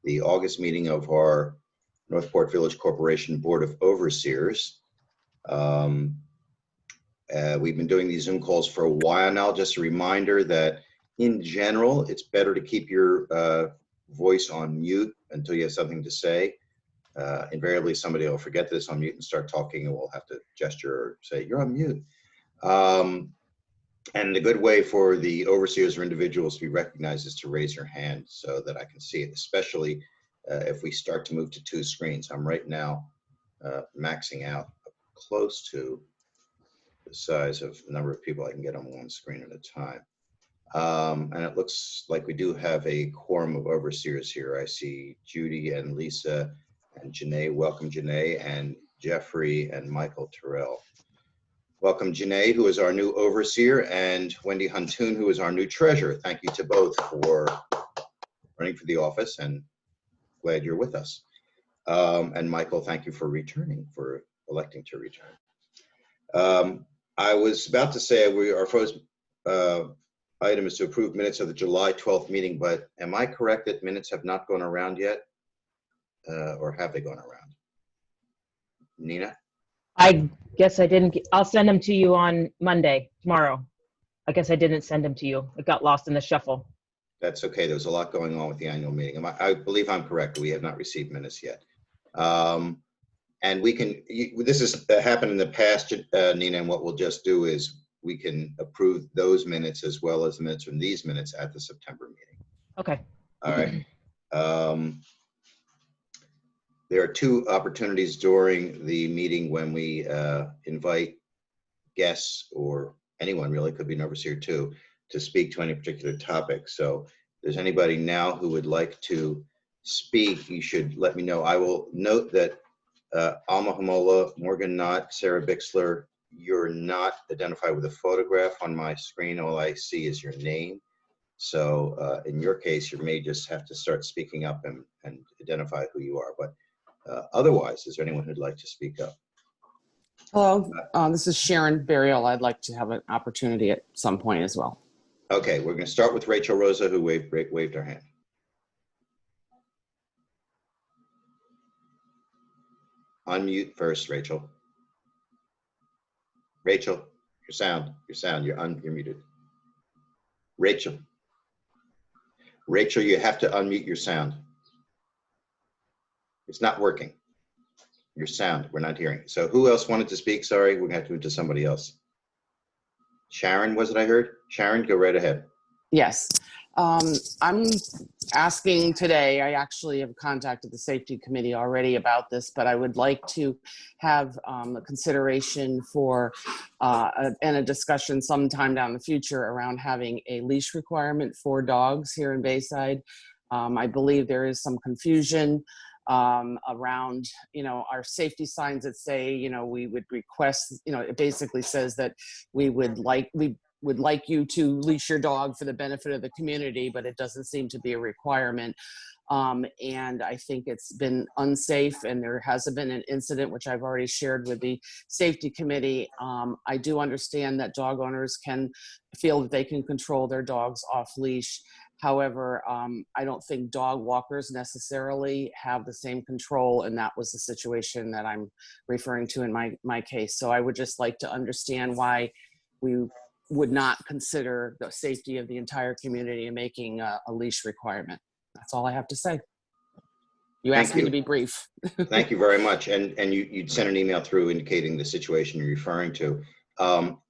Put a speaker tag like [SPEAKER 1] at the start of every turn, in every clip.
[SPEAKER 1] the August meeting of our Northport Village Corporation Board of Overseers. We've been doing these Zoom calls for a while now. Just a reminder that in general, it's better to keep your voice on mute until you have something to say. Invariably, somebody will forget this on mute and start talking, and we'll have to gesture or say, you're on mute. And the good way for the overseers or individuals to be recognized is to raise your hand so that I can see it, especially if we start to move to 2 screens. I'm right now maxing out close to the size of the number of people I can get on one screen at a time. And it looks like we do have a quorum of overseers here. I see Judy and Lisa and Janae. Welcome, Janae, and Jeffrey and Michael Terrell. Welcome, Janae, who is our new overseer, and Wendy Huntoon, who is our new treasurer. Thank you to both for running for the office, and glad you're with us. And Michael, thank you for returning, for electing to return. I was about to say our first item is to approve minutes of the July 12th meeting, but am I correct that minutes have not gone around yet? Or have they gone around? Nina?
[SPEAKER 2] I guess I didn't. I'll send them to you on Monday, tomorrow. I guess I didn't send them to you. It got lost in the shuffle.
[SPEAKER 1] That's okay. There's a lot going on with the annual meeting. I believe I'm correct. We have not received minutes yet. And we can, this has happened in the past, Nina, and what we'll just do is we can approve those minutes as well as the minutes from these minutes at the September meeting.
[SPEAKER 2] Okay.
[SPEAKER 1] All right. There are 2 opportunities during the meeting when we invite guests, or anyone really, could be an overseer too, to speak to any particular topic. So if there's anybody now who would like to speak, you should let me know. I will note that Alma Hamola, Morgan Knott, Sarah Bixler, you're not identified with a photograph on my screen. All I see is your name. So in your case, you may just have to start speaking up and identify who you are. But otherwise, is there anyone who'd like to speak up?
[SPEAKER 3] Hello, this is Sharon Burial. I'd like to have an opportunity at some point as well.
[SPEAKER 1] Okay, we're going to start with Rachel Rosa, who waved her hand. Unmute first, Rachel. Rachel, your sound, you're muted. Rachel, you have to unmute your sound. It's not working. Your sound, we're not hearing. So who else wanted to speak? Sorry, we're gonna have to move to somebody else. Sharon, was it I heard? Sharon, go right ahead.
[SPEAKER 3] Yes, I'm asking today, I actually have contacted the safety committee already about this, but I would like to have a consideration for and a discussion sometime down the future around having a leash requirement for dogs here in Bayside. I believe there is some confusion around, our safety signs that say, we would request, it basically says that we would like you to leash your dog for the benefit of the community, but it doesn't seem to be a requirement. And I think it's been unsafe, and there hasn't been an incident, which I've already shared with the safety committee. I do understand that dog owners can feel that they can control their dogs off leash. However, I don't think dog walkers necessarily have the same control, and that was the situation that I'm referring to in my case. So I would just like to understand why we would not consider the safety of the entire community in making a leash requirement. That's all I have to say. You asked me to be brief.
[SPEAKER 1] Thank you very much. And you'd sent an email through indicating the situation you're referring to.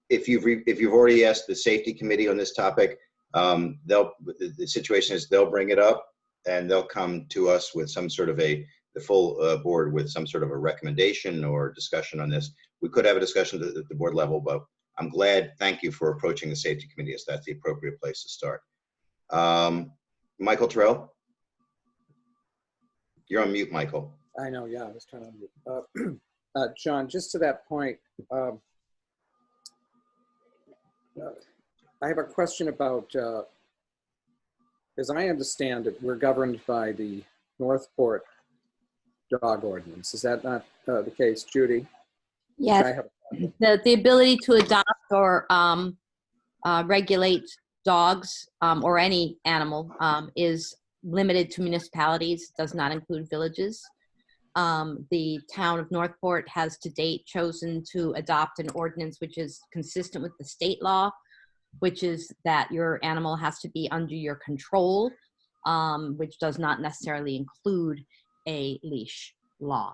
[SPEAKER 1] If you've already asked the safety committee on this topic, the situation is they'll bring it up and they'll come to us with some sort of the full board with some sort of a recommendation or discussion on this. We could have a discussion at the board level, but I'm glad, thank you for approaching the safety committee, as that's the appropriate place to start. Michael Terrell? You're on mute, Michael.
[SPEAKER 4] I know, yeah, I was trying to unmute. John, just to that point, I have a question about, as I understand it, we're governed by the Northport dog ordinance. Is that not the case, Judy?
[SPEAKER 5] Yes, the ability to adopt or regulate dogs or any animal is limited to municipalities, does not include villages. The town of Northport has to date chosen to adopt an ordinance which is consistent with the state law, which is that your animal has to be under your control, which does not necessarily include a leash law.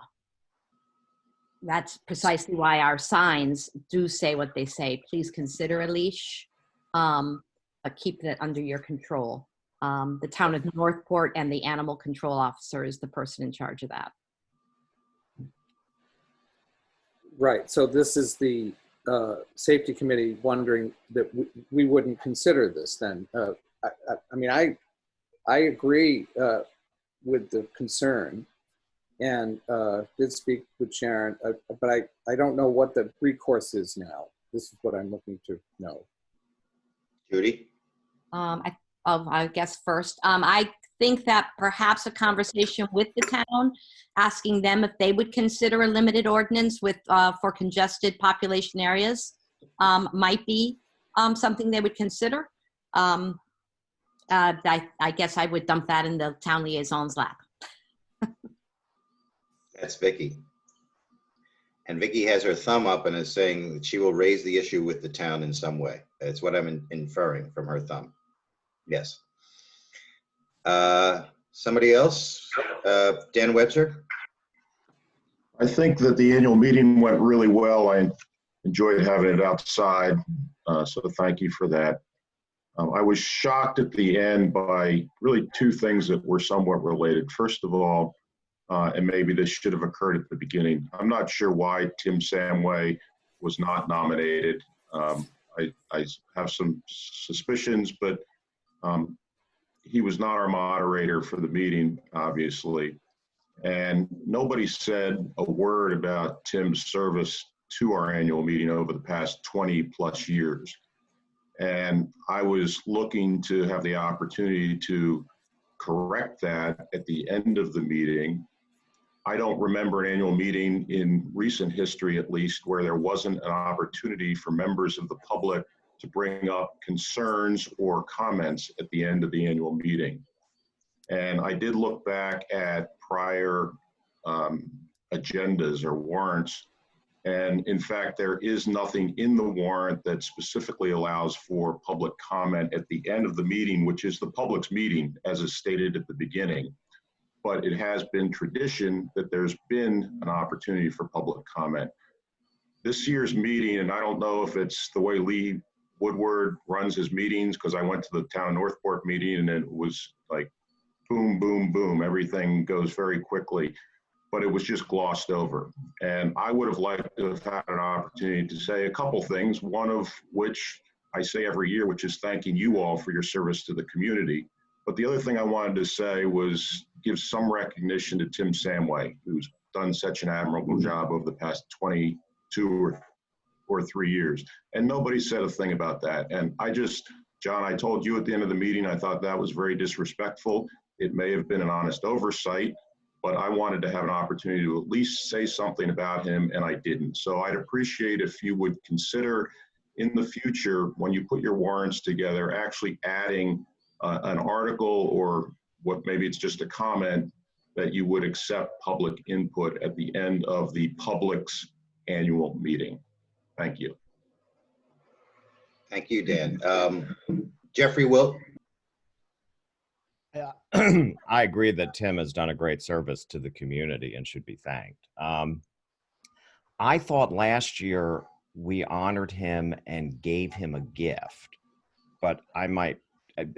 [SPEAKER 5] That's precisely why our signs do say what they say. Please consider a leash, but keep it under your control. The town of Northport and the animal control officer is the person in charge of that.
[SPEAKER 4] Right, so this is the safety committee wondering that we wouldn't consider this then. I mean, I agree with the concern and did speak with Sharon, but I don't know what the recourse is now. This is what I'm looking to know.
[SPEAKER 1] Judy?
[SPEAKER 5] I guess first, I think that perhaps a conversation with the town, asking them if they would consider a limited ordinance with for congested population areas might be something they would consider. I guess I would dump that in the town liaison's lap.
[SPEAKER 1] That's Vicky. And Vicky has her thumb up and is saying that she will raise the issue with the town in some way. That's what I'm inferring from her thumb. Yes. Somebody else? Dan Webster?
[SPEAKER 6] I think that the annual meeting went really well. I enjoyed having it outside, so thank you for that. I was shocked at the end by really two things that were somewhat related. First of all, and maybe this should have occurred at the beginning, I'm not sure why Tim Samway was not nominated. I have some suspicions, but he was not our moderator for the meeting, obviously. And nobody said a word about Tim's service to our annual meeting over the past 20 plus years. And I was looking to have the opportunity to correct that at the end of the meeting. I don't remember an annual meeting in recent history, at least, where there wasn't an opportunity for members of the public to bring up concerns or comments at the end of the annual meeting. And I did look back at prior agendas or warrants, and in fact, there is nothing in the warrant that specifically allows for public comment at the end of the meeting, which is the public's meeting, as is stated at the beginning. But it has been tradition that there's been an opportunity for public comment. This year's meeting, and I don't know if it's the way Lee Woodward runs his meetings, because I went to the town Northport meeting and it was like boom, boom, boom. Everything goes very quickly, but it was just glossed over. And I would have liked to have had an opportunity to say a couple things, one of which I say every year, which is thanking you all for your service to the community. But the other thing I wanted to say was give some recognition to Tim Samway, who's done such an admirable job over the past 22 or 3 years. And nobody said a thing about that. And John, I told you at the end of the meeting, I thought that was very disrespectful. It may have been an honest oversight, but I wanted to have an opportunity to at least say something about him, and I didn't. So I'd appreciate if you would consider in the future, when you put your warrants together, actually adding an article or what maybe it's just a comment that you would accept public input at the end of the public's annual meeting. Thank you.
[SPEAKER 1] Thank you, Dan. Jeffrey Wilt?
[SPEAKER 7] Yeah, I agree that Tim has done a great service to the community and should be thanked. I thought last year we honored him and gave him a gift, but I might,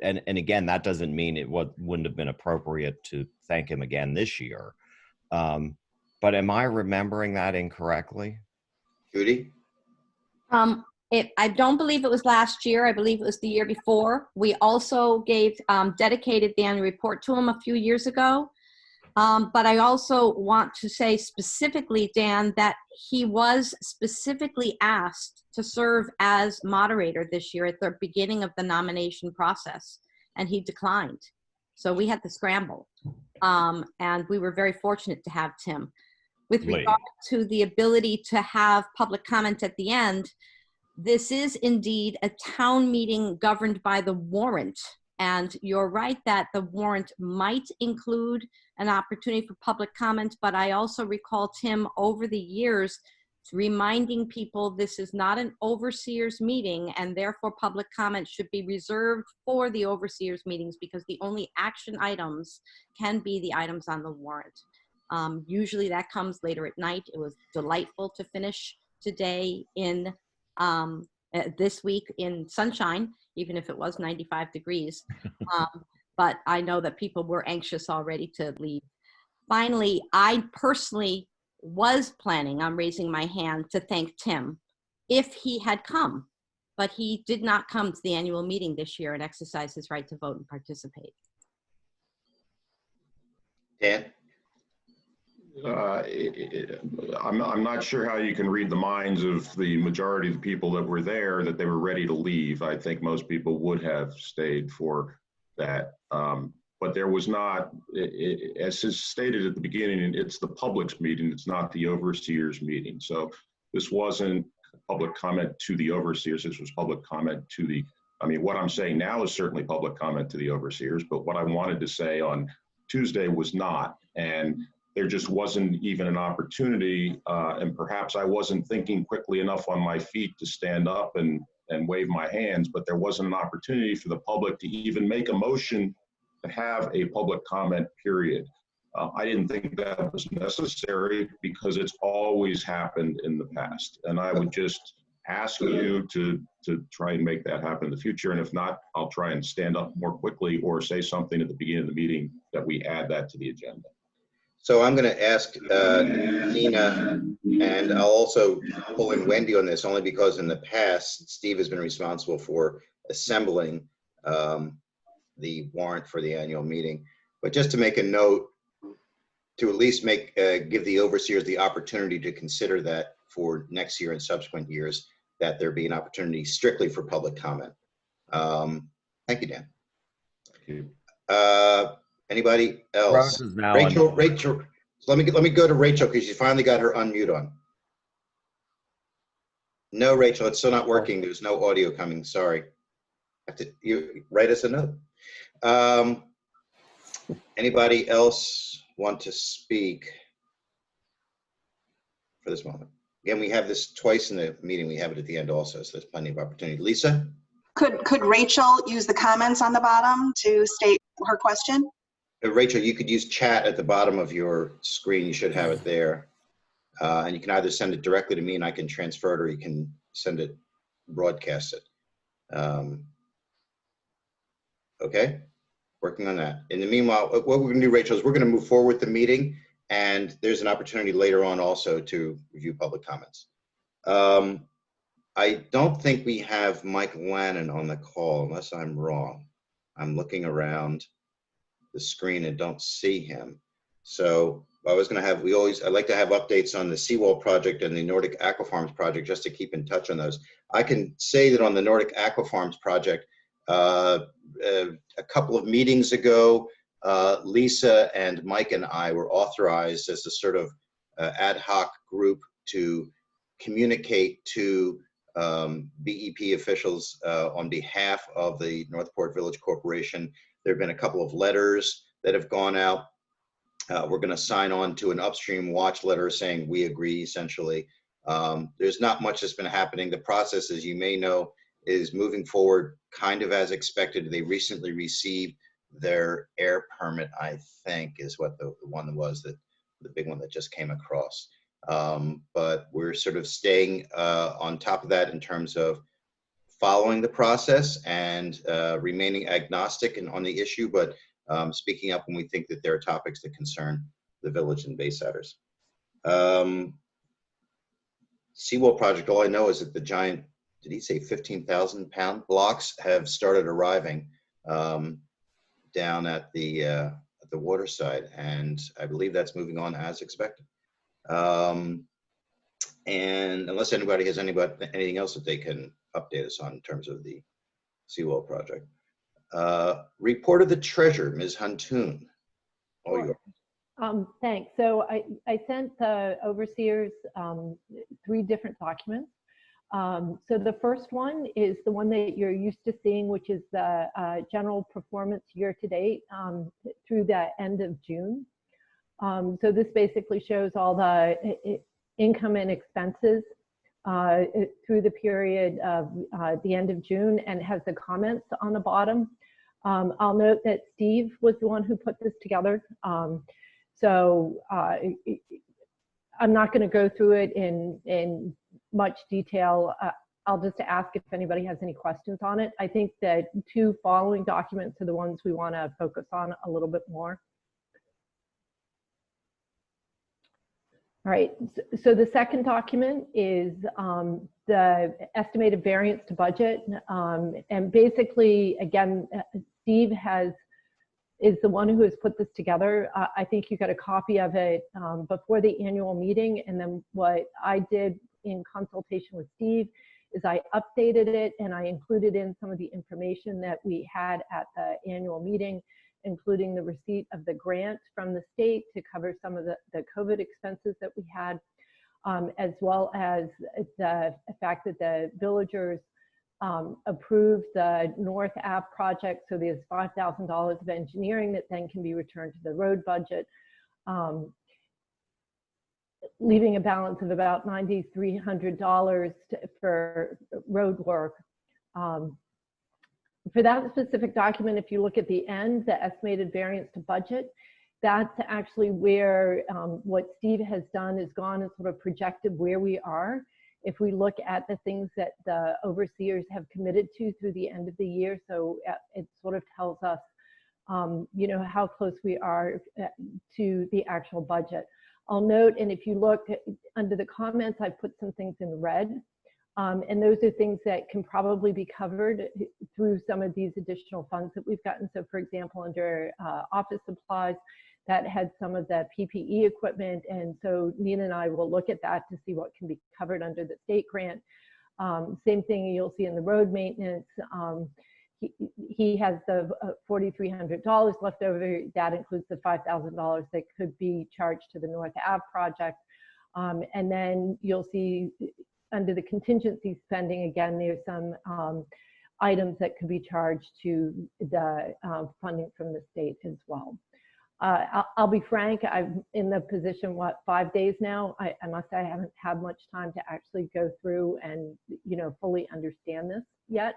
[SPEAKER 7] and again, that doesn't mean it wouldn't have been appropriate to thank him again this year. But am I remembering that incorrectly?
[SPEAKER 1] Judy?
[SPEAKER 5] I don't believe it was last year. I believe it was the year before. We also gave dedicated the annual report to him a few years ago. But I also want to say specifically, Dan, that he was specifically asked to serve as moderator this year at the beginning of the nomination process, and he declined. So we had to scramble. And we were very fortunate to have Tim. With regard to the ability to have public comment at the end, this is indeed a town meeting governed by the warrant And you're right that the warrant might include an opportunity for public comment, but I also recall Tim over the years reminding people this is not an overseers meeting, and therefore public comment should be reserved for the overseers meetings, because the only action items can be the items on the warrant. Usually that comes later at night. It was delightful to finish today in this week in sunshine, even if it was 95 degrees. But I know that people were anxious already to leave. Finally, I personally was planning on raising my hand to thank Tim if he had come, but he did not come to the annual meeting this year and exercise his right to vote and participate.
[SPEAKER 1] Dan?
[SPEAKER 6] I'm not sure how you can read the minds of the majority of the people that were there, that they were ready to leave. I think most people would have stayed for that. But there was not, as is stated at the beginning, it's the public's meeting, it's not the overseers meeting. So this wasn't public comment to the overseers, this was public comment to the, I mean, what I'm saying now is certainly public comment to the overseers, but what I wanted to say on Tuesday was not. And there just wasn't even an opportunity, and perhaps I wasn't thinking quickly enough on my feet to stand up and wave my hands, but there wasn't an opportunity for the public to even make a motion to have a public comment period. I didn't think that was necessary because it's always happened in the past. And I would just ask you to try and make that happen in the future. And if not, I'll try and stand up more quickly or say something at the beginning of the meeting that we add that to the agenda.
[SPEAKER 1] So I'm going to ask Nina, and I'll also pull in Wendy on this only because in the past, Steve has been responsible for assembling the warrant for the annual meeting. But just to make a note, to at least give the overseers the opportunity to consider that for next year and subsequent years, that there be an opportunity strictly for public comment. Thank you, Dan.
[SPEAKER 6] Thank you.
[SPEAKER 1] Anybody else?
[SPEAKER 7] Rose is now
[SPEAKER 1] Rachel. Let me go to Rachel because she finally got her unmute on. No, Rachel, it's still not working. There's no audio coming. Sorry. You write us a note. Anybody else want to speak for this moment? Again, we have this twice in the meeting. We have it at the end also, so there's plenty of opportunity. Lisa?
[SPEAKER 8] Could Rachel use the comments on the bottom to state her question?
[SPEAKER 1] Rachel, you could use chat at the bottom of your screen. You should have it there. And you can either send it directly to me and I can transfer it, or you can send it, broadcast it. Okay, working on that. In the meanwhile, what we're gonna do, Rachel, is we're gonna move forward with the meeting, and there's an opportunity later on also to review public comments. I don't think we have Mike Lannon on the call, unless I'm wrong. I'm looking around the screen and don't see him. So I was going to have, I like to have updates on the Seawall project and the Nordic Aquafarms project just to keep in touch on those. I can say that on the Nordic Aquafarms project, a couple of meetings ago, Lisa and Mike and I were authorized as a sort of ad hoc group to communicate to BEP officials on behalf of the Northport Village Corporation. There have been a couple of letters that have gone out. We're going to sign on to an upstream watch letter saying we agree, essentially. There's not much that's been happening. The process, as you may know, is moving forward kind of as expected. They recently received their air permit, I think, is what the one was, that the big one that just came across. But we're sort of staying on top of that in terms of following the process and remaining agnostic on the issue, but speaking up when we think that there are topics that concern the village and Baysiders. Seawall project, all I know is that the giant, did he say 15,000-pound blocks have started arriving down at the waterside, and I believe that's moving on as expected. And unless anybody has anything else that they can update us on in terms of the Seawall project. Report of the treasurer, Ms. Huntoon. All yours.
[SPEAKER 9] Thanks. So I sent overseers 3 different documents. So the first one is the one that you're used to seeing, which is the general performance year to date through the end of June. So this basically shows all the income and expenses through the period of the end of June, and has the comments on the bottom. I'll note that Steve was the one who put this together. So I'm not going to go through it in much detail. I'll just ask if anybody has any questions on it. I think the two following documents are the ones we want to focus on a little bit more. All right, so the second document is the estimated variance to budget. And basically, again, Steve is the one who has put this together. I think you got a copy of it before the annual meeting. And then what I did in consultation with Steve is I updated it and I included in some of the information that we had at the annual meeting, including the receipt of the grant from the state to cover some of the COVID expenses that we had, as well as the fact that the villagers approved the North Ave project. So there's $5,000 of engineering that then can be returned to the road budget, leaving a balance of about $9,300 for road work. For that specific document, if you look at the end, the estimated variance to budget, that's actually where what Steve has done is gone and sort of projected where we are. If we look at the things that the overseers have committed to through the end of the year, so it sort of tells us, you know, how close we are to the actual budget. I'll note, and if you look under the comments, I put some things in red. And those are things that can probably be covered through some of these additional funds that we've gotten. So for example, under office supplies, that had some of the PPE equipment. And so Nina and I will look at that to see what can be covered under the state grant. Same thing you'll see in the road maintenance. He has the $4,300 left over. That includes the $5,000 that could be charged to the North Ave project. And then you'll see under the contingency spending, again, there's some items that could be charged to the funding from the state as well. I'll be frank, I'm in the position, 5 days now. I must say I haven't had much time to actually go through and, you know, fully understand this yet.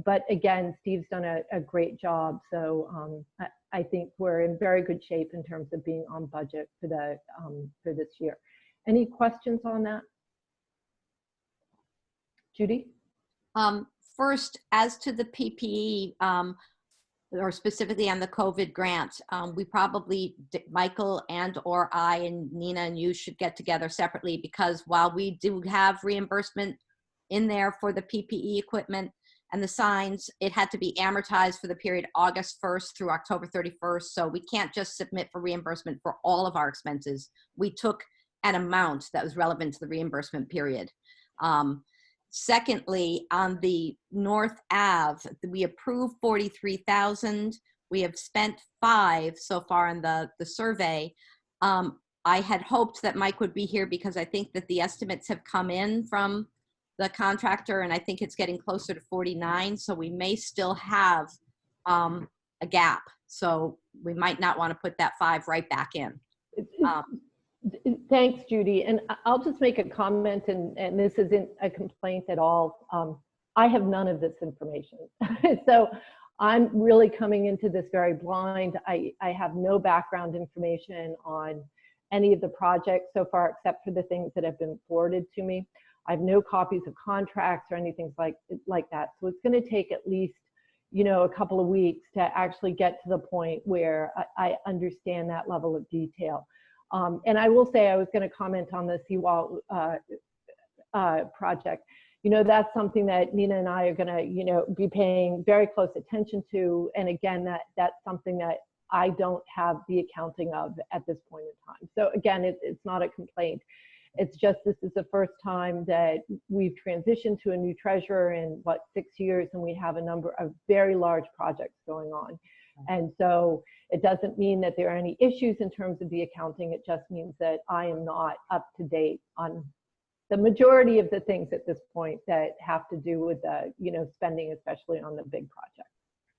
[SPEAKER 9] But again, Steve's done a great job. So I think we're in very good shape in terms of being on budget for this year. Any questions on that? Judy?
[SPEAKER 5] First, as to the PPE, or specifically on the COVID grant, we probably, Michael and or I and Nina and you should get together separately, because while we do have reimbursement in there for the PPE equipment and the signs, it had to be amortized for the period August 1st through October 31st. So we can't just submit for reimbursement for all of our expenses. We took an amount that was relevant to the reimbursement period. Secondly, on the North Ave, we approved 43,000. We have spent 5 so far in the survey. I had hoped that Mike would be here because I think that the estimates have come in from the contractor, and I think it's getting closer to 49. So we may still have a gap. So we might not want to put that 5 right back in.
[SPEAKER 9] Thanks, Judy. And I'll just make a comment, and this isn't a complaint at all. I have none of this information. So I'm really coming into this very blind. I have no background information on any of the projects so far, except for the things that have been forwarded to me. I have no copies of contracts or anything like that. So it's going to take at least, you know, a couple of weeks to actually get to the point where I understand that level of detail. And I will say, I was going to comment on the seawall project. You know, that's something that Nina and I are going to, you know, be paying very close attention to. And again, that's something that I don't have the accounting of at this point in time. So again, it's not a complaint. It's just, this is the first time that we've transitioned to a new treasurer in 6 years, and we have a number of very large projects going on. And so it doesn't mean that there are any issues in terms of the accounting. It just means that I am not up to date on the majority of the things at this point that have to do with the, spending, especially on the big projects.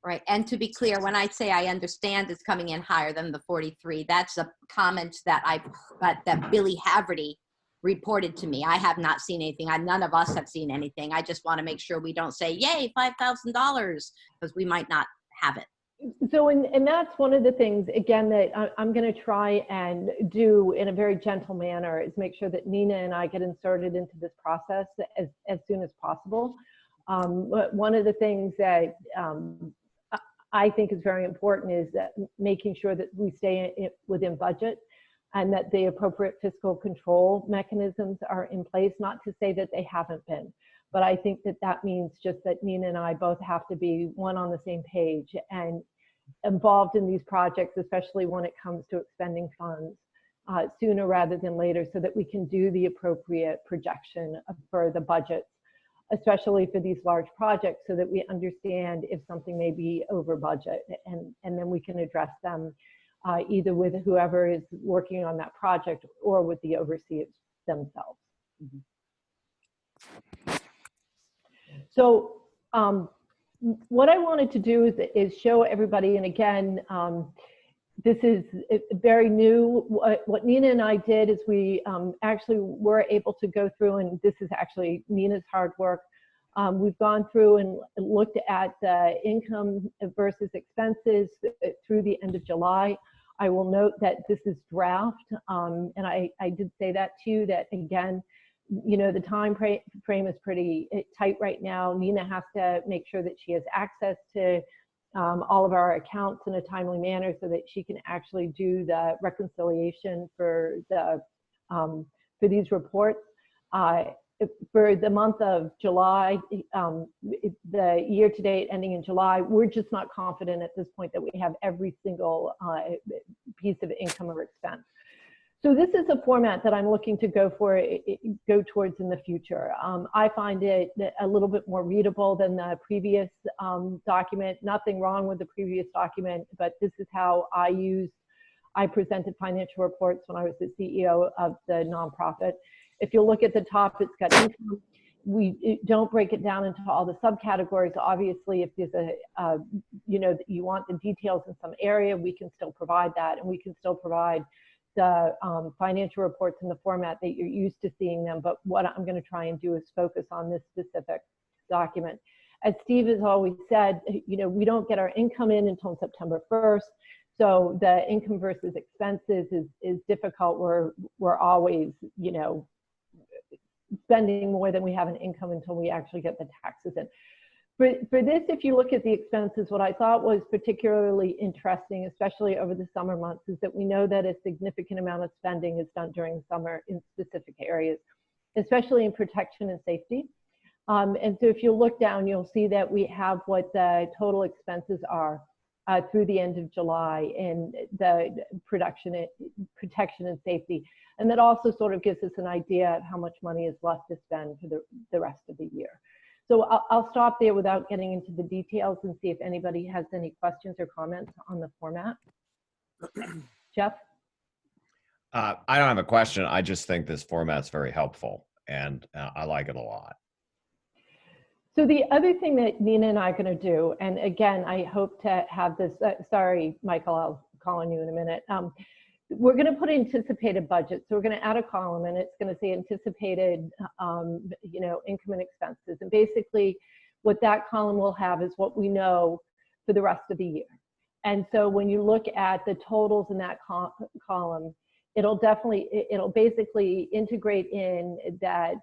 [SPEAKER 5] Right. And to be clear, when I say I understand it's coming in higher than the 43, that's a comment that that Billy Haverty reported to me. I have not seen anything. None of us have seen anything. I just want to make sure we don't say, yay, $5,000, because we might not have it.
[SPEAKER 9] So, and that's one of the things, again, that I'm going to try and do in a very gentle manner, is make sure that Nina and I get inserted into this process as soon as possible. One of the things that I think is very important is that making sure that we stay within budget, and that the appropriate fiscal control mechanisms are in place. Not to say that they haven't been, but I think that that means just that Nina and I both have to be on the same page and involved in these projects, especially when it comes to expending funds sooner rather than later, so that we can do the appropriate projection for the budgets, especially for these large projects, so that we understand if something may be over budget, and then we can address them either with whoever is working on that project or with the overseers themselves. Mm-hmm. So what I wanted to do is show everybody, and again, this is very new. What Nina and I did is we actually were able to go through, and this is actually Nina's hard work. We've gone through and looked at the income versus expenses through the end of July. I will note that this is draft, and I did say that to you, that again, the time frame is pretty tight right now. Nina has to make sure that she has access to all of our accounts in a timely manner, so that she can actually do the reconciliation for these reports. For the month of July, the year-to-date ending in July, we're just not confident at this point that we have every single piece of income or expense. So this is a format that I'm looking to go towards in the future. I find it a little bit more readable than the previous document. Nothing wrong with the previous document, but this is how I presented financial reports when I was the CEO of the nonprofit. If you look at the top, it's got income. We don't break it down into all the subcategories. Obviously, if there's you want the details in some area, we can still provide that, and we can still provide the financial reports in the format that you're used to seeing them. But what I'm going to try and do is focus on this specific document. As Steve has always said, we don't get our income in until September 1st. So the income versus expenses is difficult. We're always, spending more than we have an income until we actually get the taxes in. For this, if you look at the expenses, what I thought was particularly interesting, especially over the summer months, is that we know that a significant amount of spending is done during the summer in specific areas, especially in protection and safety. And so if you look down, you'll see that we have what the total expenses are through the end of July in the protection and safety. And that also sort of gives us an idea of how much money is left to spend for the rest of the year. So I'll stop there without getting into the details and see if anybody has any questions or comments on the format. Jeff?
[SPEAKER 7] I don't have a question. I just think this format's very helpful, and I like it a lot.
[SPEAKER 9] So the other thing that Nina and I are going to do, and again, I hope to have this, sorry, Michael, I'll call on you in a minute. We're going to put anticipated budget. So we're going to add a column, and it's going to say anticipated, income and expenses. And basically what that column will have is what we know for the rest of the year. And so when you look at the totals in that column, it'll basically integrate in that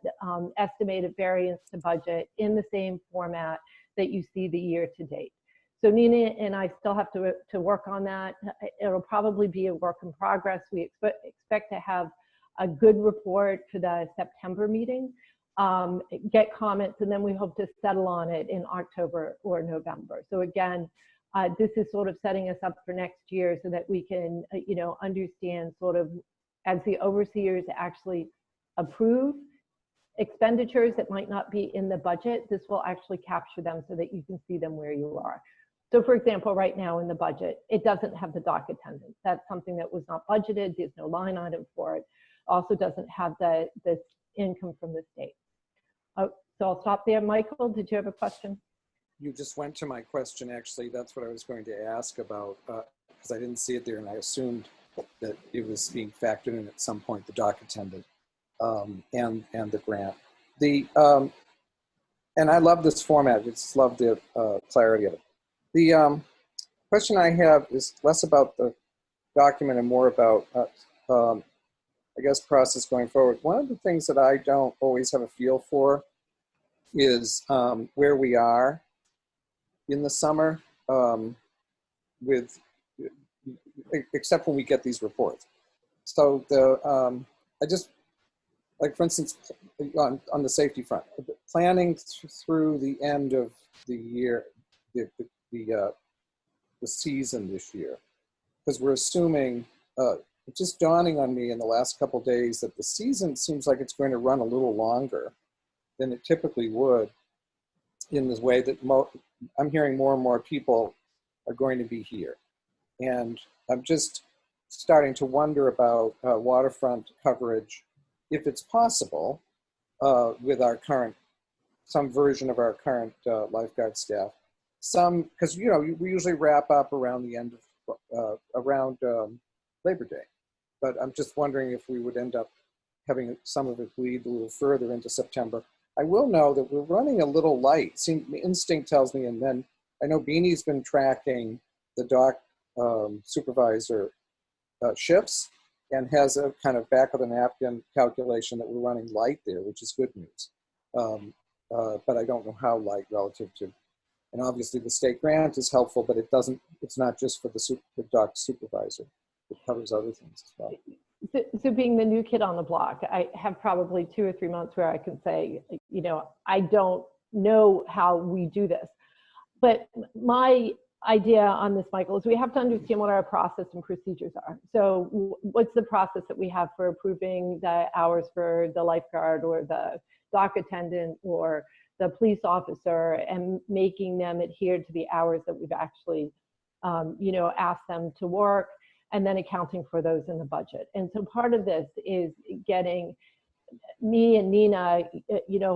[SPEAKER 9] estimated variance to budget in the same format that you see the year to date. So Nina and I still have to work on that. It'll probably be a work in progress. We expect to have a good report for the September meeting, get comments, and then we hope to settle on it in October or November. So again, this is sort of setting us up for next year so that we can, understand sort of as the overseers actually approve expenditures that might not be in the budget, this will actually capture them so that you can see them where you are. So for example, right now in the budget, it doesn't have the dock attendant. That's something that was not budgeted. There's no line item for it. Also doesn't have the income from the state. So I'll stop there. Michael, did you have a question?
[SPEAKER 4] You just went to my question, actually. That's what I was going to ask about, because I didn't see it there, and I assumed that it was being factored in at some point, the dock attendant and the grant. And I love this format. I just love the clarity of it. The question I have is less about the document and more about, I guess, process going forward. One of the things that I don't always have a feel for is where we are in the summer except when we get these reports. So I just, like for instance, on the safety front, planning through the end of the year, the season this year, because we're assuming, it's just dawning on me in the last couple of days that the season seems like it's going to run a little longer than it typically would, in this way that I'm hearing more and more people are going to be here. And I'm just starting to wonder about waterfront coverage, if it's possible, with our some version of our current lifeguard staff. Because we usually wrap up around the end of, around Labor Day. But I'm just wondering if we would end up having some of it bleed a little further into September. I will know that we're running a little light. Instinct tells me, and then I know Beanie's been tracking the dock supervisor shifts and has a kind of back of the napkin calculation that we're running light there, which is good news. But I don't know how light relative to, and obviously the state grant is helpful, but it's not just for the dock supervisor. It covers other things as well.
[SPEAKER 9] So being the new kid on the block, I have probably 2 or 3 months where I can say, I don't know how we do this. But my idea on this, Michael, is we have to understand what our process and procedures are. So what's the process that we have for approving the hours for the lifeguard or the dock attendant or the police officer, and making them adhere to the hours that we've actually, asked them to work, and then accounting for those in the budget. And so part of this is getting me and Nina,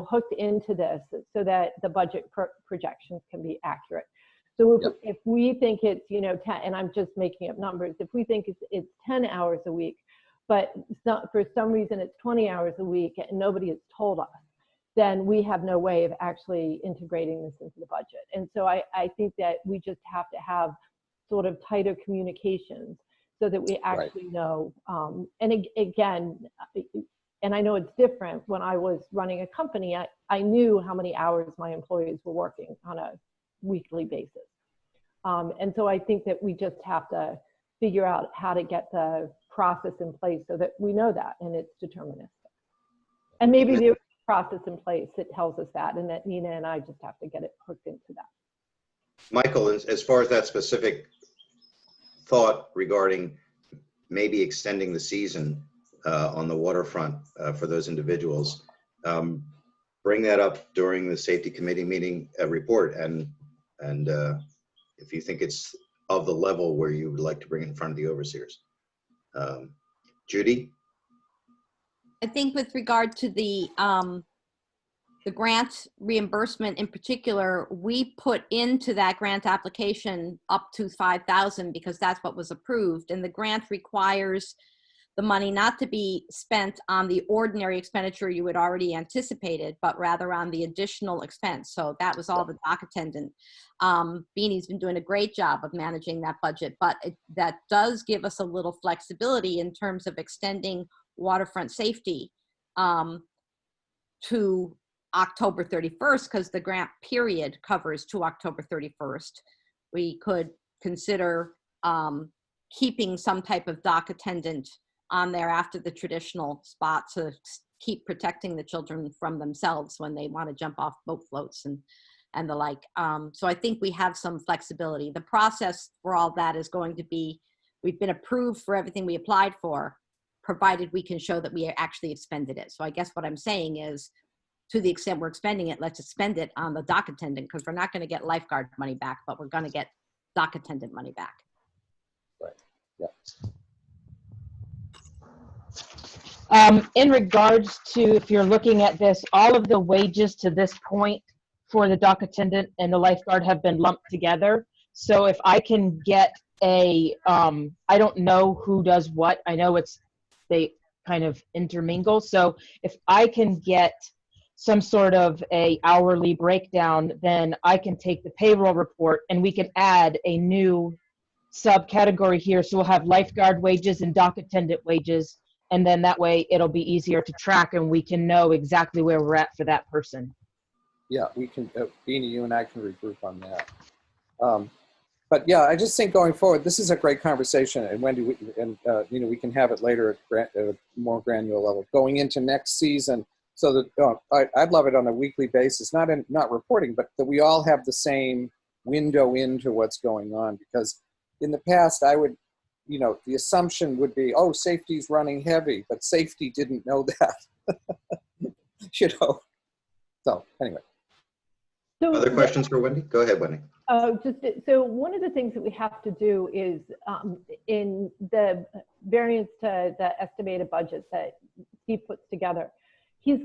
[SPEAKER 9] hooked into this so that the budget projections can be accurate. So if we think it's, 10, and I'm just making up numbers, if we think it's 10 hours a week, but for some reason it's 20 hours a week and nobody has told us, then we have no way of actually integrating this into the budget. And so I think that we just have to have sort of tighter communications so that we actually know. And again, and I know it's different. When I was running a company, I knew how many hours my employees were working on a weekly basis. And so I think that we just have to figure out how to get the process in place so that we know that, and it's deterministic. And maybe there's a process in place that tells us that, and that Nina and I just have to get it hooked into that.
[SPEAKER 1] Michael, as far as that specific thought regarding maybe extending the season on the waterfront for those individuals, bring that up during the safety committee meeting report, and if you think it's of the level where you would like to bring it in front of the overseers. Judy?
[SPEAKER 5] I think with regard to the grant reimbursement in particular, we put into that grant application up to 5,000 because that's what was approved. And the grant requires the money not to be spent on the ordinary expenditure you had already anticipated, but rather on the additional expense. So that was all the dock attendant. Beanie's been doing a great job of managing that budget, but that does give us a little flexibility in terms of extending waterfront safety to October 31st, because the grant period covers to October 31st. We could consider keeping some type of dock attendant on there after the traditional spot to keep protecting the children from themselves when they want to jump off boat floats and the like. So I think we have some flexibility. The process for all that is going to be, we've been approved for everything we applied for, provided we can show that we actually expended it. So I guess what I'm saying is, to the extent we're expending it, let's expend it on the dock attendant, because we're not going to get lifeguard money back, but we're going to get dock attendant money back.
[SPEAKER 4] Right. Yeah.
[SPEAKER 2] In regards to, if you're looking at this, all of the wages to this point for the dock attendant and the lifeguard have been lumped together. So if I can get a, I don't know who does what. I know they kind of intermingle. So if I can get some sort of a hourly breakdown, then I can take the payroll report and we can add a new subcategory here. So we'll have lifeguard wages and dock attendant wages. And then that way it'll be easier to track and we can know exactly where we're at for that person.
[SPEAKER 4] Yeah, we can, Beanie, you and I can regroup on that. But yeah, I just think going forward, this is a great conversation, and Wendy, we can have it later at a more granular level going into next season. So that I'd love it on a weekly basis, not reporting, but that we all have the same window into what's going on. Because in the past, I would, the assumption would be, oh, safety's running heavy, but safety didn't know that. So anyway.
[SPEAKER 1] Other questions for Wendy? Go ahead, Wendy.
[SPEAKER 9] So one of the things that we have to do is in the variance to the estimated budget that Steve puts together, he's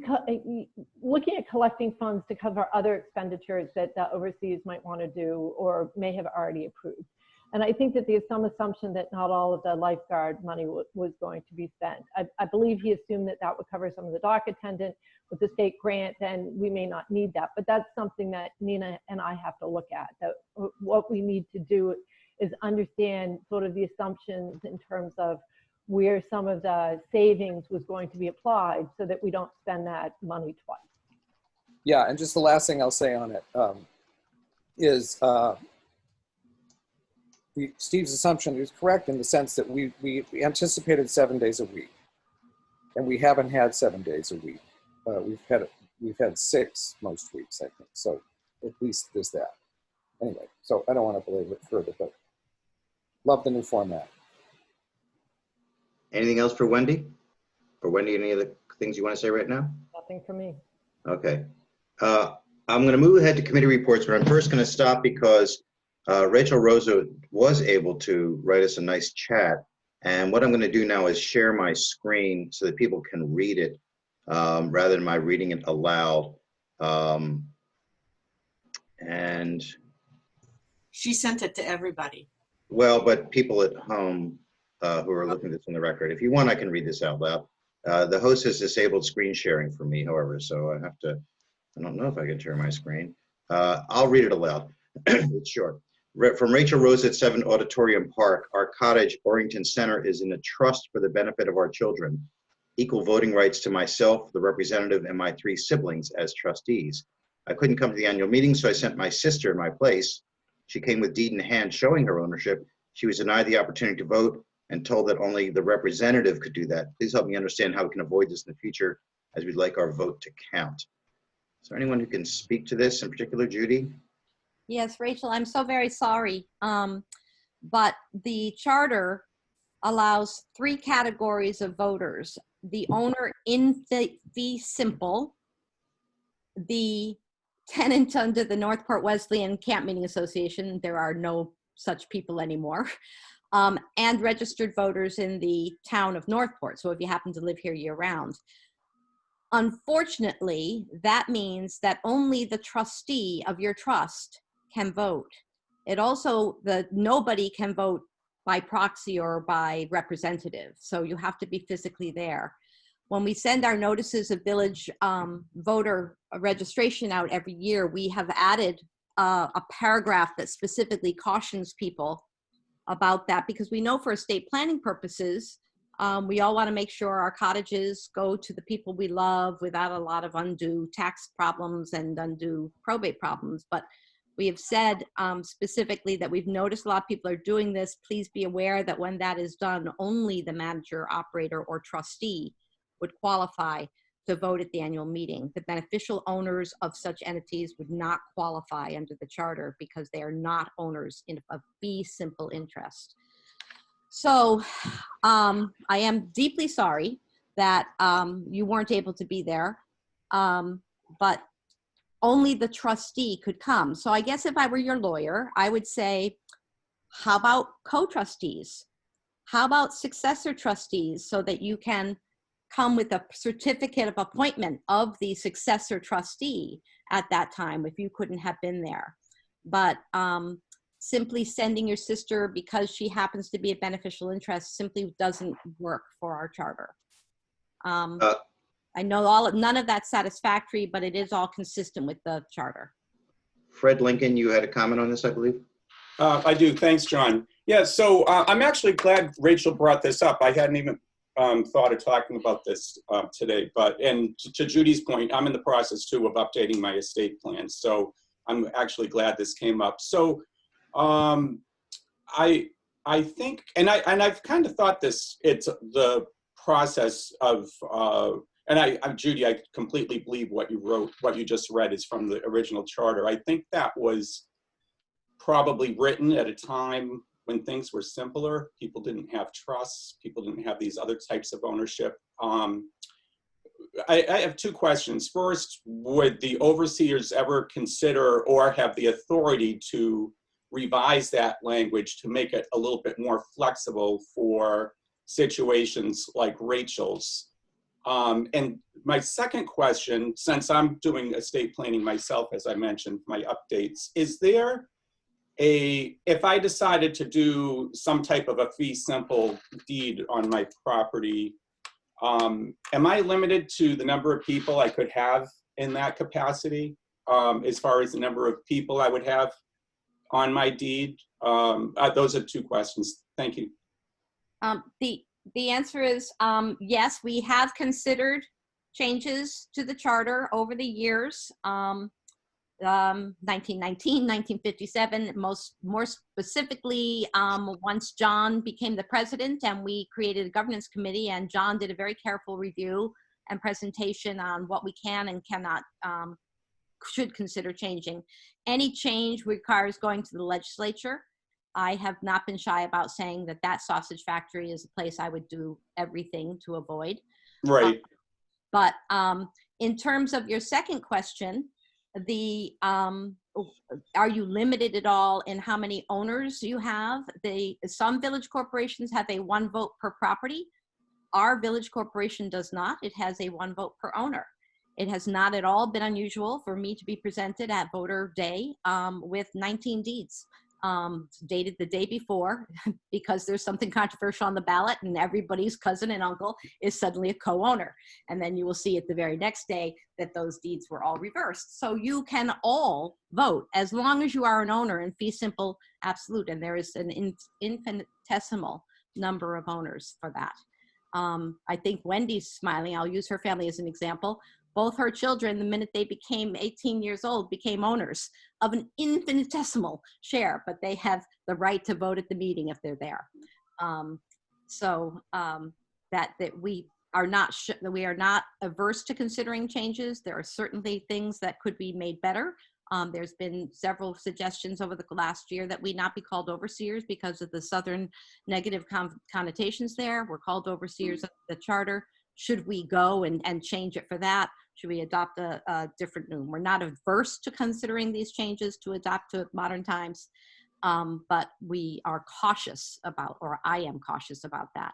[SPEAKER 9] looking at collecting funds to cover other expenditures that the overseas might want to do or may have already approved. And I think that there's some assumption that not all of the lifeguard money was going to be spent. I believe he assumed that that would cover some of the dock attendant. With the state grant, then we may not need that. But that's something that Nina and I have to look at. That what we need to do is understand sort of the assumptions in terms of where some of the savings was going to be applied so that we don't spend that money twice.
[SPEAKER 4] Yeah, and just the last thing I'll say on it is Steve's assumption is correct in the sense that we anticipated 7 days a week, and we haven't had 7 days a week. We've had 6 most weeks, I think. So at least there's that. Anyway, so I don't want to belabor it further, but love the new format.
[SPEAKER 1] Anything else for Wendy? Or Wendy, any other things you want to say right now?
[SPEAKER 9] Nothing for me.
[SPEAKER 1] Okay. I'm going to move ahead to committee reports, but I'm first going to stop because Rachel Rosa was able to write us a nice chat. And what I'm going to do now is share my screen so that people can read it rather than my reading it aloud. And
[SPEAKER 10] she sent it to everybody.
[SPEAKER 1] Well, but people at home who are looking at this on the record, if you want, I can read this out loud. The host has disabled screen sharing for me, however, so I don't know if I can share my screen. I'll read it aloud. It's short. From Rachel Rose at 7 Auditorium Park, our cottage, Orrington Center, is in a trust for the benefit of our children. Equal voting rights to myself, the representative, and my 3 siblings as trustees. I couldn't come to the annual meeting, so I sent my sister in my place. She came with deed in hand showing her ownership. She was denied the opportunity to vote and told that only the representative could do that. Please help me understand how we can avoid this in the future, as we'd like our vote to count. Is there anyone who can speak to this, in particular, Judy?
[SPEAKER 5] Yes, Rachel, I'm so very sorry. But the charter allows 3 categories of voters: the owner in fee simple, the tenant under the Northport Wesleyan Camp Meeting Association, there are no such people anymore, and registered voters in the town of Northport. So if you happen to live here year round. Unfortunately, that means that only the trustee of your trust can vote. It also, nobody can vote by proxy or by representative. So you have to be physically there. When we send our notices of village voter registration out every year, we have added a paragraph that specifically cautions people about that, because we know for estate planning purposes, we all want to make sure our cottages go to the people we love without a lot of undue tax problems and undue probate problems. But we have said specifically that we've noticed a lot of people are doing this. Please be aware that when that is done, only the manager, operator, or trustee would qualify to vote at the annual meeting. The beneficial owners of such entities would not qualify under the charter because they are not owners in a fee simple interest. So I am deeply sorry that you weren't able to be there, but only the trustee could come. So I guess if I were your lawyer, I would say, how about co-trustees? How about successor trustees so that you can come with a certificate of appointment of the successor trustee at that time if you couldn't have been there. But simply sending your sister because she happens to be a beneficial interest simply doesn't work for our charter. I know none of that's satisfactory, but it is all consistent with the charter.
[SPEAKER 1] Fred Lincoln, you had a comment on this, I believe?
[SPEAKER 11] I do. Thanks, John. Yeah, so I'm actually glad Rachel brought this up. I hadn't even thought of talking about this today, and to Judy's point, I'm in the process too of updating my estate plan. So I'm actually glad this came up. So I think, and I've kind of thought this, it's the process of, Judy, I completely believe what you wrote, what you just read is from the original charter. I think that was probably written at a time when things were simpler. People didn't have trusts. People didn't have these other types of ownership. I have two questions. First, would the overseers ever consider or have the authority to revise that language to make it a little bit more flexible for situations like Rachel's? And my second question, since I'm doing estate planning myself, as I mentioned, my updates, is there if I decided to do some type of a fee simple deed on my property, am I limited to the number of people I could have in that capacity, as far as the number of people I would have on my deed? Those are two questions. Thank you.
[SPEAKER 5] The answer is yes, we have considered changes to the charter over the years. 1919, 1957, more specifically, once John became the president and we created a governance committee, and John did a very careful review and presentation on what we can and cannot, should consider changing. Any change requires going to the legislature. I have not been shy about saying that that sausage factory is a place I would do everything to avoid.
[SPEAKER 11] Right.
[SPEAKER 5] But in terms of your second question, are you limited at all in how many owners you have? Some village corporations have a 1 vote per property. Our village corporation does not. It has a 1 vote per owner. It has not at all been unusual for me to be presented at voter day with 19 deeds. Dated the day before because there's something controversial on the ballot and everybody's cousin and uncle is suddenly a co-owner. And then you will see at the very next day that those deeds were all reversed. So you can all vote as long as you are an owner in fee simple absolute. And there is an infinitesimal number of owners for that. I think Wendy's smiling. I'll use her family as an example. Both her children, the minute they became 18 years old, became owners of an infinitesimal share, but they have the right to vote at the meeting if they're there. That we are not averse to considering changes. There are certainly things that could be made better. There's been several suggestions over the last year that we not be called overseers because of the Southern negative connotations there. We're called overseers of the charter. Should we go and change it for that? Should we adopt a different name? We're not averse to considering these changes to adapt to modern times, but we are cautious about, or I am cautious about that.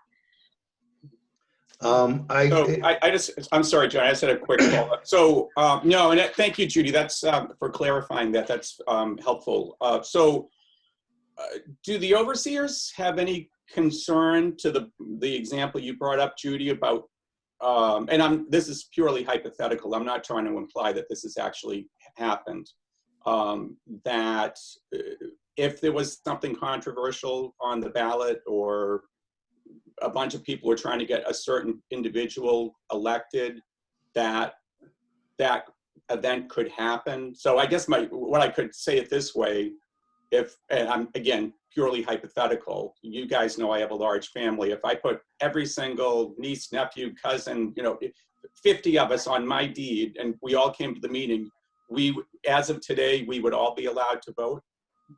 [SPEAKER 11] I'm sorry, John, I just had a quick follow-up. So, no, and thank you, Judy. That's for clarifying that. That's helpful. Do the overseers have any concern to the example you brought up, Judy, about this is purely hypothetical. I'm not trying to imply that this has actually happened. That if there was something controversial on the ballot or a bunch of people were trying to get a certain individual elected, that event could happen. So I guess what I could say it this way, and I'm again purely hypothetical, you guys know I have a large family. If I put every single niece, nephew, cousin, 50 of us on my deed and we all came to the meeting, as of today, we would all be allowed to vote.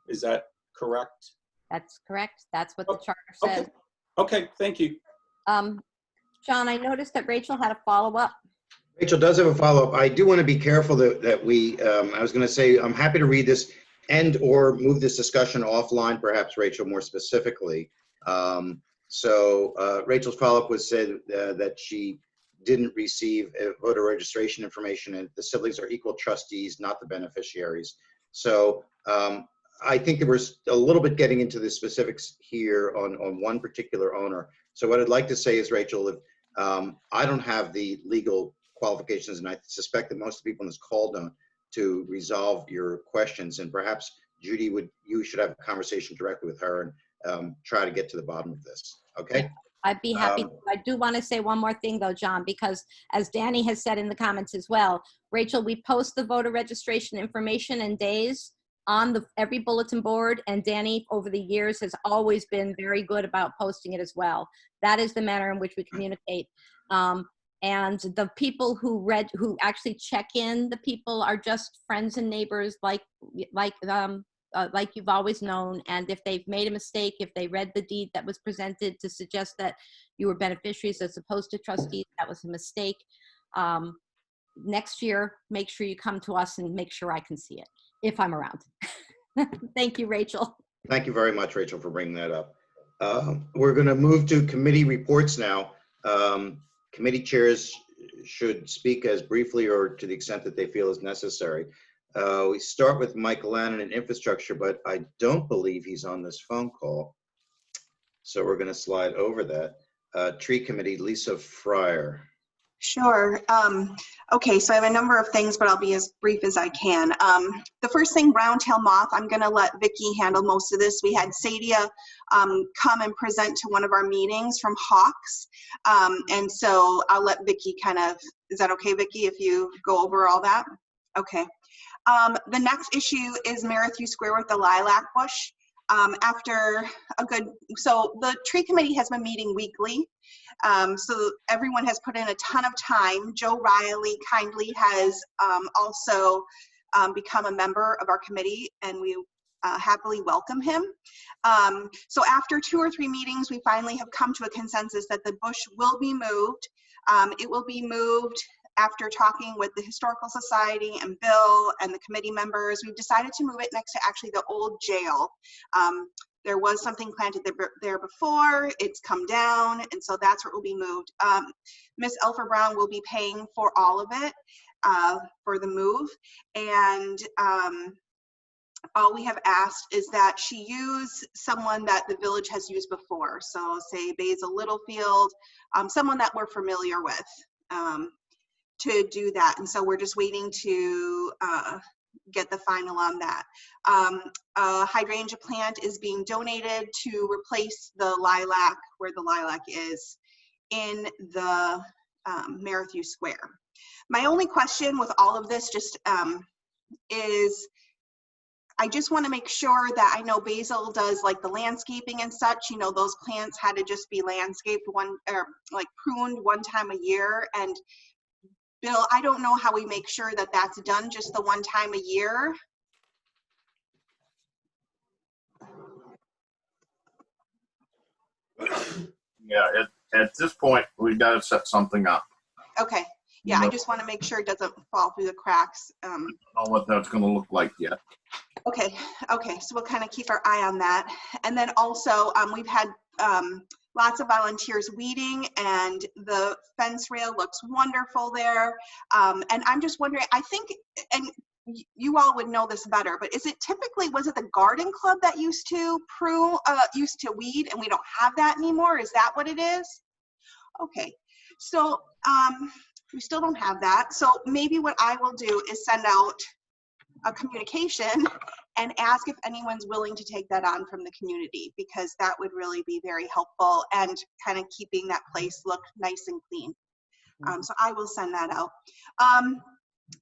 [SPEAKER 11] Is that correct?
[SPEAKER 5] That's correct. That's what the charter says.
[SPEAKER 11] Okay, thank you.
[SPEAKER 5] John, I noticed that Rachel had a follow-up.
[SPEAKER 1] Rachel does have a follow-up. I do want to be careful that we, I was going to say, I'm happy to read this and or move this discussion offline, perhaps, Rachel, more specifically. Rachel's follow-up was said that she didn't receive voter registration information, and the siblings are equal trustees, not the beneficiaries. So I think there was a little bit getting into the specifics here on one particular owner. So what I'd like to say is, Rachel, if I don't have the legal qualifications, and I suspect that most of the people in this call don't, to resolve your questions, and perhaps Judy, you should have a conversation directly with her and try to get to the bottom of this. Okay.
[SPEAKER 5] I'd be happy. I do want to say one more thing though, John, because as Danny has said in the comments as well, Rachel, we post the voter registration information and days on every bulletin board, and Danny over the years has always been very good about posting it as well. That is the manner in which we communicate. And the people who actually check in, the people are just friends and neighbors like you've always known. And if they've made a mistake, if they read the deed that was presented to suggest that you were beneficiaries as opposed to trustees, that was a mistake. Next year, make sure you come to us and make sure I can see it if I'm around. Thank you, Rachel.
[SPEAKER 1] Thank you very much, Rachel, for bringing that up. We're going to move to committee reports now. Committee chairs should speak as briefly or to the extent that they feel is necessary. We start with Michael Lannon in infrastructure, but I don't believe he's on this phone call. So we're going to slide over that. Tree committee, Lisa Fryer.
[SPEAKER 8] Sure. Okay, so I have a number of things, but I'll be as brief as I can. The first thing, brown-tail moth, I'm going to let Vicki handle most of this. We had Sadia come and present to one of our meetings from Hawks, and so I'll let Vicki kind of, is that okay, Vicki, if you go over all that? Okay. The next issue is Merrithew Square with the lilac bush. So the tree committee has been meeting weekly. So everyone has put in a ton of time. Joe Riley kindly has also become a member of our committee, and we happily welcome him. So after 2 or 3 meetings, we finally have come to a consensus that the bush will be moved. It will be moved after talking with the Historical Society and Bill and the committee members. We've decided to move it next to actually the old jail. There was something planted there before, it's come down, and so that's where it will be moved. Miss Elfer Brown will be paying for all of it for the move, and all we have asked is that she use someone that the village has used before. So say Basil Littlefield, someone that we're familiar with, to do that. And so we're just waiting to get the final on that. A hydrangea plant is being donated to replace the lilac, where the lilac is, in the Merrithew Square. My only question with all of this just is, I just want to make sure that I know Basil does like the landscaping and such, you know, those plants had to just be landscaped pruned one time a year. And Bill, I don't know how we make sure that that's done just the one time a year.
[SPEAKER 12] Yeah, at this point, we've got to set something up.
[SPEAKER 8] Okay. Yeah, I just want to make sure it doesn't fall through the cracks.
[SPEAKER 12] I don't know what that's going to look like yet.
[SPEAKER 8] Okay, so we'll kind of keep our eye on that. And then also, we've had lots of volunteers weeding, and the fence rail looks wonderful there. And I'm just wondering, I think, and you all would know this better, but was it the garden club that used to used to weed, and we don't have that anymore? Is that what it is? Okay, so we still don't have that. So maybe what I will do is send out a communication and ask if anyone's willing to take that on from the community, because that would really be very helpful and kind of keeping that place look nice and clean. So I will send that out.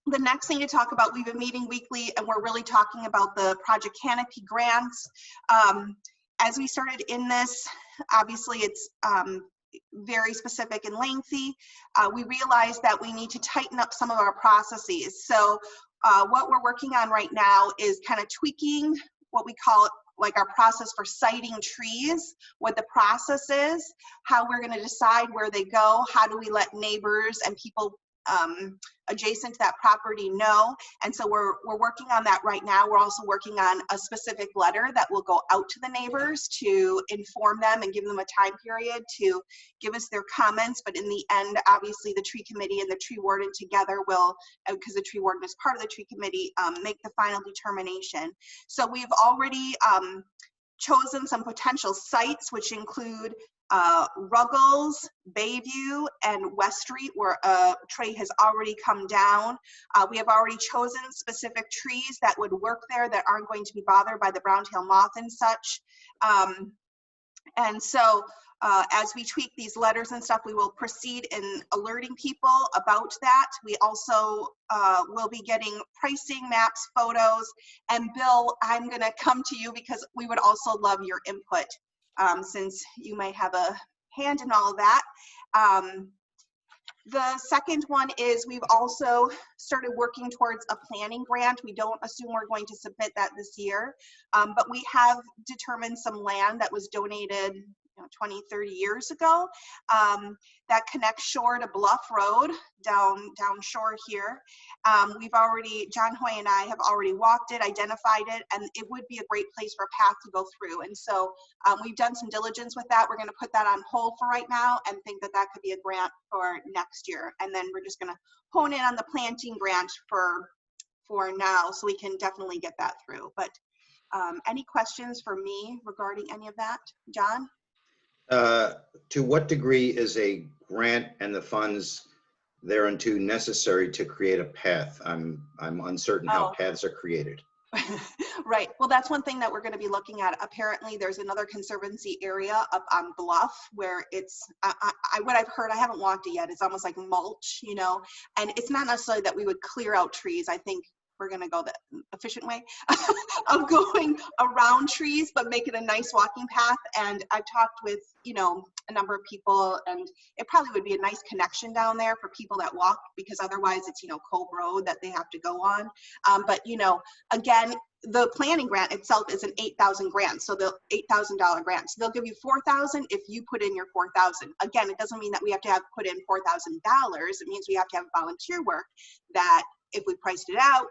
[SPEAKER 8] The next thing to talk about, we've been meeting weekly, and we're really talking about the Project Canopy grants. As we started in this, obviously it's very specific and lengthy. We realized that we need to tighten up some of our processes. So what we're working on right now is kind of tweaking what we call like our process for siting trees, what the process is, how we're going to decide where they go, how do we let neighbors and people adjacent to that property know. And so we're working on that right now. We're also working on a specific letter that will go out to the neighbors to inform them and give them a time period to give us their comments. But in the end, obviously the tree committee and the tree warden together will, because the tree warden is part of the tree committee, make the final determination. So we've already chosen some potential sites, which include Ruggles, Bayview, and West Street, where a tree has already come down. We have already chosen specific trees that would work there that aren't going to be bothered by the brown-tailed moth and such. And so as we tweak these letters and stuff, we will proceed in alerting people about that. We also will be getting pricing, maps, photos. And Bill, I'm gonna come to you because we would also love your input since you might have a hand in all of that. The second one is we've also started working towards a planning grant. We don't assume we're going to submit that this year, but we have determined some land that was donated 20, 30 years ago that connects shore to Bluff Road down shore here. We've already, John Hoy and I have already walked it, identified it, and it would be a great place for a path to go through. And so we've done some diligence with that. We're going to put that on hold for right now and think that that could be a grant for next year. And then we're just going to hone in on the planting grant for now, so we can definitely get that through. But any questions for me regarding any of that, John?
[SPEAKER 1] To what degree is a grant and the funds thereunto necessary to create a path? I'm uncertain how paths are created.
[SPEAKER 8] Right. Well, that's one thing that we're going to be looking at. Apparently, there's another conservancy area up on Bluff where it's, what I've heard, I haven't walked it yet, it's almost like mulch, and it's not necessarily that we would clear out trees. I think we're going to go the efficient way of going around trees, but make it a nice walking path. And I've talked with, a number of people, and it probably would be a nice connection down there for people that walk, because otherwise it's, Cove Road that they have to go on. But, again, the planning grant itself is an $8,000 grant. So the $8,000 grant. So they'll give you $4,000 if you put in your $4,000. Again, it doesn't mean that we have to have put in $4,000. It means we have to have volunteer work that, if we priced it out,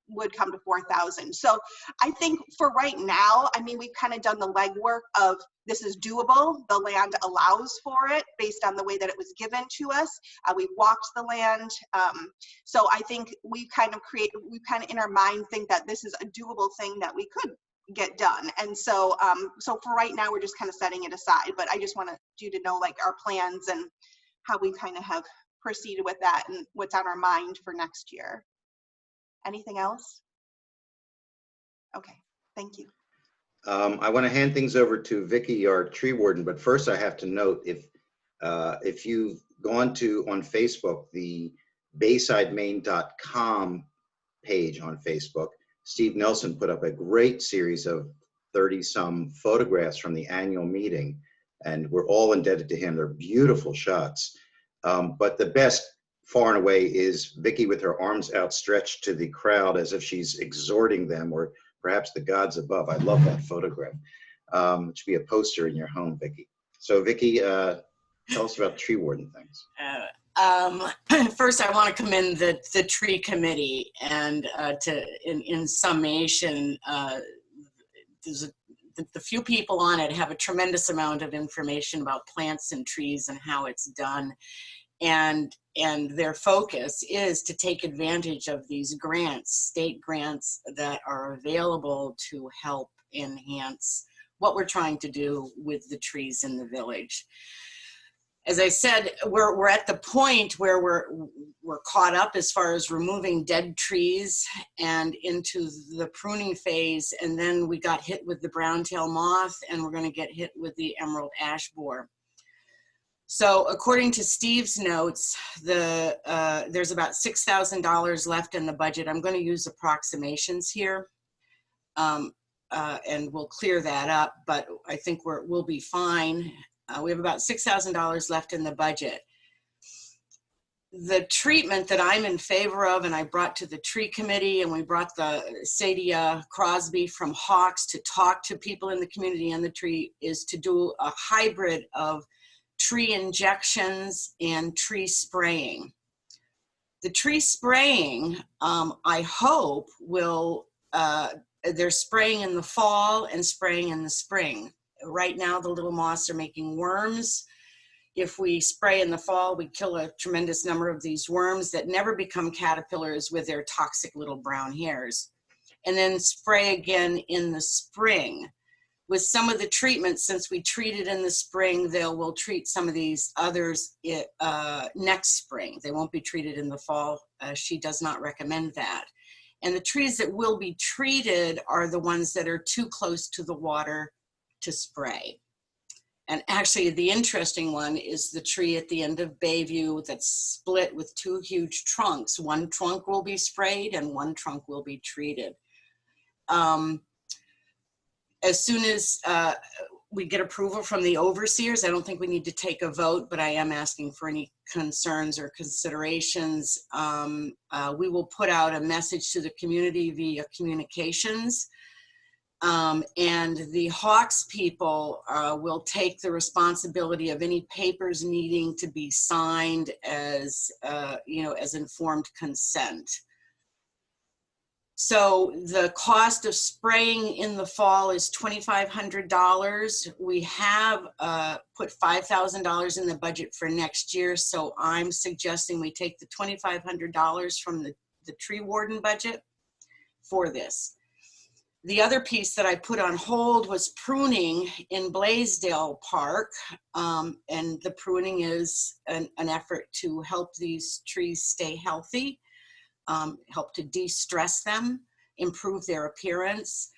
[SPEAKER 8] would come to $4,000. So I think for right now, we've kind of done the legwork of this is doable. The land allows for it based on the way that it was given to us. We've walked the land. So I think we kind of in our mind think that this is a doable thing that we could get done. And so, so for right now, we're just kind of setting it aside, but I just wanted you to know like our plans and how we kind of have proceeded with that and what's on our mind for next year. Anything else? Okay, thank you.
[SPEAKER 1] I want to hand things over to Vicky, our tree warden, but first I have to note, if you've gone on Facebook, the BaysideMaine.com page on Facebook, Steve Nelson put up a great series of 30-some photographs from the annual meeting, and we're all indebted to him. They're beautiful shots, but the best far and away is Vicky with her arms outstretched to the crowd as if she's exhorting them, or perhaps the gods above. I love that photograph. It should be a poster in your home, Vicky. So Vicky, tell us about tree warden things.
[SPEAKER 10] First, I want to commend the tree committee, and in summation, the few people on it have a tremendous amount of information about plants and trees and how it's done. And their focus is to take advantage of these grants, state grants that are available to help enhance what we're trying to do with the trees in the village. As I said, we're at the point where we're caught up as far as removing dead trees and into the pruning phase, and then we got hit with the brown-tailed moth, and we're going to get hit with the emerald ash borer. So according to Steve's notes, there's about $6,000 left in the budget. I'm going to use approximations here, and we'll clear that up, but I think we'll be fine. We have about $6,000 left in the budget. The treatment that I'm in favor of, and I brought to the tree committee, and we brought the Sadia Crosby from Hawks to talk to people in the community and the tree, is to do a hybrid of tree injections and tree spraying. The tree spraying, I hope will, they're spraying in the fall and spraying in the spring. Right now, the little moths are making worms. If we spray in the fall, we kill a tremendous number of these worms that never become caterpillars with their toxic little brown hairs. And then spray again in the spring. With some of the treatments, since we treated in the spring, we'll treat some of these others next spring. They won't be treated in the fall. She does not recommend that. And the trees that will be treated are the ones that are too close to the water to spray. And actually, the interesting one is the tree at the end of Bayview that's split with two huge trunks. One trunk will be sprayed and one trunk will be treated. As soon as we get approval from the overseers, I don't think we need to take a vote, but I am asking for any concerns or considerations. We will put out a message to the community via communications. And the Hawks people will take the responsibility of any papers needing to be signed as, as informed consent. So the cost of spraying in the fall is $2,500. We have put $5,000 in the budget for next year. So I'm suggesting we take the $2,500 from the tree warden budget for this. The other piece that I put on hold was pruning in Blaisdell Park. And the pruning is an effort to help these trees stay healthy. Help to de-stress them, improve their appearance.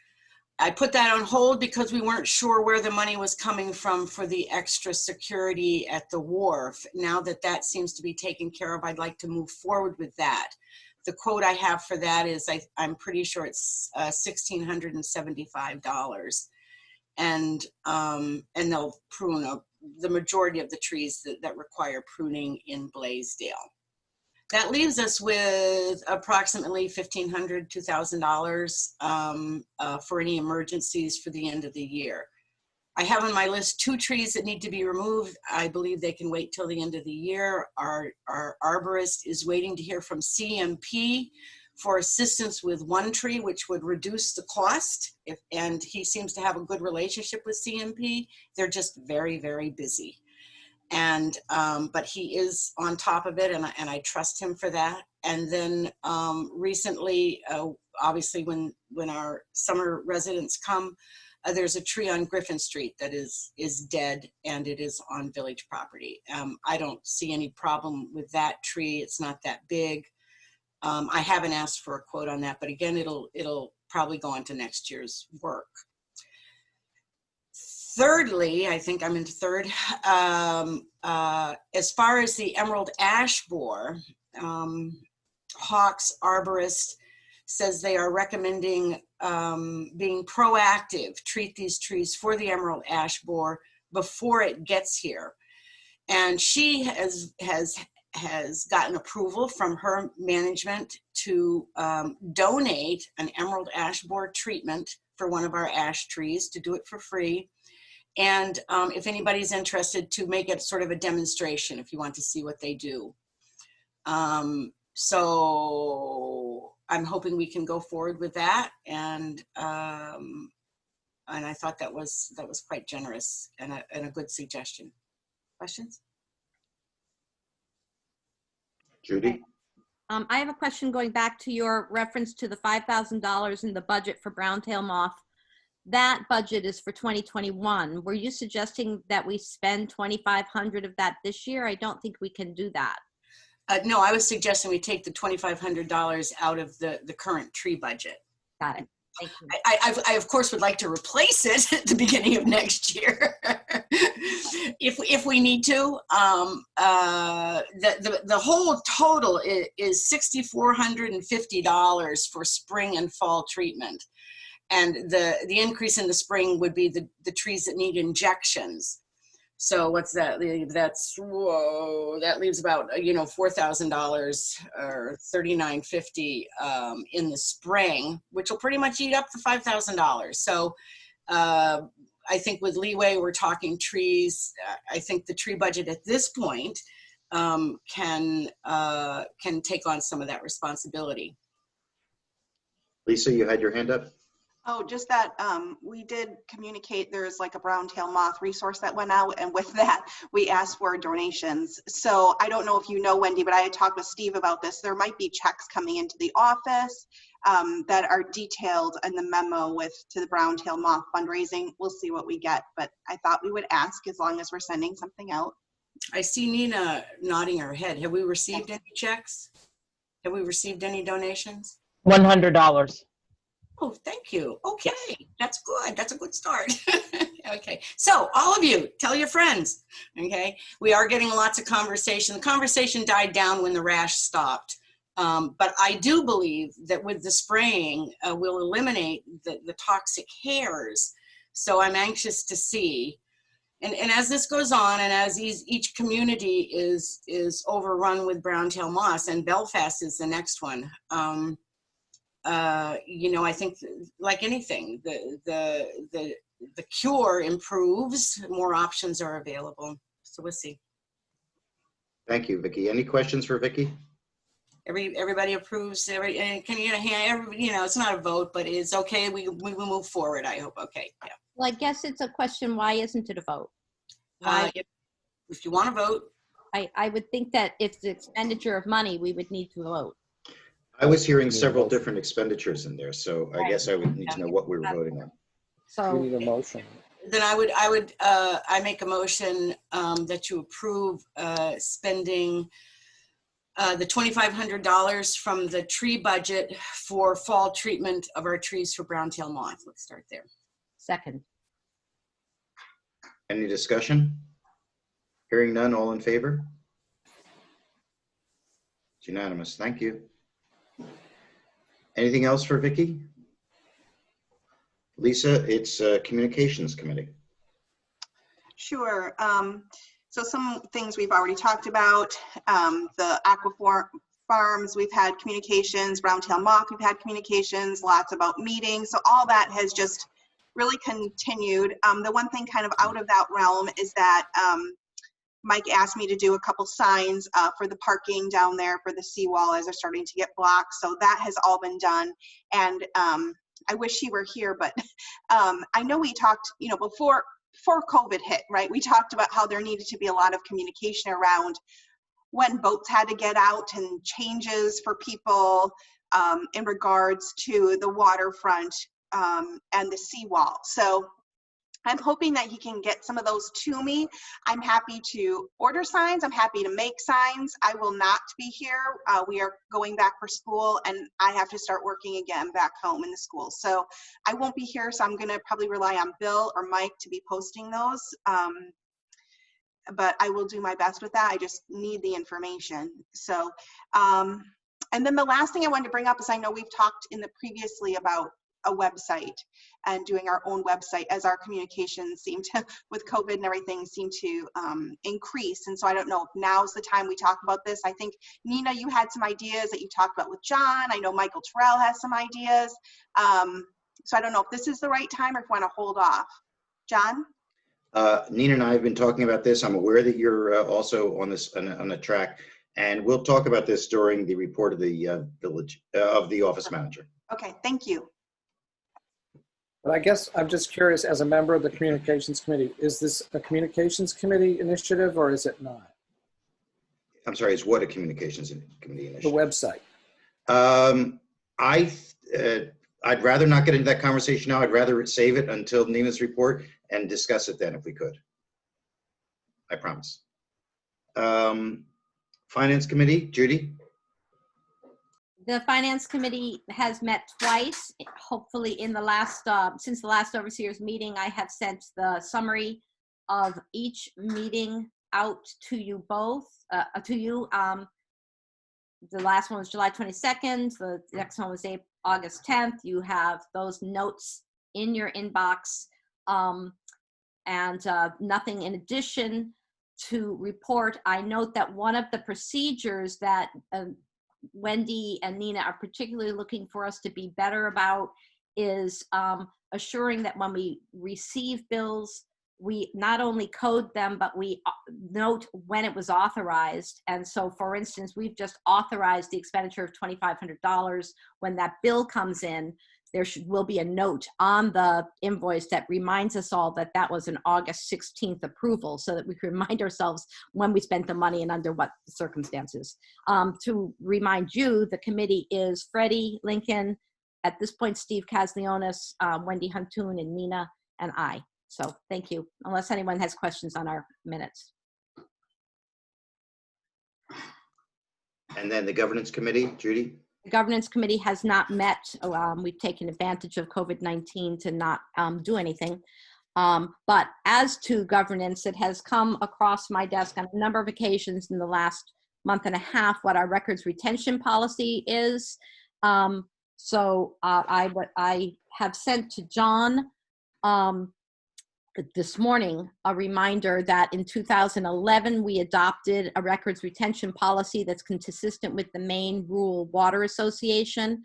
[SPEAKER 10] I put that on hold because we weren't sure where the money was coming from for the extra security at the wharf. Now that that seems to be taken care of, I'd like to move forward with that. The quote I have for that is, I'm pretty sure it's $1,675. And they'll prune the majority of the trees that require pruning in Blaisdell. That leaves us with approximately $1,500, $2,000 for any emergencies for the end of the year. I have on my list 2 trees that need to be removed. I believe they can wait till the end of the year. Our arborist is waiting to hear from CMP for assistance with 1 tree, which would reduce the cost. And he seems to have a good relationship with CMP. They're just very, very busy. And but he is on top of it, and I trust him for that. And then recently, obviously when our summer residents come, there's a tree on Griffin Street that is dead, and it is on village property. I don't see any problem with that tree. It's not that big. I haven't asked for a quote on that, but again, it'll probably go into next year's work. Thirdly, I think I'm into third, as far as the emerald ash borer, Hawks Arborist says they are recommending being proactive, treat these trees for the emerald ash borer before it gets here. And she has gotten approval from her management to donate an emerald ash borer treatment for one of our ash trees, to do it for free. And if anybody's interested, to make it sort of a demonstration if you want to see what they do. So I'm hoping we can go forward with that. And I thought that was quite generous and a good suggestion. Questions?
[SPEAKER 1] Judy?
[SPEAKER 5] I have a question going back to your reference to the $5,000 in the budget for brown-tail moth. That budget is for 2021. Were you suggesting that we spend $2,500 of that this year? I don't think we can do that.
[SPEAKER 10] No, I was suggesting we take the $2,500 out of the current tree budget.
[SPEAKER 5] Got it. Thank you.
[SPEAKER 10] I of course would like to replace it at the beginning of next year, if we need to. The whole total is $6,450 for spring and fall treatment. And the increase in the spring would be the trees that need injections. So what's that? That leaves about $4,000 or $3,950 in the spring, which will pretty much eat up the $5,000. So I think with leeway, we're talking trees. I think the tree budget at this point can take on some of that responsibility.
[SPEAKER 1] Lisa, you had your hand up?
[SPEAKER 8] Oh, just that we did communicate, there's like a brown tail moth resource that went out, and with that, we asked for donations. So I don't know if you know, Wendy, but I had talked with Steve about this. There might be checks coming into the office that are detailed in the memo to the brown tail moth fundraising. We'll see what we get, but I thought we would ask as long as we're sending something out.
[SPEAKER 10] I see Nina nodding her head. Have we received any checks? Have we received any donations?
[SPEAKER 2] $100.
[SPEAKER 10] Oh, thank you. Okay, that's good. That's a good start. Okay, so all of you, tell your friends. Okay, we are getting lots of conversation. The conversation died down when the rash stopped. But I do believe that with the spraying, we'll eliminate the toxic hairs. So I'm anxious to see. And as this goes on, and as each community is overrun with brown tail moths, and Belfast is the next one, you know, I think like anything, the cure improves, more options are available. So we'll see.
[SPEAKER 1] Thank you, Vicki. Any questions for Vicki?
[SPEAKER 10] Everybody approves. And can you get a hand? You know, it's not a vote, but it's okay. We will move forward. I hope. Okay. Yeah.
[SPEAKER 5] Well, I guess it's a question. Why isn't it a vote?
[SPEAKER 10] If you want to vote,
[SPEAKER 5] I would think that if the expenditure of money, we would need to vote.
[SPEAKER 1] I was hearing several different expenditures in there, so I guess I would need to know what we were voting on.
[SPEAKER 5] So
[SPEAKER 4] We need a motion.
[SPEAKER 10] then I make a motion that you approve spending the $2,500 from the tree budget for fall treatment of our trees for brown tail moth. Let's start there.
[SPEAKER 5] second.
[SPEAKER 1] Any discussion? Hearing none, all in favor? It's unanimous. Thank you. Anything else for Vicki? Lisa, it's Communications Committee.
[SPEAKER 8] Sure. So some things we've already talked about, the aqua farms, we've had communications, brown tail moth, we've had communications, lots about meetings. So all that has just really continued. The one thing kind of out of that realm is that Mike asked me to do a couple signs for the parking down there for the seawall as they're starting to get blocked. So that has all been done. And I wish he were here, but I know we talked, you know, before COVID hit, right? We talked about how there needed to be a lot of communication around when boats had to get out and changes for people in regards to the waterfront and the seawall. So I'm hoping that he can get some of those to me. I'm happy to order signs. I'm happy to make signs. I will not be here. We are going back for school, and I have to start working again back home in the school. So I won't be here, so I'm going to probably rely on Bill or Mike to be posting those. But I will do my best with that. I just need the information. So, and then the last thing I wanted to bring up is I know we've talked in the previously about a website and doing our own website as our communications seem to, with COVID and everything, seem to increase. And so I don't know if now's the time we talk about this. I think, Nina, you had some ideas that you talked about with John. I know Michael Terrell has some ideas. So I don't know if this is the right time or if we want to hold off. John?
[SPEAKER 1] Nina and I have been talking about this. I'm aware that you're also on this on the track, and we'll talk about this during the report of the village of the office manager.
[SPEAKER 8] Okay, thank you.
[SPEAKER 4] But I guess I'm just curious, as a member of the Communications Committee, is this a Communications Committee initiative or is it not?
[SPEAKER 1] I'm sorry, it's what a Communications Committee initiative?
[SPEAKER 4] The
[SPEAKER 1] website. I'd rather not get into that conversation now. I'd rather save it until Nina's report and discuss it then if we could. I promise. Finance Committee, Judy?
[SPEAKER 5] The Finance Committee has met twice. Hopefully in the last, since the last overseers meeting, I have sent the summary of each meeting out to you both, the last one was July 22nd. The next one was August 10th. You have those notes in your inbox, and nothing in addition to report. I note that one of the procedures that Wendy and Nina are particularly looking for us to be better about is assuring that when we receive bills we not only code them, but we note when it was authorized. And so, for instance, we've just authorized the expenditure of $2,500. When that bill comes in, will be a note on the invoice that reminds us all that that was an August 16th approval, so that we can remind ourselves when we spent the money and under what circumstances. To remind you, the committee is Freddie Lincoln, at this point, Steve Kaslionis, Wendy Huntoon, and Nina, and I. So thank you, unless anyone has questions on our minutes.
[SPEAKER 1] And then the governance committee, Judy?
[SPEAKER 5] The governance committee has not met. We've taken advantage of COVID-19 to not do anything. But as to governance, it has come across my desk on a number of occasions in the last month and a half what our records retention policy is. So I have sent to John this morning a reminder that in 2011 we adopted a records retention policy that's consistent with the Maine Rural Water Association.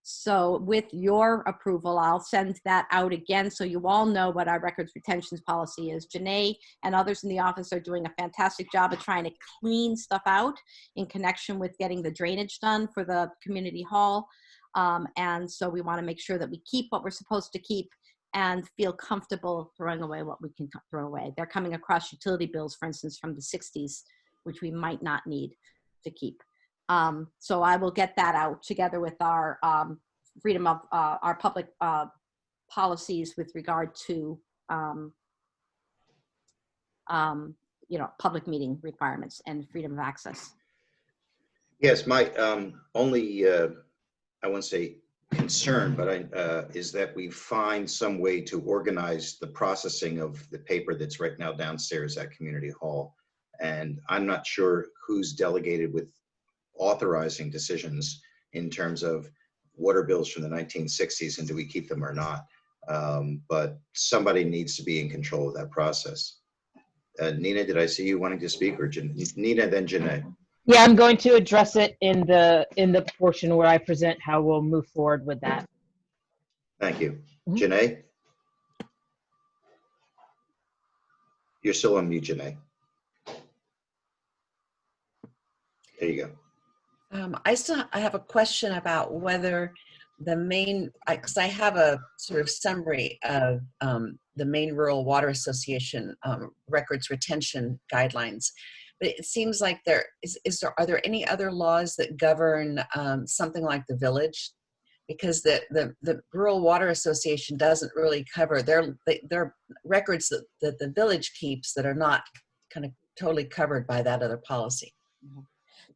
[SPEAKER 5] So with your approval, I'll send that out again so you all know what our records retention policy is. Janae and others in the office are doing a fantastic job of trying to clean stuff out in connection with getting the drainage done for the community hall. And so we want to make sure that we keep what we're supposed to keep and feel comfortable throwing away what we can throw away. They're coming across utility bills, for instance, from the 60s, which we might not need to keep. So I will get that out together with our freedom of our public policies with regard to public meeting requirements and freedom of access.
[SPEAKER 1] Yes, my only, I won't say concern, but is that we find some way to organize the processing of the paper that's right now downstairs at Community Hall. And I'm not sure who's delegated with authorizing decisions in terms of water bills from the 1960s and do we keep them or not. But somebody needs to be in control of that process. Nina, did I see you wanting to speak, or Nina, then Janae?
[SPEAKER 2] Yeah, I'm going to address it in the portion where I present how we'll move forward with that.
[SPEAKER 1] Thank you.
[SPEAKER 2] Mhm.
[SPEAKER 1] Janae? You're still on mute, Janae. There you go.
[SPEAKER 13] I have a question about whether the Maine, because I have a sort of summary of the Maine Rural Water Association records retention guidelines. But it seems like are there any other laws that govern something like the village? Because the Rural Water Association doesn't really cover their records that the village keeps that are not kind of totally covered by that other policy.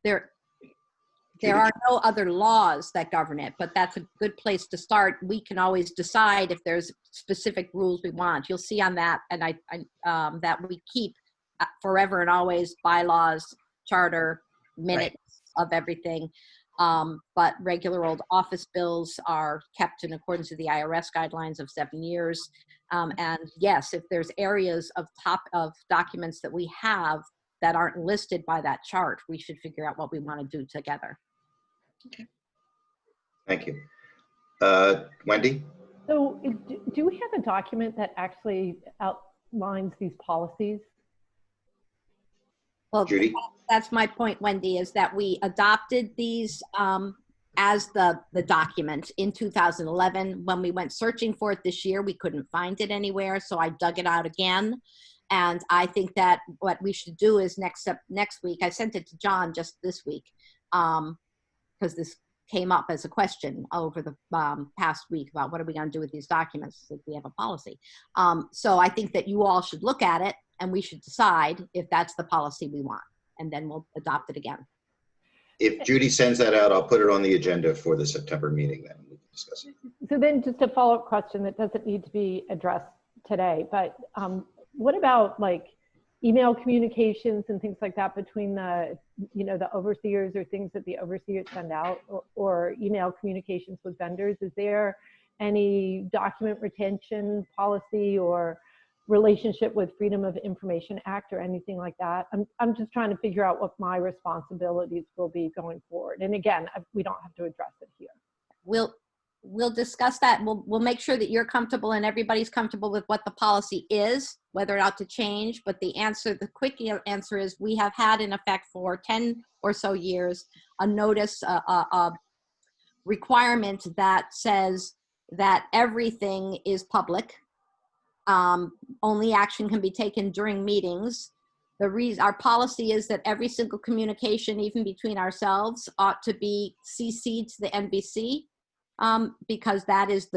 [SPEAKER 5] There are no other laws that govern it, but that's a good place to start. We can always decide if there's specific rules we want. You'll see on that, and that we keep forever and always bylaws, charter, minutes of everything. But regular old office bills are kept in accordance with the IRS guidelines of 7 years. And yes, if there's areas of documents that we have that aren't listed by that chart, we should figure out what we want to do together.
[SPEAKER 13] Okay.
[SPEAKER 1] Thank you. Wendy?
[SPEAKER 9] So do we have a document that actually outlines these policies?
[SPEAKER 5] Well,
[SPEAKER 1] Judy?
[SPEAKER 5] That's my point, Wendy, is that we adopted these as the document in 2011. When we went searching for it this year, we couldn't find it anywhere, so I dug it out again. And I think that what we should do is next week, I sent it to John just this week, because this came up as a question over the past week about what are we going to do with these documents if we have a policy. So I think that you all should look at it and we should decide if that's the policy we want, and then we'll adopt it again.
[SPEAKER 1] If Judy sends that out, I'll put it on the agenda for the September meeting, then we can discuss it.
[SPEAKER 9] So then just a follow-up question that doesn't need to be addressed today, but what about like email communications and things like that between the overseers or things that the overseers send out, or email communications with vendors? Is there any document retention policy or relationship with Freedom of Information Act or anything like that? I'm just trying to figure out what my responsibilities will be going forward. And again, we don't have to address it here.
[SPEAKER 5] we'll discuss that. We'll make sure that you're comfortable and everybody's comfortable with what the policy is, whether or not to change. But the quick answer is we have had in effect for 10 or so years a notice, a requirement that says that everything is public. Only action can be taken during meetings. Our policy is that every single communication, even between ourselves, ought to be CC'd to the NBC, because that is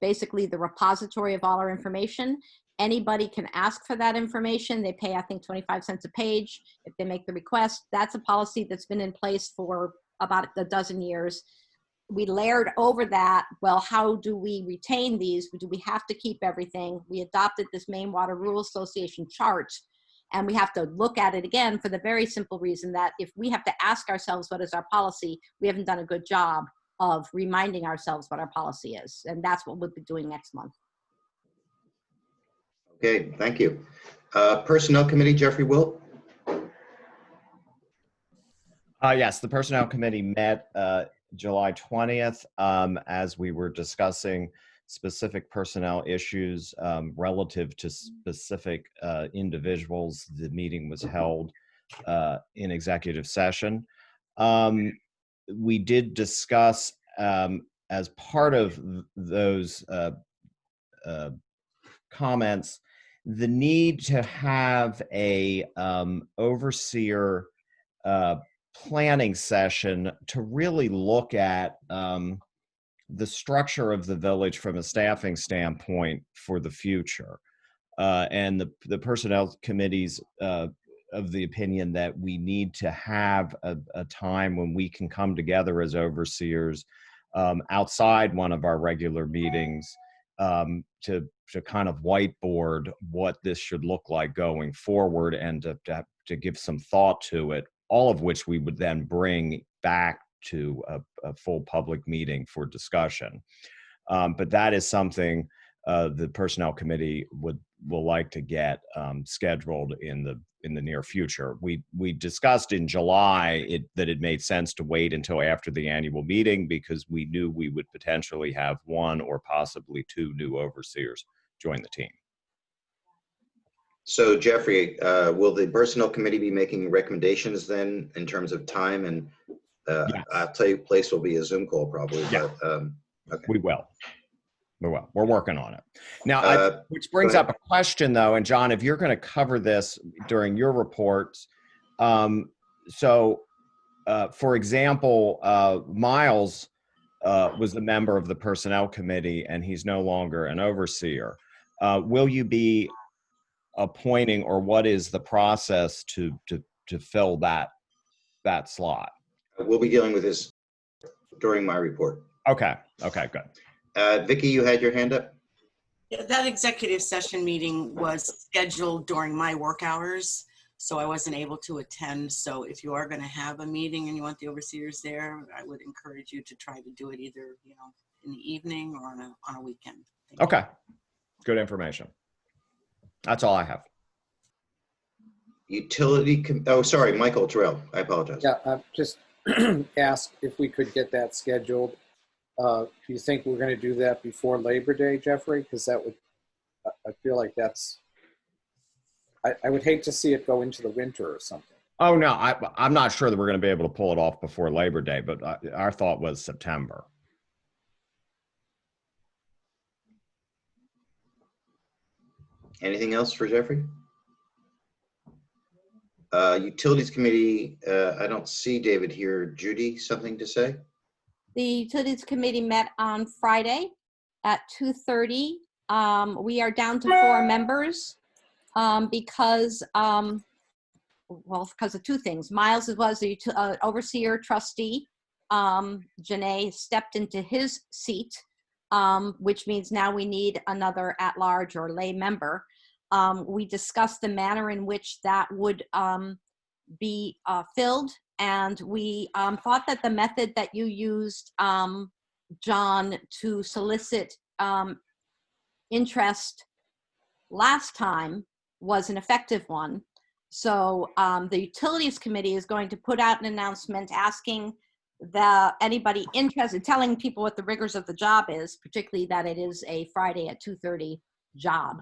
[SPEAKER 5] basically the repository of all our information. Anybody can ask for that information. They pay, I think, 25 cents a page if they make the request. That's a policy that's been in place for about a dozen years. We layered over that, well, how do we retain these? Do we have to keep everything? We adopted this Maine Water Rules Association chart, and we have to look at it again for the very simple reason that if we have to ask ourselves what is our policy, we haven't done a good job of reminding ourselves what our policy is. And that's what we'll be doing next month.
[SPEAKER 1] Okay, thank you. Personnel Committee, Jeffrey Wilt.
[SPEAKER 7] Yes, the Personnel Committee met July 20th as we were discussing specific personnel issues relative to specific individuals. The meeting was held in executive session. We did discuss as part of those comments the need to have a overseer planning session to really look at the structure of the village from a staffing standpoint for the future. And the personnel committee's of the opinion that we need to have a time when we can come together as overseers outside one of our regular meetings to kind of whiteboard what this should look like going forward and to give some thought to it, all of which we would then bring back to a full public meeting for discussion. But that is something the Personnel Committee will like to get scheduled in the near future. We discussed in July that it made sense to wait until after the annual meeting because we knew we would potentially have one or possibly two new overseers join the team.
[SPEAKER 1] So Jeffrey, will the Personnel Committee be making recommendations then in terms of time? And
[SPEAKER 7] Yes.
[SPEAKER 1] I'll tell you, place will be a Zoom call probably.
[SPEAKER 7] Yeah.
[SPEAKER 1] But, okay.
[SPEAKER 7] We will. We're working on it. Now, which brings up a question though, and John, if you're going to cover this during your reports, for example, Miles was a member of the Personnel Committee and he's no longer an overseer. Will you be appointing, or what is the process to fill that slot?
[SPEAKER 1] We'll be dealing with this during my report.
[SPEAKER 7] Okay, good.
[SPEAKER 1] Vicki, you had your hand up?
[SPEAKER 10] Yeah, that executive session meeting was scheduled during my work hours, so I wasn't able to attend. So if you are going to have a meeting and you want the overseers there, I would encourage you to try to do it either, in the evening or on a weekend.
[SPEAKER 7] Okay, good information. That's all I have.
[SPEAKER 1] Sorry, Michael Terrell. I apologize.
[SPEAKER 4] Yeah, just ask if we could get that scheduled. Do you think we're going to do that before Labor Day, Jeffrey? Because that would, I feel like that's, I would hate to see it go into the winter or something.
[SPEAKER 7] Oh, no, I'm not sure that we're going to be able to pull it off before Labor Day, but our thought was September.
[SPEAKER 1] Anything else for Jeffrey? Utilities Committee, I don't see David here. Judy, something to say?
[SPEAKER 5] The Utilities Committee met on Friday at 2:30. We are down to 4 members because of two things. Miles was the overseer trustee. Janae stepped into his seat, which means now we need another at-large or lay member. We discussed the manner in which that would be filled, and we thought that the method that you used, John, to solicit interest last time was an effective one. So the Utilities Committee is going to put out an announcement asking anybody interested, telling people what the rigors of the job is, particularly that it is a Friday at 2:30 job,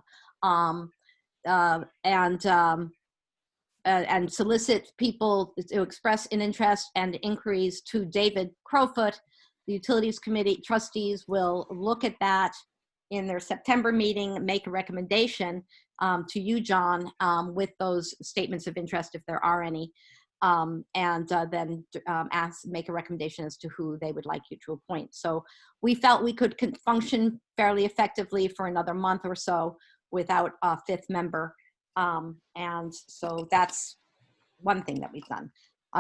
[SPEAKER 5] and solicit people to express an interest and inquiries to David Crowfoot. The Utilities Committee trustees will look at that in their September meeting, make a recommendation to you, John, with those statements of interest, if there are any, and then make a recommendation as to who they would like you to appoint. So we felt we could function fairly effectively for another month or so without a fifth member. And so that's one thing that we've done.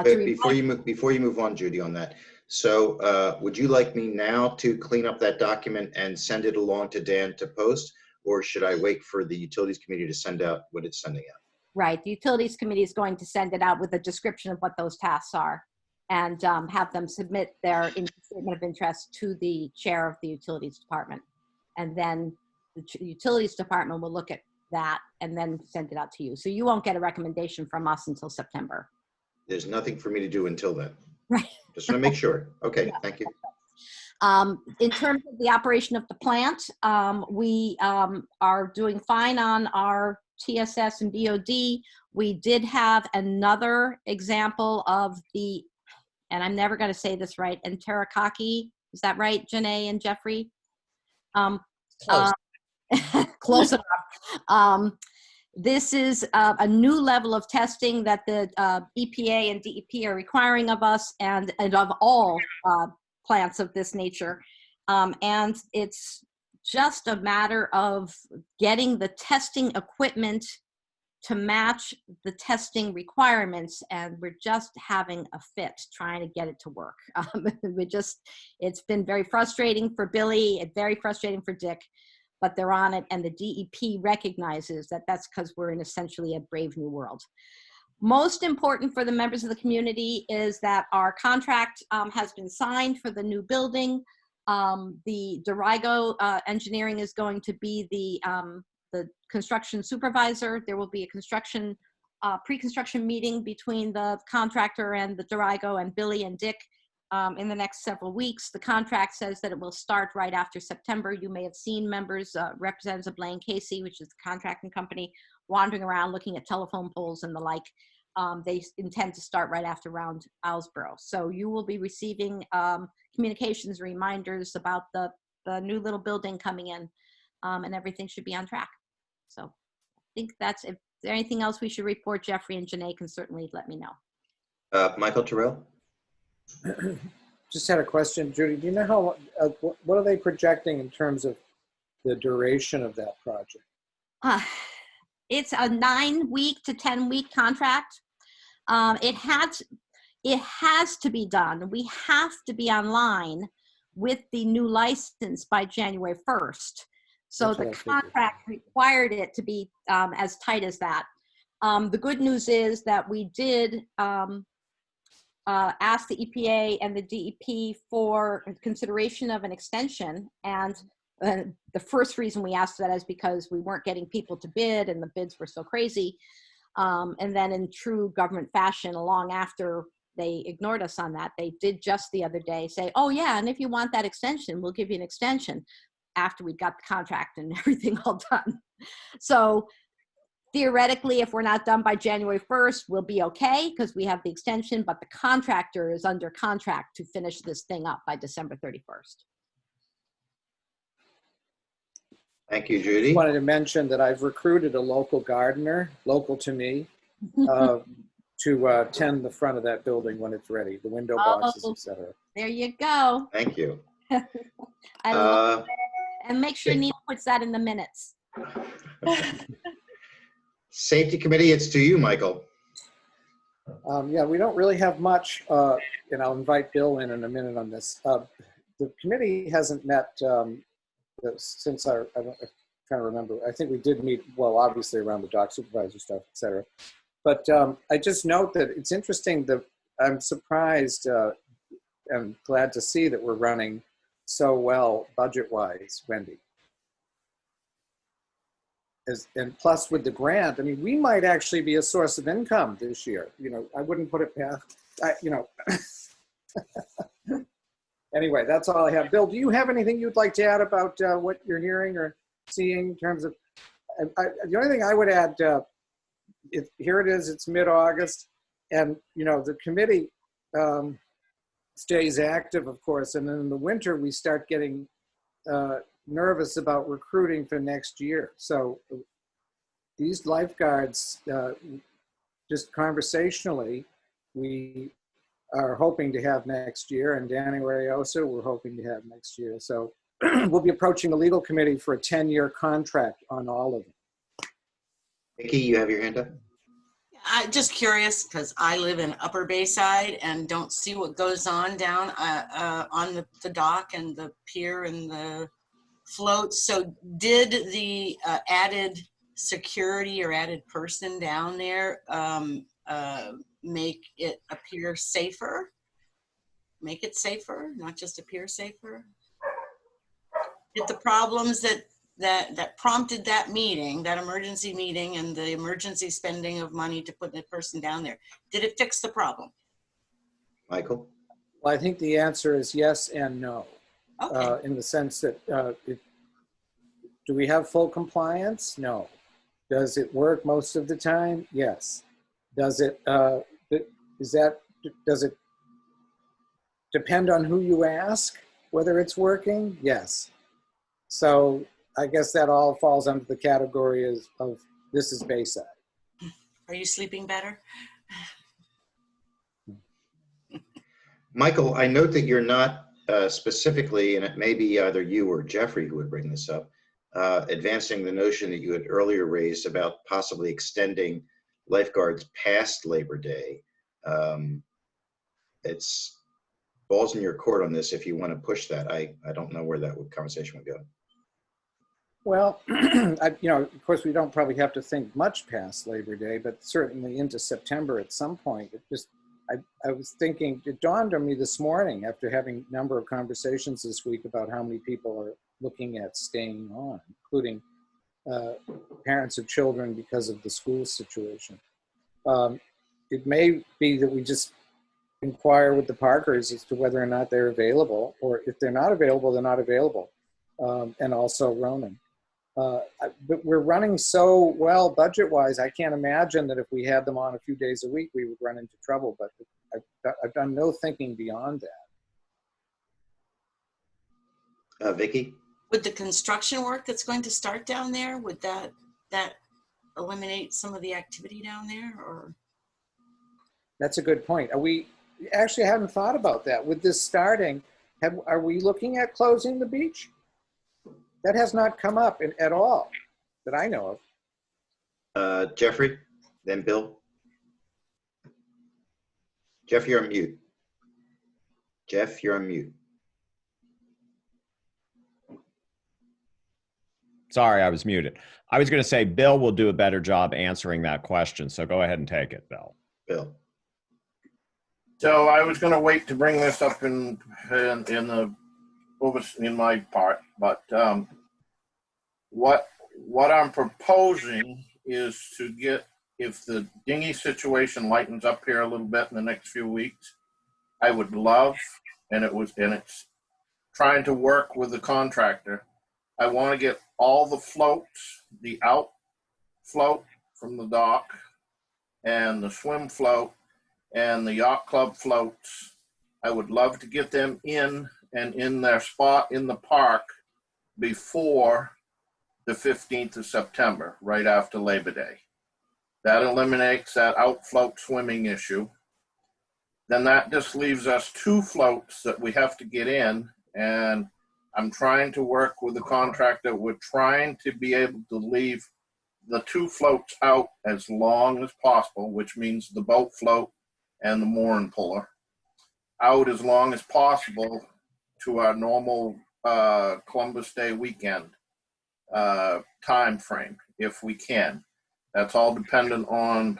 [SPEAKER 1] Before you move on, Judy, on that. So would you like me now to clean up that document and send it along to Dan to post, or should I wait for the Utilities Committee to send out what it's sending out?
[SPEAKER 5] Right, the Utilities Committee is going to send it out with a description of what those tasks are, and have them submit their statement of interest to the chair of the Utilities Department. And then the Utilities Department will look at that and then send it out to you. So you won't get a recommendation from us until September.
[SPEAKER 1] There's nothing for me to do until then.
[SPEAKER 5] Right.
[SPEAKER 1] Just want to make sure. Okay,
[SPEAKER 5] Yeah.
[SPEAKER 1] thank you.
[SPEAKER 5] In terms of the operation of the plant, we are doing fine on our TSS and BOD. We did have another example of the, and I'm never going to say this right, enterococci. Is that right, Janae and Jeffrey?
[SPEAKER 13] Close.
[SPEAKER 5] Close enough. This is a new level of testing that the EPA and DEP are requiring of us and of all plants of this nature. And it's just a matter of getting the testing equipment to match the testing requirements, and we're just having a fit trying to get it to work. It's been very frustrating for Billy and very frustrating for Dick, but they're on it, and the DEP recognizes that that's because we're in essentially a brave new world. Most important for the members of the community is that our contract has been signed for the new building. The Dorigo Engineering is going to be the construction supervisor. There will be a construction pre-construction meeting between the contractor and the Dorigo and Billy and Dick in the next several weeks. The contract says that it will start right after September. You may have seen members, Representative Blaine Casey, which is the contracting company, wandering around looking at telephone poles and the like. They intend to start right after Round Owlsboro. So you will be receiving communications reminders about the new little building coming in, and everything should be on track. So I think that's, if there's anything else we should report, Jeffrey and Janae can certainly let me know.
[SPEAKER 1] Michael Terrell?
[SPEAKER 4] Just had a question, Judy. Do you know how, what are they projecting in terms of the duration of that project?
[SPEAKER 5] It's a 9-week to 10-week contract. It has to be done. We have to be online with the new license by January 1st. So the contract required it to be as tight as that. The good news is that we did ask the EPA and the DEP for consideration of an extension. And the first reason we asked that is because we weren't getting people to bid and the bids were so crazy. And then in true government fashion, long after they ignored us on that, they did just the other day say, oh yeah, and if you want that extension, we'll give you an extension, after we got the contract and everything all done. So theoretically, if we're not done by January 1st, we'll be okay because we have the extension, but the contractor is under contract to finish this thing up by December 31st.
[SPEAKER 1] Thank you, Judy.
[SPEAKER 4] I wanted to mention that I've recruited a local gardener, local to me, to tend the front of that building when it's ready, the window boxes, etc.
[SPEAKER 5] There you go.
[SPEAKER 1] Thank you.
[SPEAKER 5] I love it. And make sure Neil puts that in the minutes.
[SPEAKER 1] Safety Committee, it's to you, Michael.
[SPEAKER 4] Yeah, we don't really have much, and I'll invite Bill in a minute on this. The committee hasn't met since I'm trying to remember. I think we did meet, well, obviously around the dock supervisor stuff, et cetera. But I just note that it's interesting that I'm surprised and glad to see that we're running so well budget-wise, Wendy. And plus with the grant, I mean, we might actually be a source of income this year. You know, I wouldn't put it past, you know. Anyway, that's all I have. Bill, do you have anything you'd like to add about what you're hearing or seeing in terms of, the only thing I would add, here it is, it's mid-August, and the committee stays active, of course, and then in the winter we start getting nervous about recruiting for next year. So these lifeguards, just conversationally, we are hoping to have next year, and Danny Ariosa we're hoping to have next year. So we'll be approaching the legal committee for a 10-year contract on all of them.
[SPEAKER 1] Nikki, you have your hand up?
[SPEAKER 10] I'm just curious because I live in Upper Bayside and don't see what goes on down on the dock and the pier and the floats. So did the added security or added person down there make it appear safer? Make it safer, not just appear safer? Did the problems that prompted that meeting, that emergency meeting, and the emergency spending of money to put the person down there, did it fix the problem?
[SPEAKER 1] Michael?
[SPEAKER 4] Well, I think the answer is yes and no.
[SPEAKER 10] Okay.
[SPEAKER 4] In the sense that, do we have full compliance? No. Does it work most of the time? Yes. Does it, does it depend on who you ask whether it's working? Yes. So I guess that all falls under the category of this is Bayside.
[SPEAKER 10] Are you sleeping better?
[SPEAKER 1] Michael, I note that you're not specifically, and it may be either you or Jeffrey who would bring this up, advancing the notion that you had earlier raised about possibly extending lifeguards past Labor Day. It's balls in your court on this if you want to push that. I don't know where that conversation would go.
[SPEAKER 4] Well, of course, we don't probably have to think much past Labor Day, but certainly into September at some point. It just, I was thinking, it dawned on me this morning after having a number of conversations this week about how many people are looking at staying on, including parents of children because of the school situation. It may be that we just inquire with the Parkers as to whether or not they're available, or if they're not available, they're not available, and also Ronan. But we're running so well budget-wise, I can't imagine that if we had them on a few days a week, we would run into trouble, but I've done no thinking beyond that.
[SPEAKER 1] Vicki?
[SPEAKER 10] Would the construction work that's going to start down there, would that eliminate some of the activity down there, or?
[SPEAKER 4] That's a good point. We actually haven't thought about that. With this starting, are we looking at closing the beach? That has not come up at all that I know
[SPEAKER 1] of. Jeffrey, then Bill. Jeff, you're on mute. Jeff, you're on mute.
[SPEAKER 7] Sorry, I was muted. I was going to say Bill will do a better job answering that question. So go ahead and take it, Bill.
[SPEAKER 1] Bill.
[SPEAKER 12] So I was going to wait to bring this up in my part, but what I'm proposing is to get, if the dinghy situation lightens up here a little bit in the next few weeks, I would love, and it's trying to work with the contractor. I want to get all the floats, the out float from the dock and the swim float and the yacht club floats. I would love to get them in and in their spot in the park before the 15th of September, right after Labor Day. That eliminates that out float swimming issue. Then that just leaves us 2 floats that we have to get in, and I'm trying to work with the contractor. We're trying to be able to leave the 2 floats out as long as possible, which means the boat float and the mooring puller out as long as possible to our normal Columbus Day weekend time frame, if we can. That's all dependent on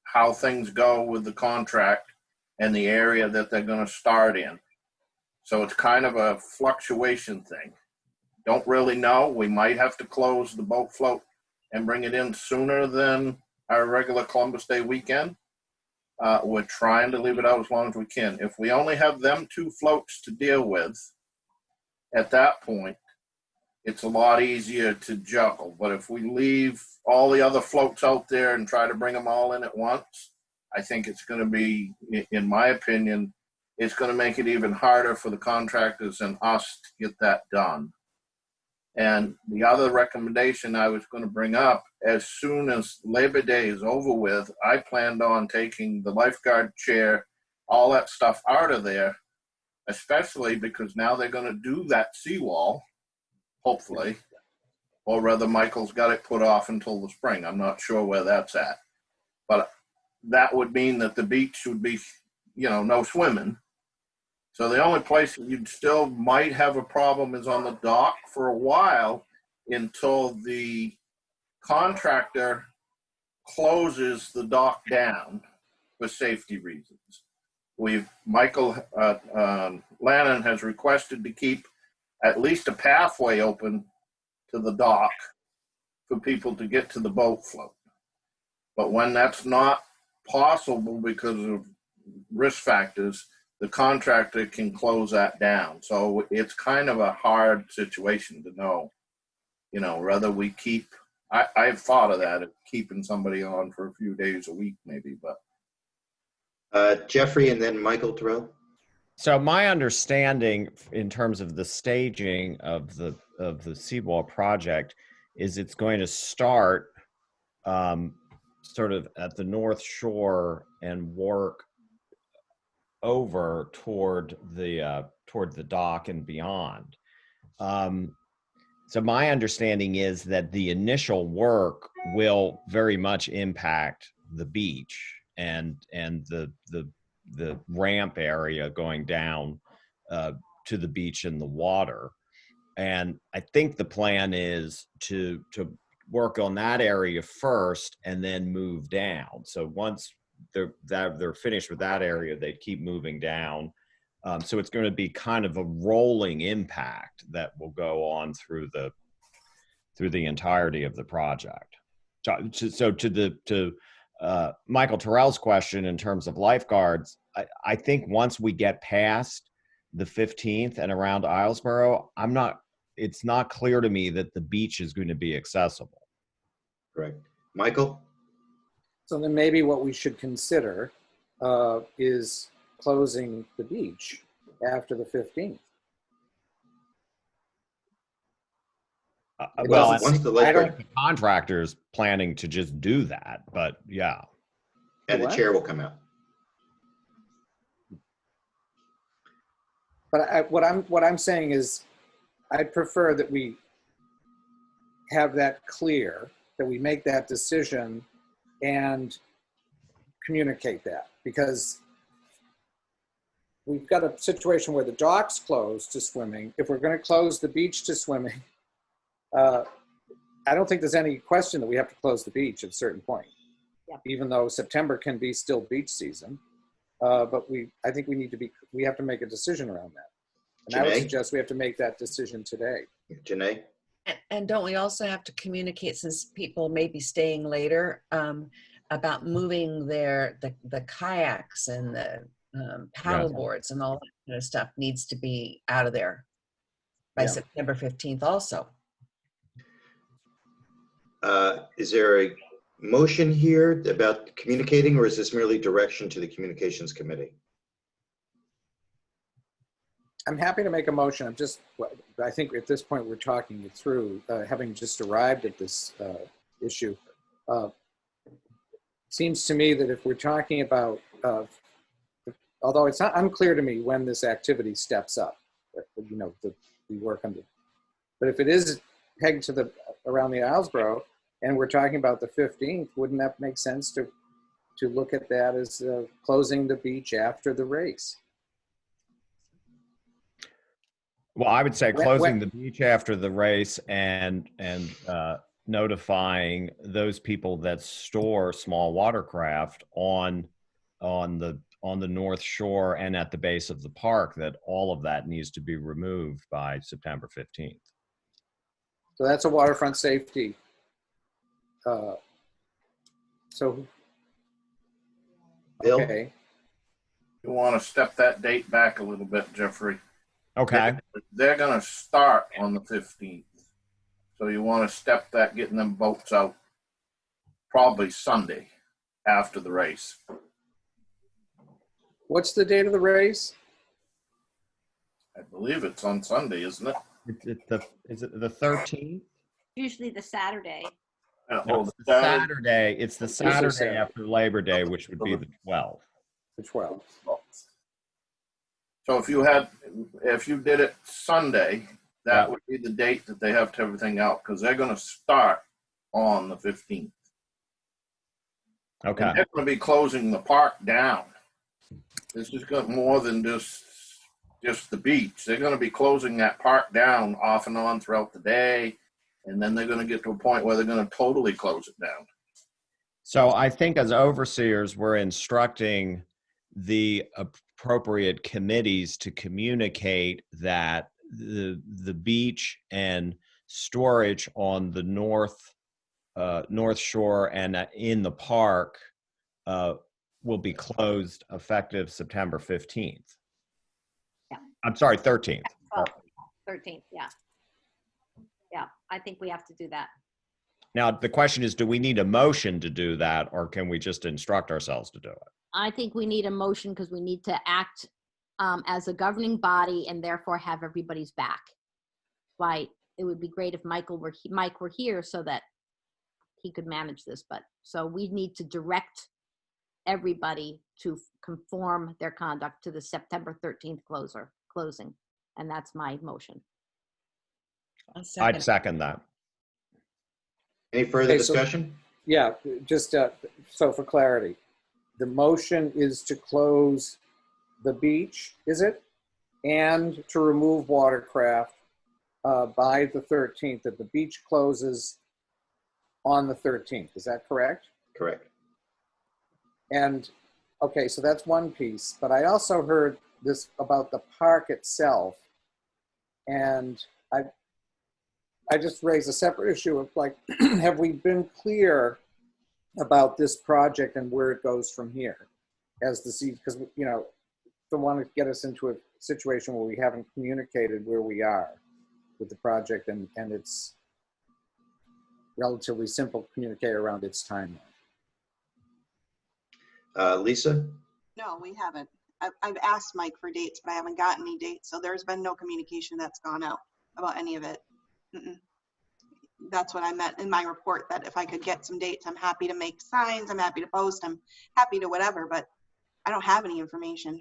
[SPEAKER 12] how things go with the contract and the area that they're going to start in. So it's kind of a fluctuation thing. Don't really know. We might have to close the boat float and bring it in sooner than our regular Columbus Day weekend. We're trying to leave it out as long as we can. If we only have them 2 floats to deal with, at that point, it's a lot easier to juggle. But if we leave all the other floats out there and try to bring them all in at once, I think it's going to be, in my opinion, it's going to make it even harder for the contractors and us to get that done. And the other recommendation I was going to bring up, as soon as Labor Day is over with, I planned on taking the lifeguard chair, all that stuff out of there, especially because now they're going to do that seawall, hopefully, or rather Michael's got it put off until the spring. I'm not sure where that's at. But that would mean that the beach would be, no swimming. So the only place you'd still might have a problem is on the dock for a while until the contractor closes the dock down for safety reasons. Michael Lannon has requested to keep at least a pathway open to the dock for people to get to the boat float. But when that's not possible because of risk factors, the contractor can close that down. So it's kind of a hard situation to know, whether we keep, I've thought of that, of keeping somebody on for a few days a week maybe, but.
[SPEAKER 1] Jeffrey and then Michael Terrell.
[SPEAKER 7] So my understanding in terms of the staging of the seawall project is it's going to start sort of at the North Shore and work over toward the dock and beyond. So my understanding is that the initial work will very much impact the beach and the ramp area going down to the beach and the water. And I think the plan is to work on that area first and then move down. So once they're finished with that area, they keep moving down. So it's going to be kind of a rolling impact that will go on through the entirety of the project. So to Michael Terrell's question in terms of lifeguards, I think once we get past the 15th and around Islesboro, it's not clear to me that the beach is going to be accessible.
[SPEAKER 1] Correct. Michael?
[SPEAKER 4] So then maybe what we should consider is closing the beach after the 15th.
[SPEAKER 7] Well,
[SPEAKER 1] once the
[SPEAKER 7] I don't
[SPEAKER 1] lifeguard
[SPEAKER 7] think the contractor's planning to just do that, but yeah.
[SPEAKER 1] and the chair will come out.
[SPEAKER 4] But what I'm saying is, I'd prefer that we have that clear, that we make that decision and communicate that, because we've got a situation where the dock's closed to swimming. If we're going to close the beach to swimming, I don't think there's any question that we have to close the beach at a certain point, even though September can be still beach season. But I think we have to make a decision around that. And I would suggest we have to make that decision today.
[SPEAKER 1] Janae?
[SPEAKER 13] And don't we also have to communicate, since people may be staying later, about moving the kayaks and the paddle boards and all that kind of stuff needs to be out of there by September 15th also.
[SPEAKER 1] Is there a motion here about communicating, or is this merely direction to the communications committee?
[SPEAKER 4] I'm happy to make a motion. I think at this point we're talking it through, having just arrived at this issue. Seems to me that if we're talking about, although it's not unclear to me when this activity steps up, the work on it. But if it is pegged to around the Islesboro, and we're talking about the 15th, wouldn't that make sense to look at that as closing the beach after the race?
[SPEAKER 7] Well, I would say closing the beach after the race and notifying those people that store small watercraft on the North Shore and at the base of the park that all of that needs to be removed by September 15th.
[SPEAKER 4] So that's a waterfront safety.
[SPEAKER 1] Bill?
[SPEAKER 4] Okay.
[SPEAKER 12] You want to step that date back a little bit, Jeffrey.
[SPEAKER 7] Okay.
[SPEAKER 12] They're going to start on the 15th. So you want to step that, getting them boats out probably Sunday after the race.
[SPEAKER 4] What's the date of the race?
[SPEAKER 12] I believe it's on Sunday, isn't it?
[SPEAKER 7] Is it the 13th?
[SPEAKER 5] Usually the Saturday.
[SPEAKER 12] Oh,
[SPEAKER 7] No,
[SPEAKER 12] the
[SPEAKER 7] it's the Saturday. It's the Saturday
[SPEAKER 4] Saturday.
[SPEAKER 7] after Labor Day, which would be the 12th.
[SPEAKER 4] The 12th.
[SPEAKER 12] So if you did it Sunday, that would be the date that they have to everything out, because they're going to start on the 15th.
[SPEAKER 7] Okay.
[SPEAKER 12] And they're going to be closing the park down. This is got more than just the beach. They're going to be closing that park down off and on throughout the day, and then they're going to get to a point where they're going to totally close it down.
[SPEAKER 7] So I think as overseers, we're instructing the appropriate committees to communicate that the beach and storage on the North Shore and in the park will be closed effective September 15th.
[SPEAKER 5] Yeah.
[SPEAKER 7] I'm sorry, 13th.
[SPEAKER 5] 13th, yeah. Yeah, I think we have to do that.
[SPEAKER 7] Now, the question is, do we need a motion to do that, or can we just instruct ourselves to do it?
[SPEAKER 5] I think we need a motion because we need to act as a governing body and therefore have everybody's back. Right? It would be great if Mike were here so that he could manage this, but so we need to direct everybody to conform their conduct to the September 13th closing, and that's my motion.
[SPEAKER 7] I'd second that.
[SPEAKER 1] Any further
[SPEAKER 4] Okay, so-
[SPEAKER 1] discussion?
[SPEAKER 4] Yeah, just so for clarity, the motion is to close the beach, is it? And to remove watercraft by the 13th, that the beach closes on the 13th. Is that correct?
[SPEAKER 1] Correct.
[SPEAKER 4] And, okay, so that's one piece. But I also heard this about the park itself. And I just raised a separate issue of like, have we been clear about this project and where it goes from here as the seed? Because, you know, don't want to get us into a situation where we haven't communicated where we are with the project and it's relatively simple to communicate around its timeline.
[SPEAKER 1] Lisa?
[SPEAKER 8] No, we haven't. I've asked Mike for dates, but I haven't gotten any dates. So there's been no communication that's gone out about any of it. Mm-mm. That's what I meant in my report, that if I could get some dates, I'm happy to make signs, I'm happy to post, I'm happy to whatever, but I don't have any information.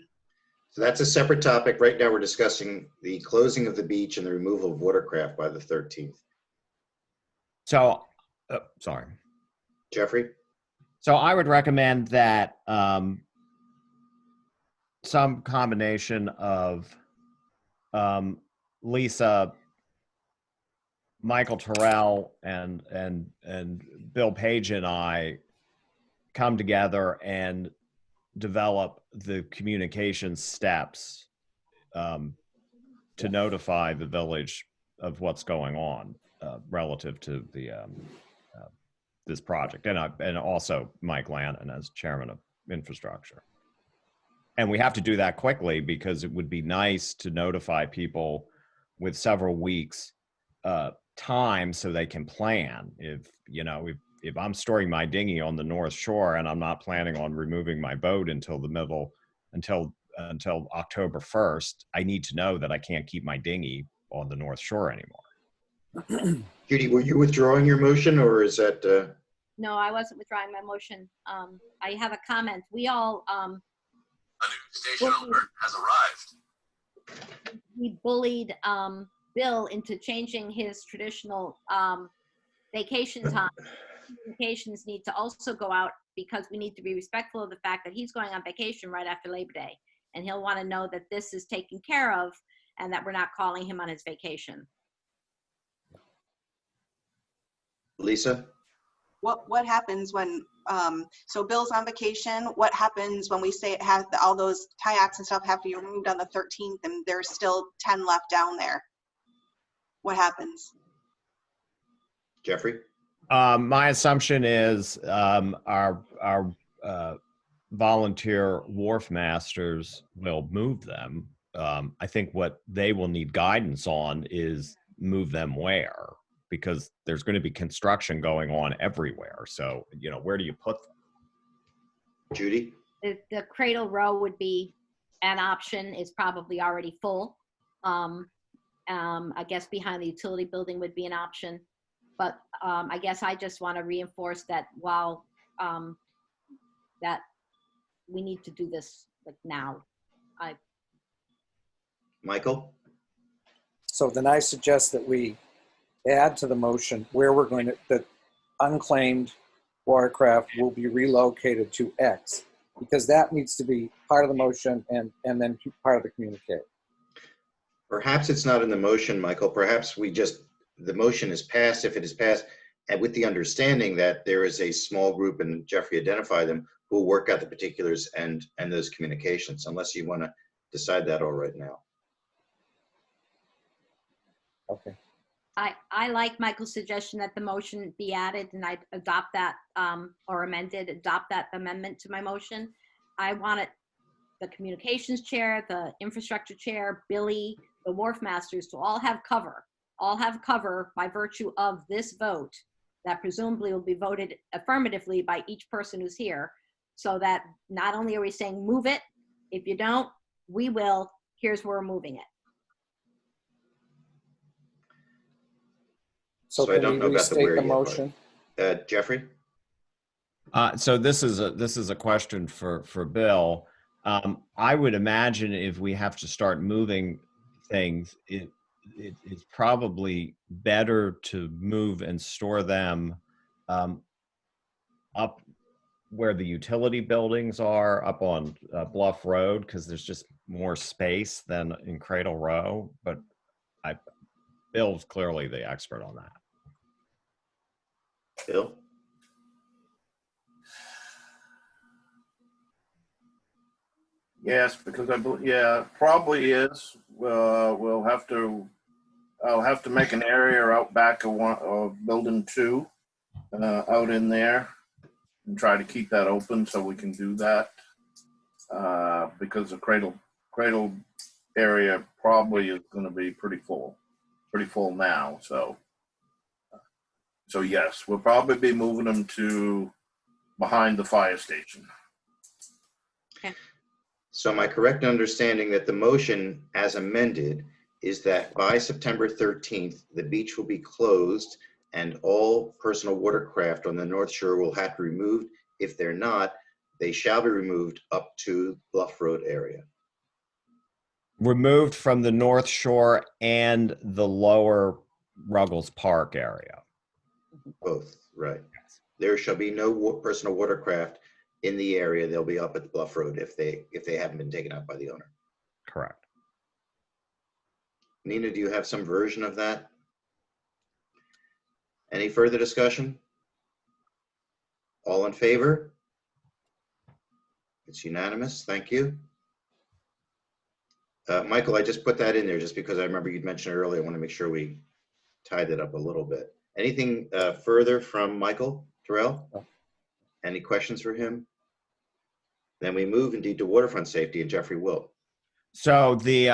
[SPEAKER 1] So that's a separate topic. Right now, we're discussing the closing of the beach and the removal of watercraft by the 13th.
[SPEAKER 7] So, sorry.
[SPEAKER 1] Jeffrey?
[SPEAKER 7] So I would recommend that some combination of Lisa, Michael Terrell, and Bill Page and I come together and develop the communication steps to notify the village of what's going on relative to the this project, and also Mike Lannon as chairman of infrastructure. And we have to do that quickly because it would be nice to notify people with several weeks time so they can plan. If I'm storing my dinghy on the North Shore and I'm not planning on removing my boat until October 1st, I need to know that I can't keep my dinghy on the North Shore anymore.
[SPEAKER 1] Judy, were you withdrawing your motion, or is that?
[SPEAKER 5] No, I wasn't withdrawing my motion. I have a comment. We all
[SPEAKER 14] a new station alert has arrived.
[SPEAKER 5] We bullied Bill into changing his traditional vacation time. Communications need to also go out because we need to be respectful of the fact that he's going on vacation right after Labor Day, and he'll want to know that this is taken care of and that we're not calling him on his vacation.
[SPEAKER 1] Lisa?
[SPEAKER 8] What happens when, so Bill's on vacation, what happens when we say it has, all those kayaks and stuff have to be removed on the 13th and there's still 10 left down there? What happens?
[SPEAKER 1] Jeffrey?
[SPEAKER 7] My assumption is volunteer wharf masters will move them. I think what they will need guidance on is move them where, because there's going to be construction going on everywhere. So, you know, where do you put them?
[SPEAKER 1] Judy?
[SPEAKER 5] The Cradle Row would be an option, is probably already full. I guess behind the utility building would be an option. But I guess I just want to reinforce that while that we need to do this like now.
[SPEAKER 1] Michael?
[SPEAKER 4] So then I suggest that we add to the motion where we're going to, that unclaimed watercraft will be relocated to X, because that needs to be part of the motion and then part of the communique.
[SPEAKER 1] Perhaps it's not in the motion, Michael. Perhaps we just, the motion is passed, if it is passed, and with the understanding that there is a small group, and Jeffrey identified them, who will work out the particulars and those communications, unless you want to decide that all right now.
[SPEAKER 4] Okay.
[SPEAKER 5] I like Michael's suggestion that the motion be added, and I'd adopt that or amended, adopt that amendment to my motion. I want it, the communications chair, the infrastructure chair, Billy, the wharf masters to all have cover by virtue of this vote that presumably will be voted affirmatively by each person who's here, so that not only are we saying move it, if you don't, we will, here's where we're moving it.
[SPEAKER 4] So
[SPEAKER 1] I don't know about the where
[SPEAKER 4] the
[SPEAKER 1] yet,
[SPEAKER 4] motion?
[SPEAKER 1] Jeffrey?
[SPEAKER 7] So this is a question for Bill. I would imagine if we have to start moving things, it's probably better to move and store them up where the utility buildings are, up on Bluff Road, because there's just more space than in Cradle Row. But Bill's clearly the expert on that.
[SPEAKER 1] Bill?
[SPEAKER 12] Yes, because yeah, probably is. I'll have to make an area out back of building 2, out in there, and try to keep that open so we can do that. Because the cradle area probably is going to be pretty full now. So yes, we'll probably be moving them to behind the fire station.
[SPEAKER 1] So my correct understanding that the motion as amended is that by September 13th, the beach will be closed and all personal watercraft on the North Shore will have to be removed. If they're not, they shall be removed up to Bluff Road area.
[SPEAKER 7] Removed from the North Shore and the lower Ruggles Park area.
[SPEAKER 1] Both, right. There shall be no personal watercraft in the area. They'll be up at the Bluff Road if they haven't been taken out by the owner.
[SPEAKER 7] Correct.
[SPEAKER 1] Nina, do you have some version of that? Any further discussion? All in favor? It's unanimous. Thank you. Michael, I just put that in there just because I remember you'd mentioned it earlier. I want to make sure we tied it up a little bit. Anything further from Michael Terrell? Any questions for him? Then we move indeed to waterfront safety and Jeffrey Wilt.
[SPEAKER 7] So the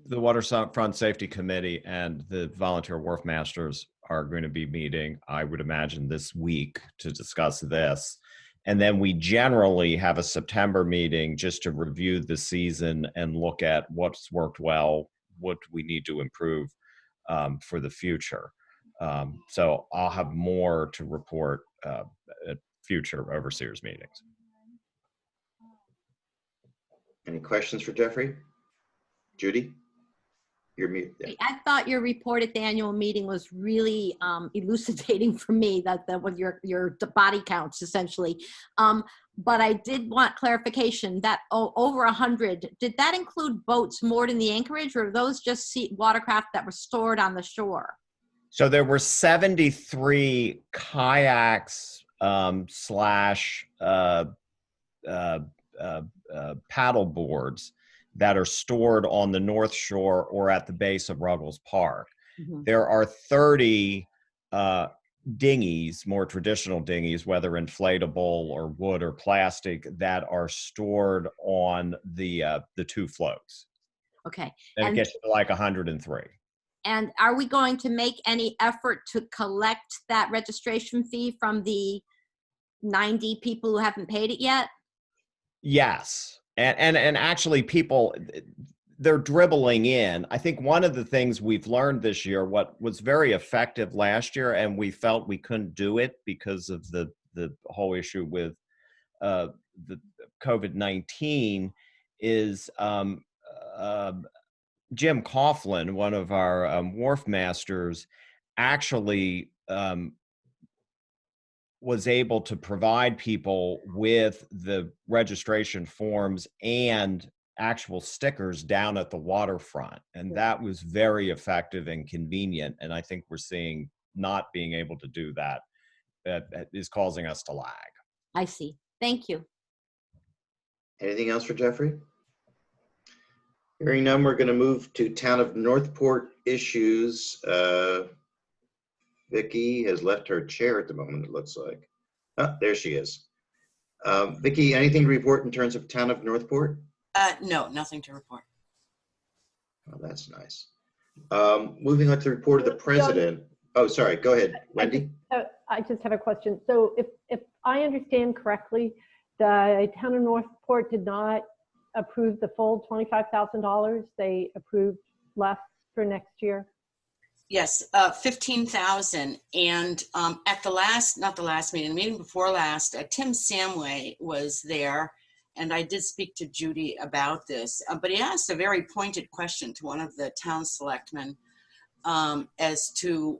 [SPEAKER 7] Waterfront Safety Committee and the volunteer wharf masters are going to be meeting, I would imagine, this week to discuss this. And then we generally have a September meeting just to review the season and look at what's worked well, what we need to improve for the future. So I'll have more to report at future overseers meetings.
[SPEAKER 1] Any questions for Jeffrey? Judy? You're mute. Yeah.
[SPEAKER 5] I thought your report at the annual meeting was really elucidating for me, that with your body counts essentially. But I did want clarification that over 100, did that include boats moored in the anchorage, or were those just watercraft that were stored on the shore?
[SPEAKER 7] So there were 73 kayaks slash paddle boards that are stored on the North Shore or at the base of Ruggles Park.
[SPEAKER 5] Mm-hmm.
[SPEAKER 7] There are 30 dinghies, more traditional dinghies, whether inflatable or wood or plastic, that are stored on the two floats.
[SPEAKER 5] Okay.
[SPEAKER 7] And it gets to like 103.
[SPEAKER 5] And are we going to make any effort to collect that registration fee from the 90 people who haven't paid it yet?
[SPEAKER 7] Yes. And actually people, they're dribbling in. I think one of the things we've learned this year, what was very effective last year, and we felt we couldn't do it because of the whole issue with the COVID-19, is Jim Coughlin, one of our wharf masters, actually was able to provide people with the registration forms and actual stickers down at the waterfront. And that was very effective and convenient. And I think we're seeing not being able to do that is causing us to lag.
[SPEAKER 5] I see. Thank you.
[SPEAKER 1] Anything else for Jeffrey? Hearing none, we're going to move to Town of Northport issues. Vicki has left her chair at the moment, it looks like. Oh, there she is. Vicki, anything to report in terms of Town of Northport?
[SPEAKER 10] No, nothing to report.
[SPEAKER 1] Oh, that's nice. Moving on to the report of the president. Oh, sorry, go ahead, Wendy.
[SPEAKER 9] I just have a question. So if I understand correctly, the Town of Northport did not approve the full $25,000. They approved less for next year.
[SPEAKER 10] Yes, 15,000. And at the last, not the last meeting, the meeting before last, Tim Samway was there, and I did speak to Judy about this, but he asked a very pointed question to one of the town selectmen as to,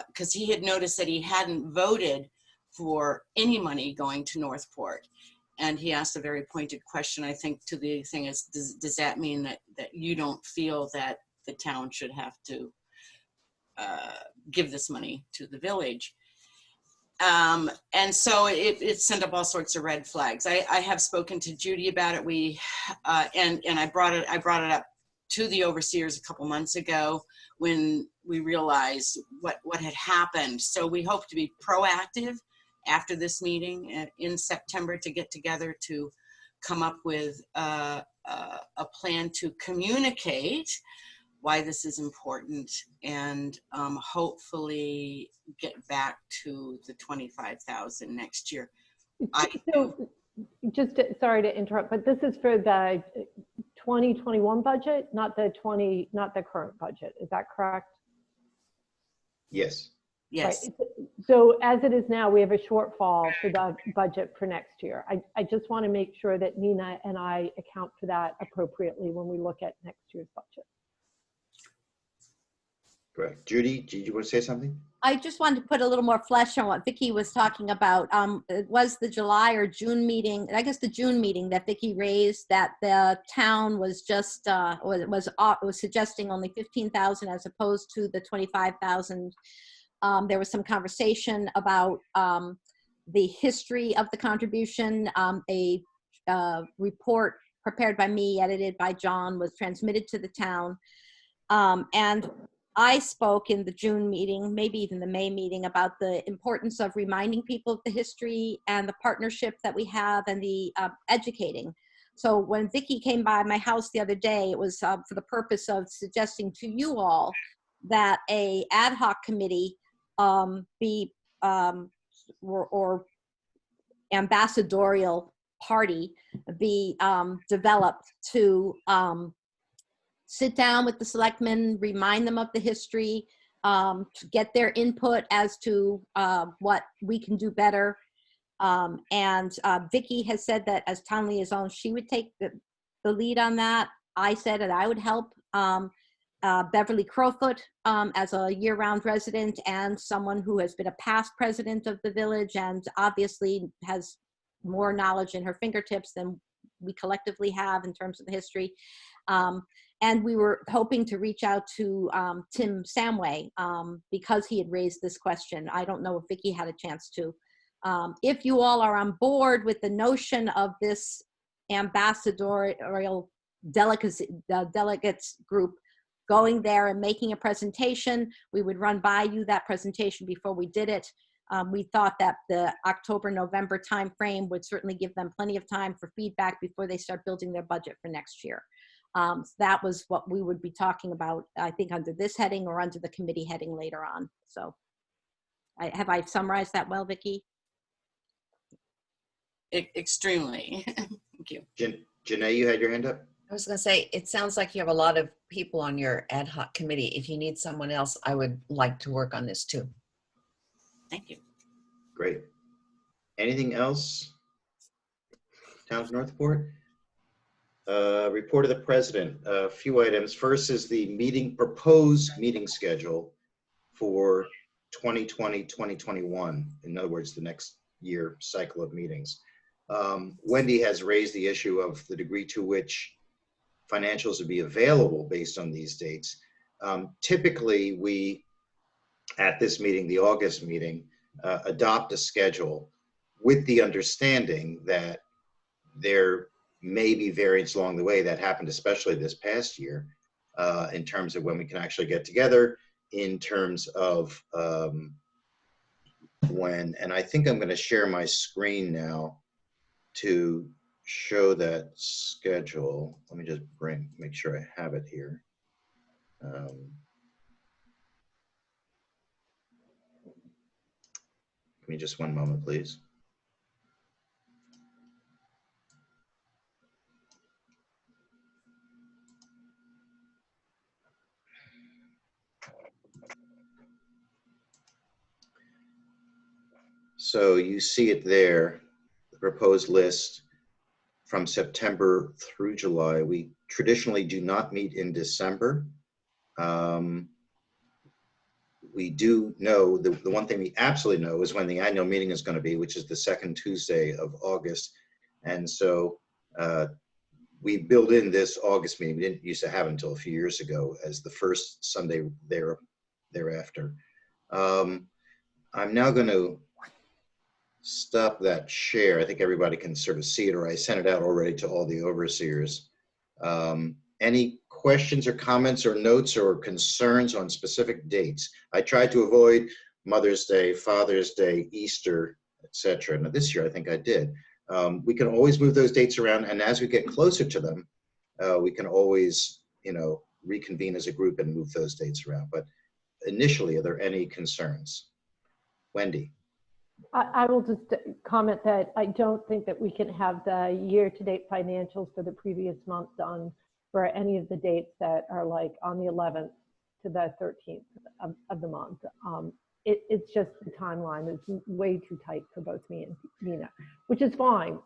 [SPEAKER 10] because he had noticed that he hadn't voted for any money going to Northport. And he asked a very pointed question, I think, to the thing is, does that mean that you don't feel that the town should have to give this money to the village? And so it sent up all sorts of red flags. I have spoken to Judy about it. We and I brought it up to the overseers a couple months ago when we realized what had happened. So we hope to be proactive after this meeting in September to get together to come up with a plan to communicate why this is important, and hopefully get back to the 25,000 next year.
[SPEAKER 9] So just sorry to interrupt, but this is for the 2021 budget, not the current budget. Is that correct?
[SPEAKER 1] Yes.
[SPEAKER 10] Yes.
[SPEAKER 9] Right. So as it is now, we have a shortfall for the budget for next year. I just want to make sure that Nina and I account for that appropriately when we look at next year's budget.
[SPEAKER 1] Correct. Judy, did you want to say something?
[SPEAKER 5] I just wanted to put a little more flesh on what Vicki was talking about. It was the July or June meeting, I guess the June meeting, that Vicki raised that the town was just was suggesting only 15,000 as opposed to the 25,000. There was some conversation about the history of the contribution. A report prepared by me, edited by John, was transmitted to the town, and I spoke in the June meeting, maybe even the May meeting, about the importance of reminding people of the history and the partnership that we have and the educating. So when Vicki came by my house the other day, it was for the purpose of suggesting to you all that a ad hoc committee be or ambassadorial party be developed to sit down with the selectmen, remind them of the history, to get their input as to what we can do better. And Vicki has said that as town liaison, she would take the lead on that. I said that I would help. Beverly Crowfoot, as a year-round resident and someone who has been a past president of the village and obviously has more knowledge in her fingertips than we collectively have in terms of the history. And we were hoping to reach out to Tim Samway because he had raised this question. I don't know if Vicki had a chance to. If you all are on board with the notion of this ambassadorial delegates group going there and making a presentation. We would run by you that presentation before we did it. We thought that the October-November timeframe would certainly give them plenty of time for feedback before they start building their budget for next year. So that was what we would be talking about, I think, under this heading or under the committee heading later on. So have I summarized that well, Vicki?
[SPEAKER 10] Extremely. Thank you.
[SPEAKER 1] Janae, you had your hand up?
[SPEAKER 13] I was going to say, it sounds like you have a lot of people on your ad hoc committee. If you need someone else, I would like to work on this too.
[SPEAKER 10] Thank you.
[SPEAKER 1] Great. Anything else? Town of Northport? Report of the president. A few items. First is the proposed meeting schedule for 2020-2021. In other words, the next year cycle of meetings. Wendy has raised the issue of the degree to which financials would be available based on these dates. Typically, we, at this meeting, the August meeting, adopt a schedule with the understanding that there may be variance along the way. That happened especially this past year in terms of when we can actually get together, in terms of when, and I think I'm going to share my screen now to show that schedule. Let me just make sure I have it here. Give me just one moment, please. So you see it there, the proposed list from September through July. We traditionally do not meet in December. We do know, the one thing we absolutely know is when the annual meeting is going to be, which is the second Tuesday of August. And so we build in this August meeting. We didn't used to have it until a few years ago as the first Sunday thereafter. I'm now going to stop that share. I think everybody can sort of see it, or I sent it out already to all the overseers. Any questions or comments or notes or concerns on specific dates? I tried to avoid Mother's Day, Father's Day, Easter, etc. Now this year I think I did. We can always move those dates around, and as we get closer to them, we can always, reconvene as a group and move those dates around. But initially, are there any concerns? Wendy.
[SPEAKER 9] I will just comment that I don't think that we can have the year-to-date financials for the previous month done for any of the dates that are like on the 11th to the 13th of the month. It's just the timeline is way too tight for both me and Nina, which is fine.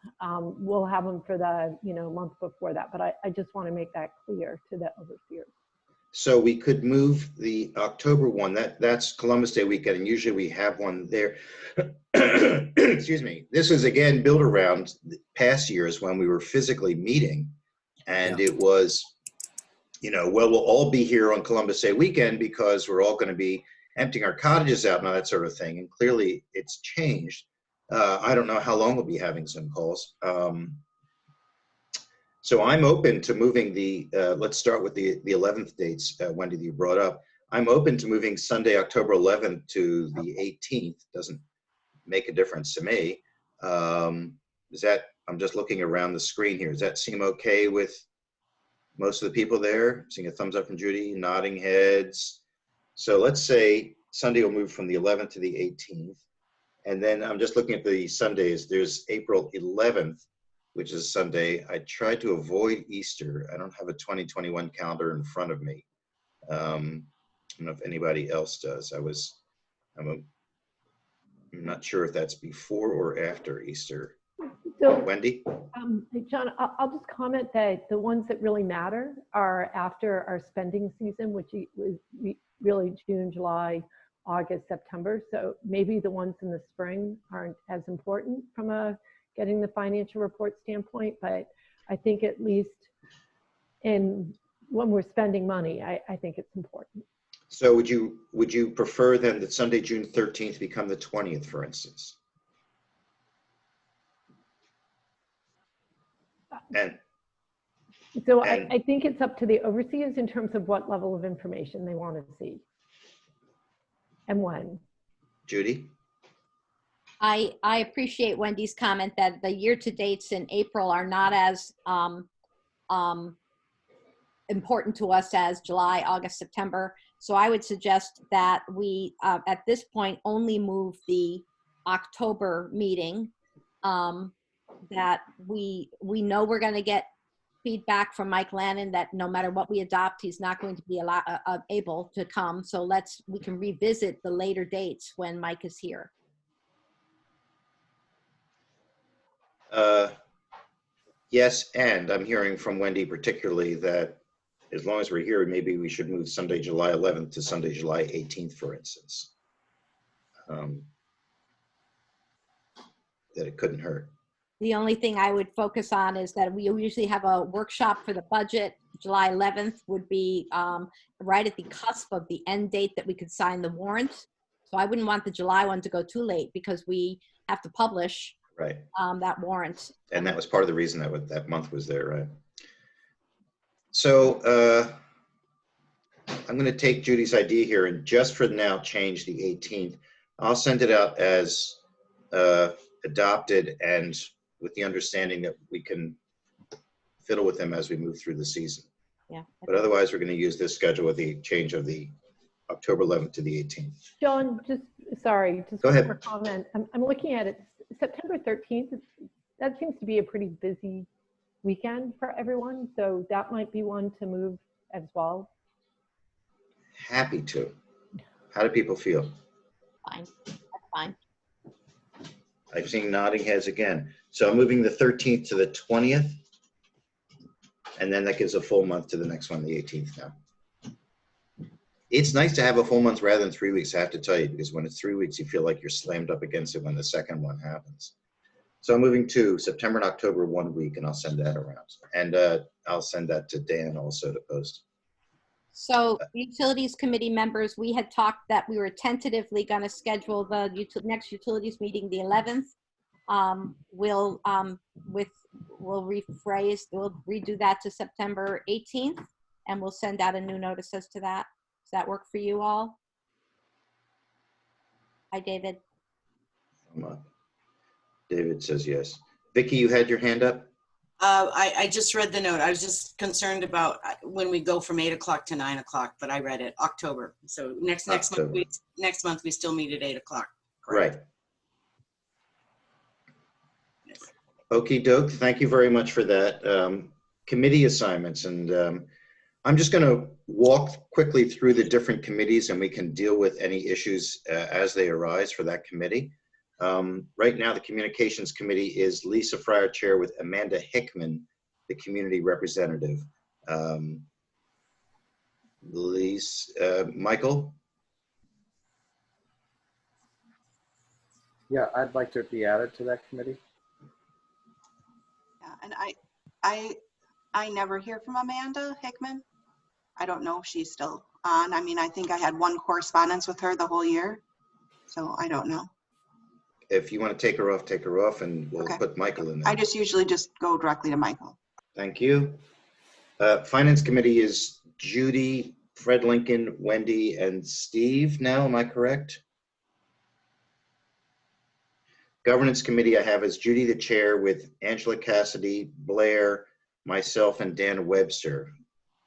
[SPEAKER 9] We'll have them for the month before that, but I just want to make that clear to the overseers.
[SPEAKER 1] So we could move the October one. That's Columbus Day weekend, and usually we have one there. Excuse me. This is again built around the past years when we were physically meeting, and it was, well, we'll all be here on Columbus Day weekend because we're all going to be emptying our cottages out and all that sort of thing. And clearly, it's changed. I don't know how long we'll be having Zoom calls. So I'm open to moving the, let's start with the 11th dates, Wendy, that you brought up. I'm open to moving Sunday, October 11th to the 18th. Doesn't make a difference to me. I'm just looking around the screen here. Does that seem okay with most of the people there? Seeing a thumbs up from Judy, nodding heads. So let's say Sunday will move from the 11th to the 18th. And then I'm just looking at the Sundays. There's April 11th, which is Sunday. I tried to avoid Easter. I don't have a 2021 calendar in front of me. I don't know if anybody else does. I'm not sure if that's before or after Easter.
[SPEAKER 9] So,
[SPEAKER 1] Wendy?
[SPEAKER 9] John, I'll just comment that the ones that really matter are after our spending season, which was really June, July, August, September. So maybe the ones in the spring aren't as important from getting the financial report standpoint, but I think at least when we're spending money, I think it's important.
[SPEAKER 1] So would you prefer then that Sunday, June 13th become the 20th, for instance? And
[SPEAKER 9] So
[SPEAKER 1] And-
[SPEAKER 9] I think it's up to the overseers in terms of what level of information they want to see and when.
[SPEAKER 1] Judy?
[SPEAKER 5] I appreciate Wendy's comment that the year-to-dates in April are not as important to us as July, August, September. So I would suggest that we, at this point, only move the October meeting. That we know we're going to get feedback from Mike Lannon that no matter what we adopt, he's not going to be able to come. So we can revisit the later dates when Mike is here.
[SPEAKER 1] Yes, and I'm hearing from Wendy particularly that as long as we're here, maybe we should move Sunday, July 11th to Sunday, July 18th, for instance. That it couldn't hurt.
[SPEAKER 5] The only thing I would focus on is that we usually have a workshop for the budget. July 11th would be right at the cusp of the end date that we could sign the warrant. So I wouldn't want the July one to go too late because we have to publish
[SPEAKER 1] Right.
[SPEAKER 5] that warrant.
[SPEAKER 1] And that was part of the reason that month was there, right? So I'm going to take Judy's idea here and just for now change the 18th. I'll send it out as adopted and with the understanding that we can fiddle with them as we move through the season.
[SPEAKER 5] Yeah.
[SPEAKER 1] But otherwise, we're going to use this schedule with the change of the October 11th to the 18th.
[SPEAKER 9] John, just
[SPEAKER 1] Go
[SPEAKER 9] one
[SPEAKER 1] ahead.
[SPEAKER 9] more comment. I'm looking at it. September 13th, that seems to be a pretty busy weekend for everyone. So that might be one to move as well.
[SPEAKER 1] Happy to. How do people feel?
[SPEAKER 5] Fine. That's fine.
[SPEAKER 1] I've seen nodding heads again. So I'm moving the 13th to the 20th. And then that gives a full month to the next one, the 18th now. It's nice to have a full month rather than 3 weeks, I have to tell you, because when it's 3 weeks, you feel like you're slammed up against it when the second one happens. So I'm moving to September and October 1 week, and I'll send that around. And I'll send that to Dan also to post.
[SPEAKER 5] So Utilities Committee members, we had talked that we were tentatively going to schedule the next Utilities meeting the 11th. We'll rephrase, we'll redo that to September 18th, and we'll send out a new notice as to that. Does that work for you all? Hi, David.
[SPEAKER 1] David says yes. Vicki, you had your hand up?
[SPEAKER 10] I just read the note. I was just concerned about when we go from 8 o'clock to 9 o'clock, but I read it, October. So next month we still meet at 8 o'clock.
[SPEAKER 1] Right. Okie doke. Thank you very much for that. Committee assignments. And I'm just going to walk quickly through the different committees and we can deal with any issues as they arise for that committee. Right now, the Communications Committee is Lisa Fryer Chair with Amanda Hickman, the Community Representative. Michael?
[SPEAKER 4] Yeah, I'd like to be added to that committee.
[SPEAKER 8] Yeah, and I never hear from Amanda Hickman. I don't know if she's still on. I mean, I think I had one correspondence with her the whole year, so I don't know.
[SPEAKER 1] If you want to take her off, and we'll put Michael in there.
[SPEAKER 8] I just usually just go directly to Michael.
[SPEAKER 1] Thank you. Finance Committee is Judy, Fred Lincoln, Wendy, and Steve now, am I correct? Governance Committee I have as Judy the Chair with Angela Cassidy, Blair, myself, and Dan Webster.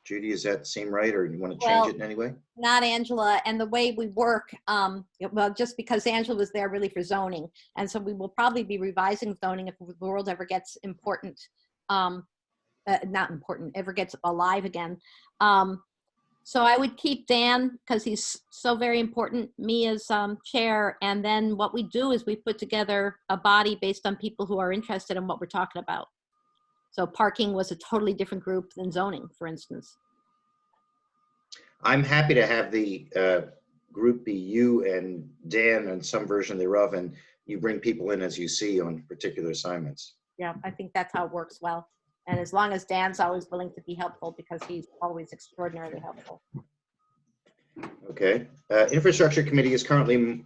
[SPEAKER 1] Judy, does that seem right, or you want to change it in any way?
[SPEAKER 5] Not Angela, and the way we work, well, just because Angela was there really for zoning, and so we will probably be revising zoning if the world ever gets important, not important, ever gets alive again. So I would keep Dan because he's so very important, me as chair, and then what we do is we put together a body based on people who are interested in what we're talking about. So parking was a totally different group than zoning, for instance.
[SPEAKER 1] I'm happy to have the group be you and Dan and some version thereof, and you bring people in as you see on particular assignments.
[SPEAKER 5] Yeah, I think that's how it works well. And as long as Dan's always willing to be helpful because he's always extraordinarily helpful.
[SPEAKER 1] Okay. Infrastructure Committee is currently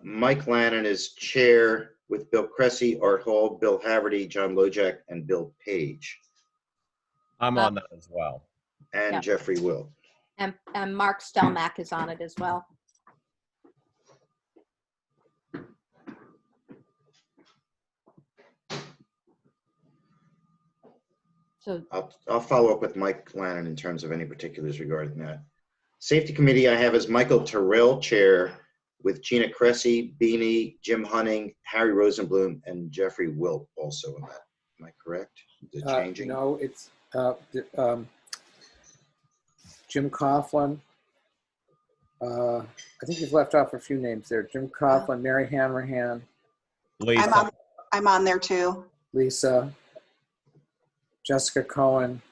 [SPEAKER 1] Mike Lannon is chair with Bill Cressy, Art Hall, Bill Haverty, John Lojak, and Bill Page.
[SPEAKER 7] I'm on that as well.
[SPEAKER 1] And
[SPEAKER 5] Yep.
[SPEAKER 1] Jeffrey will.
[SPEAKER 5] And Mark Stelmack is on it as well. So
[SPEAKER 1] I'll follow up with Mike Lannon in terms of any particulars regarding that. Safety Committee, I have as Michael Terrell Chair with Gina Cressy, Beanie, Jim Hunting, Harry Rosenblum, and Jeffrey Wilt also in that. Am I correct? Is it changing?
[SPEAKER 4] No, it's Jim Coughlin. I think you've left off a few names there. Jim Coughlin, Mary Hanrahan,
[SPEAKER 7] Lisa.
[SPEAKER 8] I'm on there too.
[SPEAKER 4] Lisa, Jessica Cohen.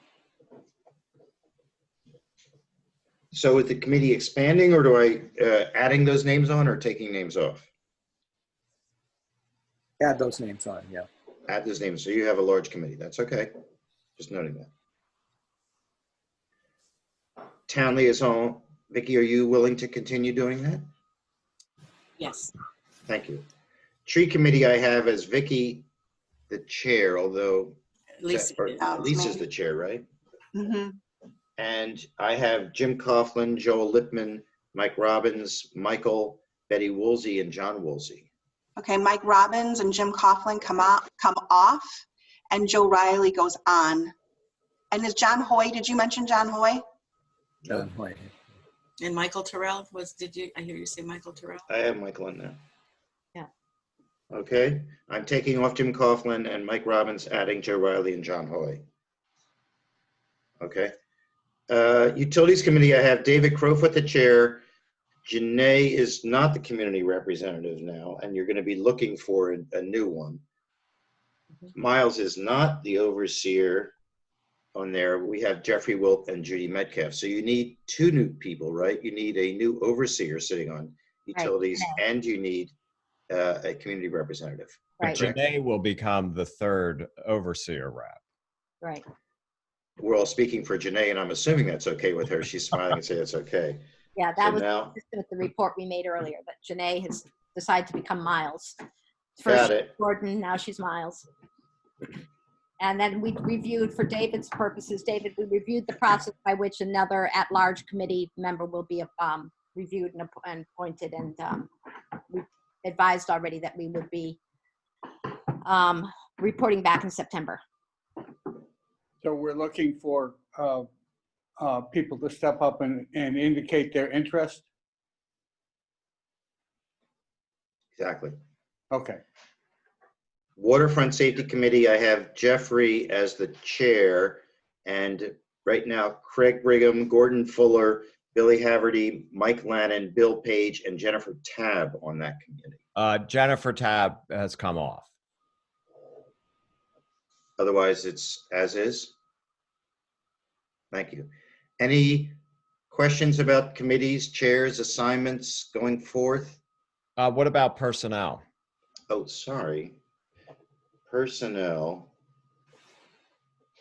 [SPEAKER 1] So is the committee expanding, or do I adding those names on or taking names off?
[SPEAKER 4] Add those names on, yeah.
[SPEAKER 1] Add those names. So you have a large committee. That's okay. Just noting that. Town liaison, Vicki, are you willing to continue doing that?
[SPEAKER 10] Yes.
[SPEAKER 1] Thank you. Tree committee, I have as Vicki the chair, although
[SPEAKER 10] Lisa.
[SPEAKER 1] Lisa's the chair, right?
[SPEAKER 8] Mm-hmm.
[SPEAKER 1] And I have Jim Coughlin, Joel Lippman, Mike Robbins, Michael, Betty Woolsey, and John Woolsey.
[SPEAKER 8] Okay, Mike Robbins and Jim Coughlin come off, and Joe Riley goes on. And is John Hoy, did you mention John Hoy?
[SPEAKER 4] John Hoy.
[SPEAKER 10] And Michael Terrell I hear you say Michael Terrell?
[SPEAKER 1] I have Michael in there.
[SPEAKER 5] Yeah.
[SPEAKER 1] Okay, I'm taking off Jim Coughlin and Mike Robbins, adding Joe Riley and John Hoy. Okay. Utilities Committee, I have David Crowfoot, the chair. Janae is not the community representative now, and you're going to be looking for a new one. Miles is not the overseer on there. We have Jeffrey Wilt and Judy Metcalf. So you need two new people, right? You need a new overseer sitting on utilities, right, and you need a community representative.
[SPEAKER 5] Right.
[SPEAKER 7] Janae will become the third overseer rep.
[SPEAKER 5] Right.
[SPEAKER 1] We're all speaking for Janae, and I'm assuming that's okay with her. She's smiling and saying it's okay.
[SPEAKER 5] Yeah, that
[SPEAKER 1] So
[SPEAKER 5] was
[SPEAKER 1] now,
[SPEAKER 5] consistent with the report we made earlier, but Janae has decided to become Miles.
[SPEAKER 1] Got
[SPEAKER 5] First
[SPEAKER 1] it.
[SPEAKER 5] Gordon, now she's Miles. And then we reviewed, for David's purposes, David, we reviewed the process by which another at-large committee member will be reviewed and appointed, and we advised already that we would be reporting back in September.
[SPEAKER 15] So we're looking for people to step up and indicate their interest?
[SPEAKER 1] Exactly.
[SPEAKER 15] Okay.
[SPEAKER 1] Waterfront Safety Committee, I have Jeffrey as the chair, and right now Craig Brigham, Gordon Fuller, Billy Haverty, Mike Lannon, Bill Page, and Jennifer Tabb on that committee.
[SPEAKER 7] Jennifer Tabb has come off.
[SPEAKER 1] Otherwise, it's as is. Thank you. Any questions about committees, chairs, assignments going forth?
[SPEAKER 7] What about personnel?
[SPEAKER 1] Oh, sorry. Personnel.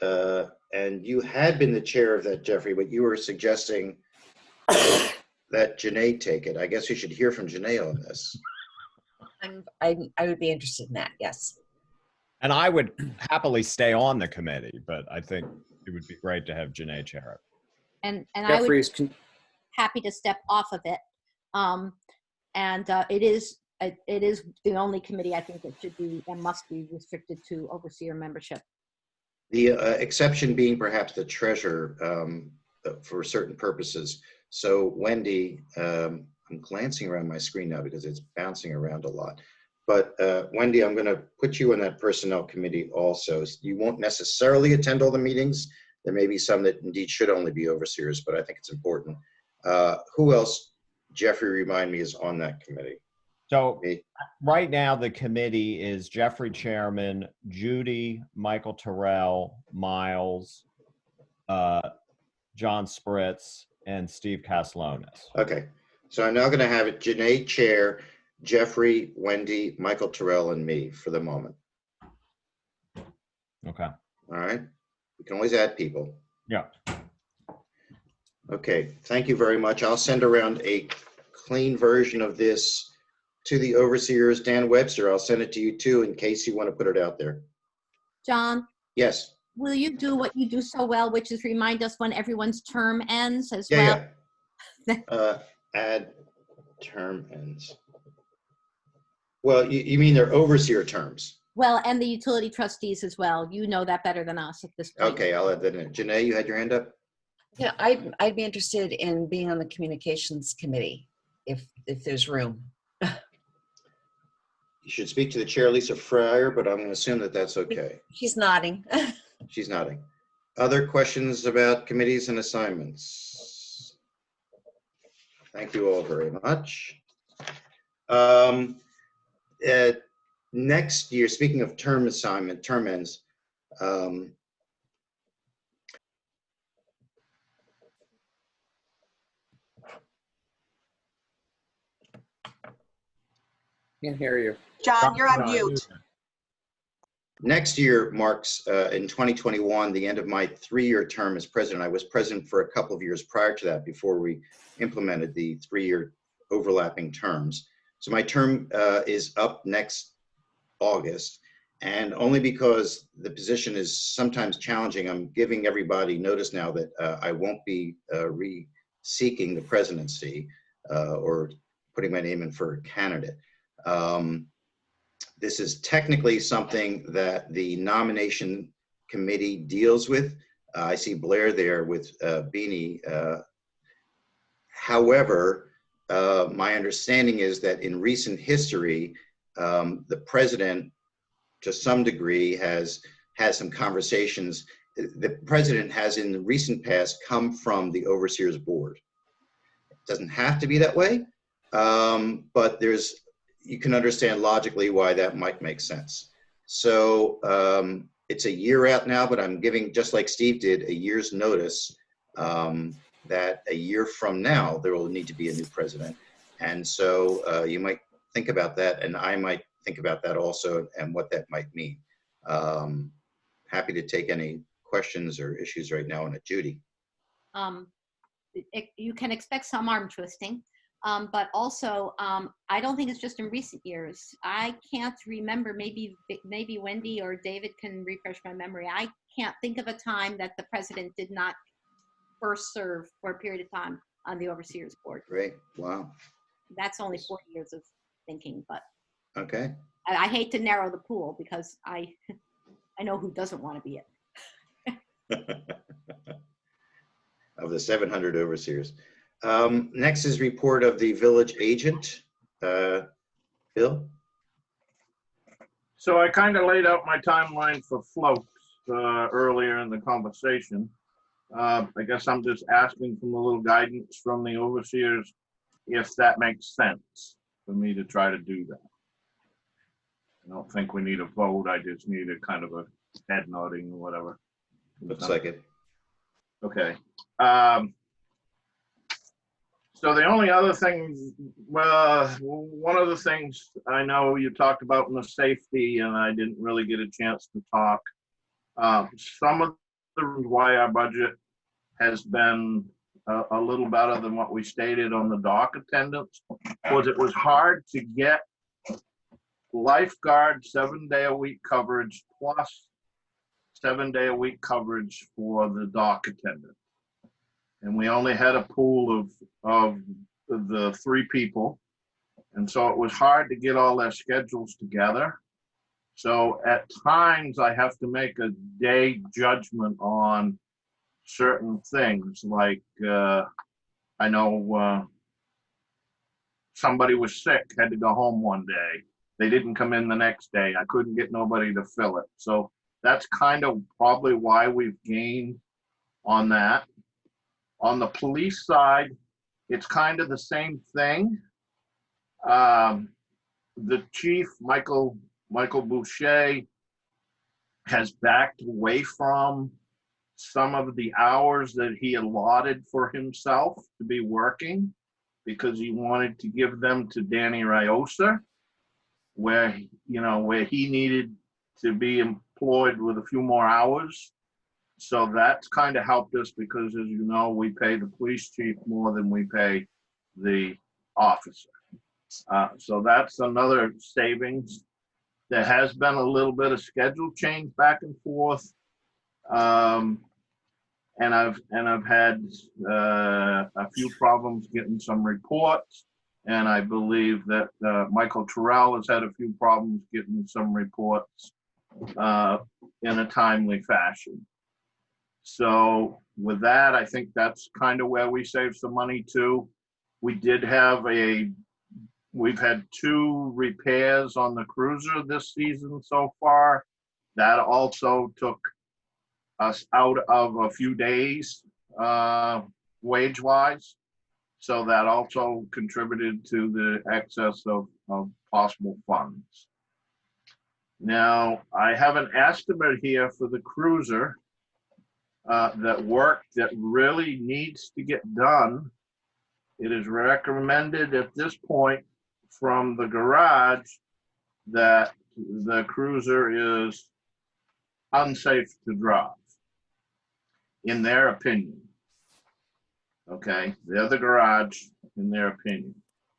[SPEAKER 1] And you had been the chair of that, Jeffrey, but you were suggesting that Janae take it. I guess you should hear from Janae on this.
[SPEAKER 13] I would be interested in that, yes.
[SPEAKER 7] And I would happily stay on the committee, but I think it would be great to have Janae chair it.
[SPEAKER 5] And I would be happy to step off of it. It is the only committee I think that should be and must be restricted to overseer membership.
[SPEAKER 1] The exception being perhaps the treasurer for certain purposes. So Wendy, I'm glancing around my screen now because it's bouncing around a lot. But Wendy, I'm going to put you in that personnel committee also. You won't necessarily attend all the meetings. There may be some that indeed should only be overseers, but I think it's important. Who else, Jeffrey, remind me, is on that committee?
[SPEAKER 7] So right now the committee is Jeffrey chairman, Judy, Michael Terrell, Miles, John Spritz, and Steve Kaslonis.
[SPEAKER 1] Okay, so I'm now going to have it Janae chair, Jeffrey, Wendy, Michael Terrell, and me for the moment.
[SPEAKER 7] Okay.
[SPEAKER 1] All right. We can always add people.
[SPEAKER 7] Yeah.
[SPEAKER 1] Okay. Thank you very much. I'll send around a clean version of this to the overseers. Dan Webster, I'll send it to you too in case you want to put it out there.
[SPEAKER 5] John?
[SPEAKER 1] Yes.
[SPEAKER 5] will you do what you do so well, which is remind us when everyone's term ends as well?
[SPEAKER 1] Yeah. Add term ends. Well, you mean their overseer terms?
[SPEAKER 5] Well, and the utility trustees as well. You know that better than us at this point.
[SPEAKER 1] Okay, I'll add that in. Janae, you had your hand up?
[SPEAKER 13] Yeah, I'd be interested in being on the communications committee if there's room.
[SPEAKER 1] You should speak to the chair, Lisa Fryer, but I'm going to assume that that's okay.
[SPEAKER 13] He's nodding.
[SPEAKER 1] She's nodding. Other questions about committees and assignments? Thank you all very much. Next year, speaking of term ends,
[SPEAKER 4] Can't hear you.
[SPEAKER 8] John, you're on mute.
[SPEAKER 1] next year marks, in 2021, the end of my 3-year term as president. I was president for a couple of years prior to that before we implemented the 3-year overlapping terms. So my term is up next August, and only because the position is sometimes challenging, I'm giving everybody notice now that I won't be re-seeking the presidency or putting my name in for a candidate. This is technically something that the nomination committee deals with. I see Blair there with Beanie. However, my understanding is that in recent history, the president, to some degree, has had some conversations. The president has, in the recent past, come from the overseers board. It doesn't have to be that way, but you can understand logically why that might make sense. So it's a year out now, but I'm giving, just like Steve did, a year's notice that a year from now, there will need to be a new president. And so you might think about that, and I might think about that also, and what that might mean. Happy to take any questions or issues right now on it. Judy.
[SPEAKER 5] You can expect some arm twisting, but also I don't think it's just in recent years. I can't remember, maybe Wendy or David can refresh my memory. I can't think of a time that the president did not first serve for a period of time on the overseers board.
[SPEAKER 1] Great, wow.
[SPEAKER 5] That's only 40 years of thinking, but
[SPEAKER 1] okay.
[SPEAKER 5] I hate to narrow the pool because I know who doesn't want to be it.
[SPEAKER 1] Of the 700 overseers. Next is report of the village agent. Bill?
[SPEAKER 12] So I kind of laid out my timeline for floats earlier in the conversation. I guess I'm just asking for a little guidance from the overseers if that makes sense for me to try to do that. I don't think we need a vote. I just need a kind of a head nodding or whatever.
[SPEAKER 1] Looks like it.
[SPEAKER 12] Okay. So the only other thing, one of the things I know you talked about in the safety, and I didn't really get a chance to talk. Some of the reasons why our budget has been a little better than what we stated on the dock attendance was it was hard to get lifeguard 7-day-a-week coverage plus 7-day-a-week coverage for the dock attendant. And we only had a pool of the 3 people. And so it was hard to get all their schedules together. So at times I have to make a day judgment on certain things. Like I know somebody was sick, had to go home one day. They didn't come in the next day. I couldn't get nobody to fill it. So that's kind of probably why we've gained on that. On the police side, it's kind of the same thing. The chief, Michael Boucher, has backed away from some of the hours that he allotted for himself to be working because he wanted to give them to Danny Riosa, where he needed to be employed with a few more hours. So that's kind of helped us because, as you know, we pay the police chief more than we pay the officer. So that's another savings. There has been a little bit of schedule change back and forth. And I've had a few problems getting some reports, and I believe that Michael Terrell has had a few problems getting some reports in a timely fashion. So with that, I think that's kind of where we save some money too. We did have we've had 2 repairs on the cruiser this season so far. That also took us out of a few days wage-wise. So that also contributed to the excess of possible funds. Now, I have an estimate here for the cruiser that really needs to get done. It is recommended at this point from the garage that the cruiser is unsafe to drive, in their opinion. Okay, the other garage, in their opinion.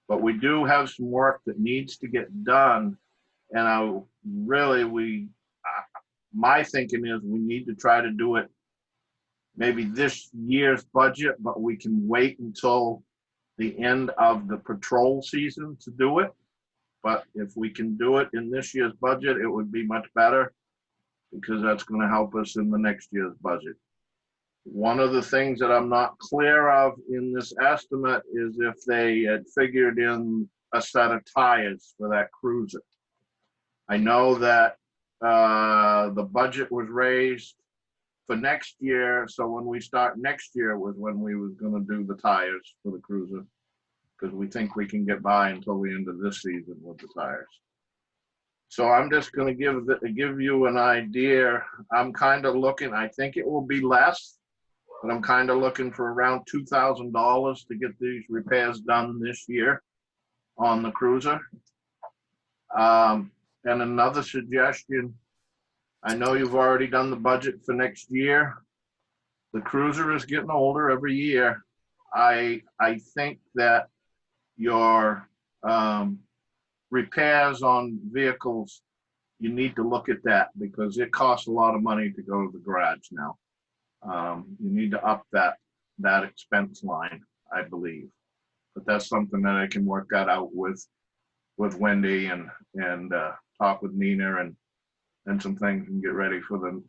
[SPEAKER 12] But we do have some work that needs to get done, and my thinking is we need to try to do it maybe this year's budget, but we can wait until the end of the patrol season to do it. But if we can do it in this year's budget, it would be much better, because that's going to help us in the next year's budget. One of the things that I'm not clear of in this estimate is if they had figured in a set of tires for that cruiser. I know that the budget was raised for next year, so when we start next year was when we was going to do the tires for the cruiser, because we think we can get by until the end of this season with the tires. So I'm just going to give you an idea. I'm kind of looking, I think it will be less, but I'm kind of looking for around $2,000 to get these repairs done this year on the cruiser. And another suggestion, I know you've already done the budget for next year. The cruiser is getting older every year. I think that your repairs on vehicles, you need to look at that, because it costs a lot of money to go to the garage now. You need to up that expense line, I believe. But that's something that I can work that out with Wendy and talk with Nina and some things, and get ready for the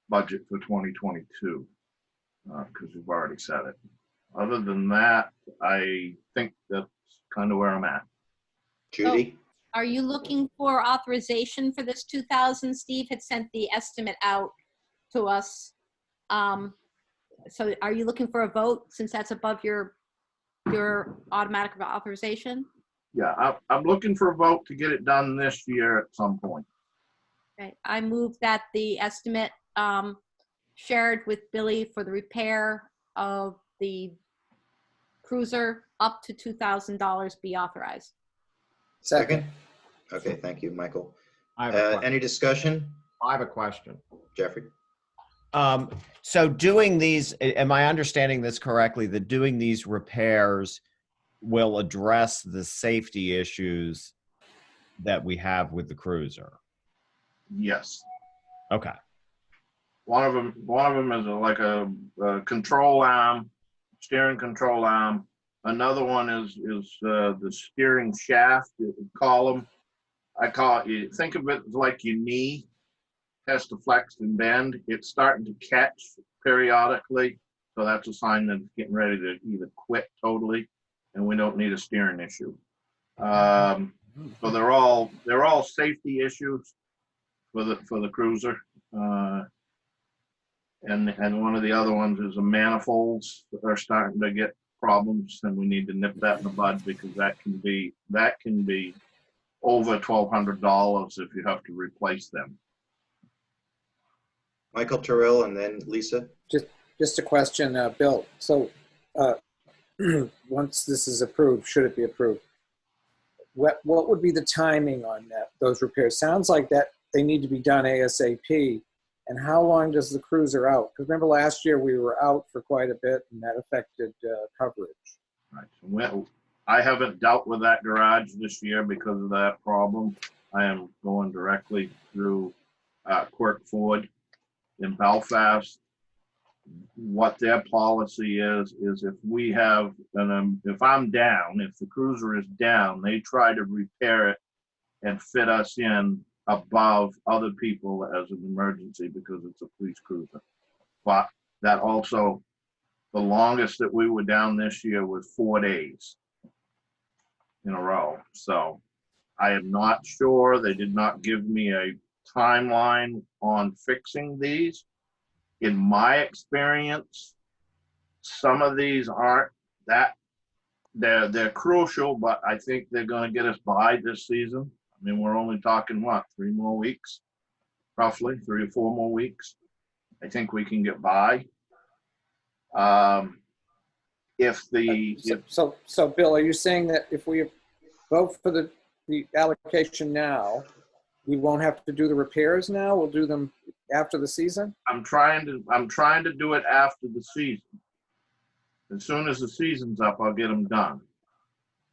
[SPEAKER 12] budget for 2022, because we've already said it. Other than that, I think that's kind of where I'm at.
[SPEAKER 1] Judy?
[SPEAKER 5] Are you looking for authorization for this 2,000? Steve had sent the estimate out to us. So are you looking for a vote, since that's above your automatic authorization?
[SPEAKER 12] Yeah, I'm looking for a vote to get it done this year at some point.
[SPEAKER 5] Okay, I move that the estimate shared with Billy for the repair of the cruiser up to $2,000 be authorized.
[SPEAKER 1] Second. Okay, thank you, Michael. Any discussion?
[SPEAKER 7] I have a question.
[SPEAKER 1] Jeffrey?
[SPEAKER 7] So doing these, am I understanding this correctly, that doing these repairs will address the safety issues that we have with the cruiser?
[SPEAKER 12] Yes.
[SPEAKER 7] Okay.
[SPEAKER 12] One of them is like a control arm, steering control arm. Another one is the steering shaft column. I call it, you think of it like your knee has to flex and bend. It's starting to catch periodically, so that's a sign that it's getting ready to either quit totally, and we don't need a steering issue. So they're all safety issues for the cruiser. And one of the other ones is the manifolds that are starting to get problems, and we need to nip that in the bud, because that can be over $1,200 if you have to replace them.
[SPEAKER 1] Michael Terrell, and then Lisa.
[SPEAKER 4] Just a question, Bill. So once this is approved, should it be approved, what would be the timing on those repairs? Sounds like that they need to be done ASAP. And how long does the cruiser out? Because remember last year we were out for quite a bit, and that affected coverage.
[SPEAKER 12] Right. Well, I haven't dealt with that garage this year because of that problem. I am going directly through Quirk Ford in Belfast, what their policy is if we have, if I'm down, if the cruiser is down, they try to repair it and fit us in above other people as an emergency because it's a police cruiser. But that also, the longest that we were down this year was 4 days in a row. So I am not sure. They did not give me a timeline on fixing these. In my experience, some of these aren't that, they're crucial, but I think they're going to get us by this season. I mean, we're only talking what, 3 more weeks, roughly 3 or 4 more weeks. I think we can get by. If the
[SPEAKER 4] So Bill, are you saying that if we vote for the allocation now, we won't have to do the repairs now? We'll do them after the season?
[SPEAKER 12] I'm trying to do it after the season. As soon as the season's up, I'll get them done.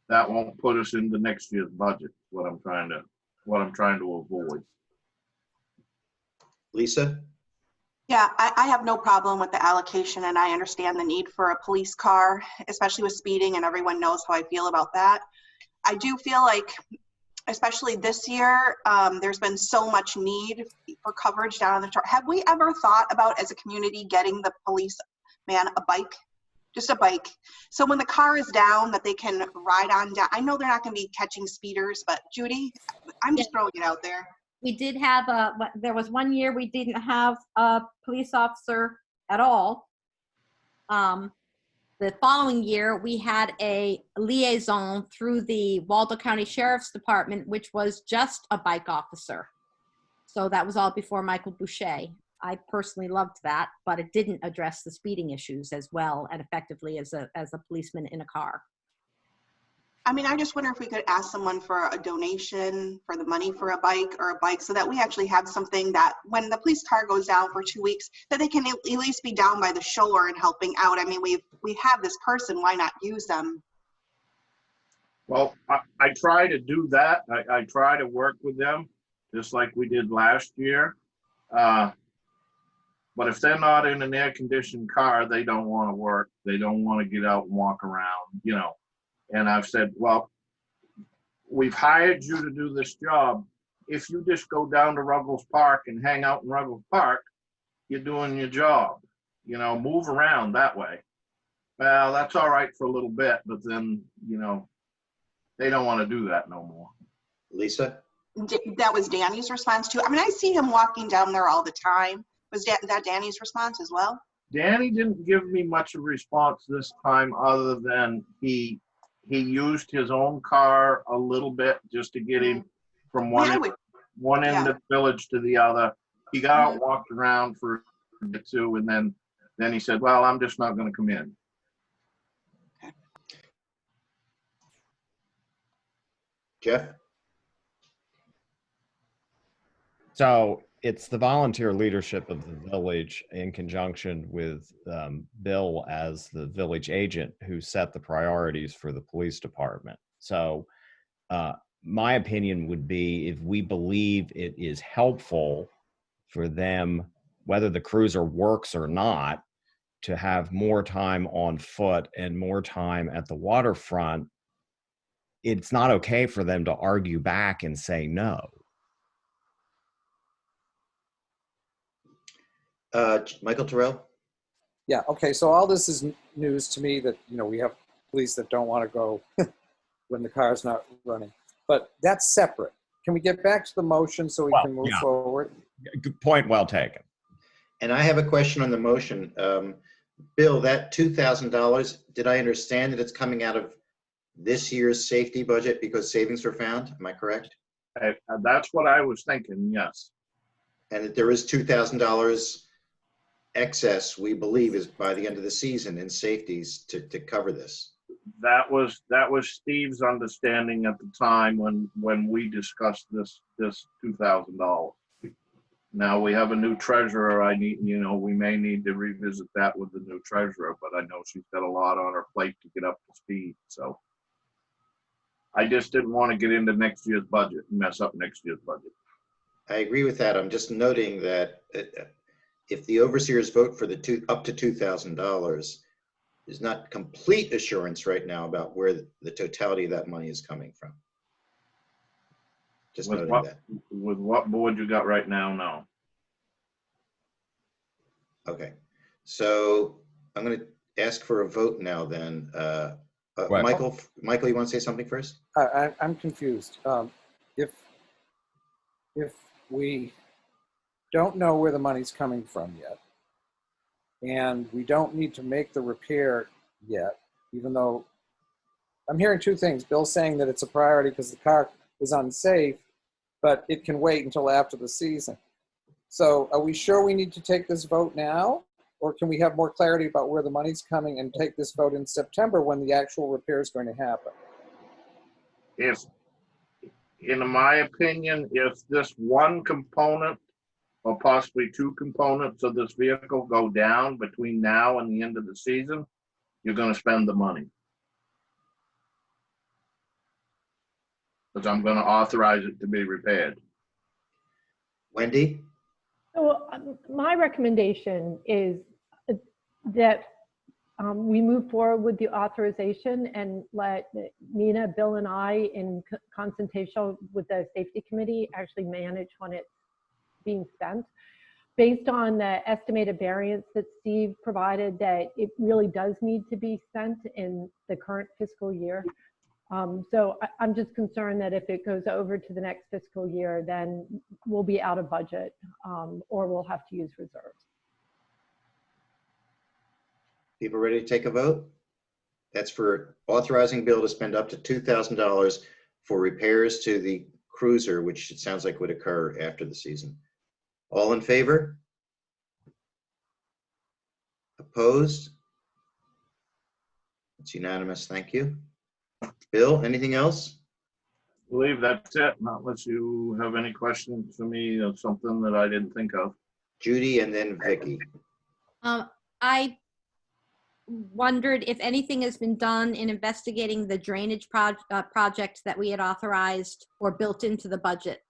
[SPEAKER 12] That won't put us into next year's budget. What I'm trying to avoid.
[SPEAKER 1] Lisa?
[SPEAKER 8] Yeah, I have no problem with the allocation, and I understand the need for a police car, especially with speeding, and everyone knows how I feel about that. I do feel like, especially this year, there's been so much need for coverage down on the shore. Have we ever thought about, as a community, getting the policeman a bike? Just a bike. So when the car is down, that they can ride on down. I know they're not going to be catching speeders, but Judy, I'm just throwing it out there.
[SPEAKER 5] We did have there was 1 year we didn't have a police officer at all. The following year, we had a liaison through the Waldo County Sheriff's Department, which was just a bike officer. So that was all before Michael Boucher. I personally loved that, but it didn't address the speeding issues as well and effectively as a policeman in a car.
[SPEAKER 8] I mean, I just wonder if we could ask someone for a donation for the money for a bike so that we actually have something that when the police car goes down for 2 weeks, that they can at least be down by the shore and helping out. I mean, we have this person, why not use them?
[SPEAKER 12] Well, I try to do that. I try to work with them just like we did last year. But if they're not in an air-conditioned car, they don't want to work. They don't want to get out and walk around, you know. And I've said, well, we've hired you to do this job. If you just go down to Ruggles Park and hang out in Ruggles Park, you're doing your job. You know, move around that way. Well, that's all right for a little bit, but then, you know, they don't want to do that no more.
[SPEAKER 1] Lisa?
[SPEAKER 8] That was Danny's response too. I mean, I see him walking down there all the time. Was that Danny's response as well?
[SPEAKER 12] Danny didn't give me much of a response this time other than he used his own car a little bit just to get him from one end of the village to the other. He got out, walked around for a bit too, and then he said, well, I'm just not going to come in.
[SPEAKER 1] Jeff?
[SPEAKER 7] So it's the volunteer leadership of the village in conjunction with Bill as the village agent who set the priorities for the police department. So my opinion would be if we believe it is helpful for them, whether the cruiser works or not, to have more time on foot and more time at the waterfront, it's not okay for them to argue back and say no.
[SPEAKER 1] Michael Terrell?
[SPEAKER 4] Yeah, okay, so all this is news to me that, you know, we have police that don't want to go when the car's not running. But that's separate. Can we get back to the motion so we can move forward?
[SPEAKER 7] Good point, well taken.
[SPEAKER 1] And I have a question on the motion. Bill, that $2,000, did I understand that it's coming out of this year's safety budget because savings were found? Am I correct?
[SPEAKER 12] That's what I was thinking, yes.
[SPEAKER 1] And that there is $2,000 excess, we believe, is by the end of the season in safeties to cover this.
[SPEAKER 12] That was Steve's understanding at the time when we discussed this $2,000. Now we have a new treasurer. We may need to revisit that with the new treasurer, but I know she's got a lot on her plate to get up to speed. So I just didn't want to get into next year's budget and mess up next year's budget.
[SPEAKER 1] I agree with that. I'm just noting that if the overseers vote for the up to $2,000, there's not complete assurance right now about where the totality of that money is coming from. Just
[SPEAKER 12] With
[SPEAKER 1] noting that.
[SPEAKER 12] what board you got right now, no.
[SPEAKER 1] Okay, so I'm going to ask for a vote now then.
[SPEAKER 7] Right.
[SPEAKER 1] Michael, you want to say something first?
[SPEAKER 4] I'm confused. If we don't know where the money's coming from yet, and we don't need to make the repair yet, even though I'm hearing two things. Bill's saying that it's a priority because the car is unsafe, but it can wait until after the season. So are we sure we need to take this vote now? Or can we have more clarity about where the money's coming and take this vote in September when the actual repair is going to happen?
[SPEAKER 12] If, in my opinion, if this one component or possibly two components of this vehicle go down between now and the end of the season, you're going to spend the money. Because I'm going to authorize it to be repaired.
[SPEAKER 1] Wendy?
[SPEAKER 9] So my recommendation is that we move forward with the authorization and let Nina, Bill, and I, in consultation with the safety committee, actually manage when it's being spent. Based on the estimated variance that Steve provided, that it really does need to be spent in the current fiscal year. So I'm just concerned that if it goes over to the next fiscal year, then we'll be out of budget, or we'll have to use reserves.
[SPEAKER 1] People ready to take a vote? That's for authorizing Bill to spend up to $2,000 for repairs to the cruiser, which it sounds like would occur after the season. All in favor? Opposed? It's unanimous. Thank you. Bill, anything else?
[SPEAKER 12] I believe that's it, not unless you have any questions for me of something that I didn't think of.
[SPEAKER 1] Judy and then Vicky.
[SPEAKER 5] I wondered if anything has been done in investigating the drainage project that we had authorized or built into the budget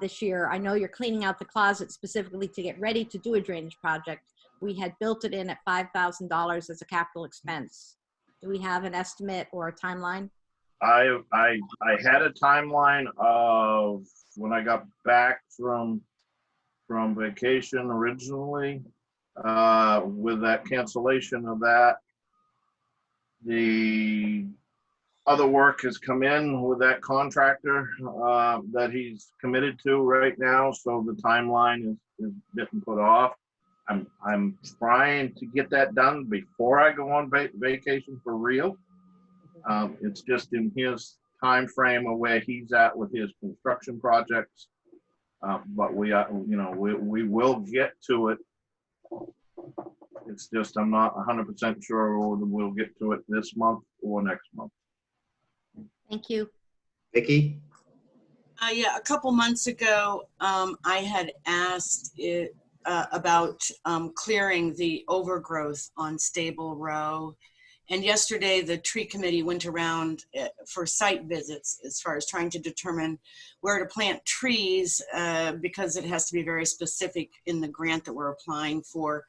[SPEAKER 5] this year. I know you're cleaning out the closet specifically to get ready to do a drainage project. We had built it in at $5,000 as a capital expense. Do we have an estimate or a timeline?
[SPEAKER 12] I had a timeline of when I got back from vacation originally, with that cancellation of that. The other work has come in with that contractor that he's committed to right now, so the timeline is getting put off. I'm trying to get that done before I go on vacation for real. It's just in his time frame of where he's at with his construction projects. But we will get to it. It's just I'm not 100% sure we'll get to it this month or next month.
[SPEAKER 5] Thank you.
[SPEAKER 1] Vicky?
[SPEAKER 10] Yeah, a couple months ago, I had asked it about clearing the overgrowth on Stable Row. And yesterday, the tree committee went around for site visits as far as trying to determine where to plant trees because it has to be very specific in the grant that we're applying for.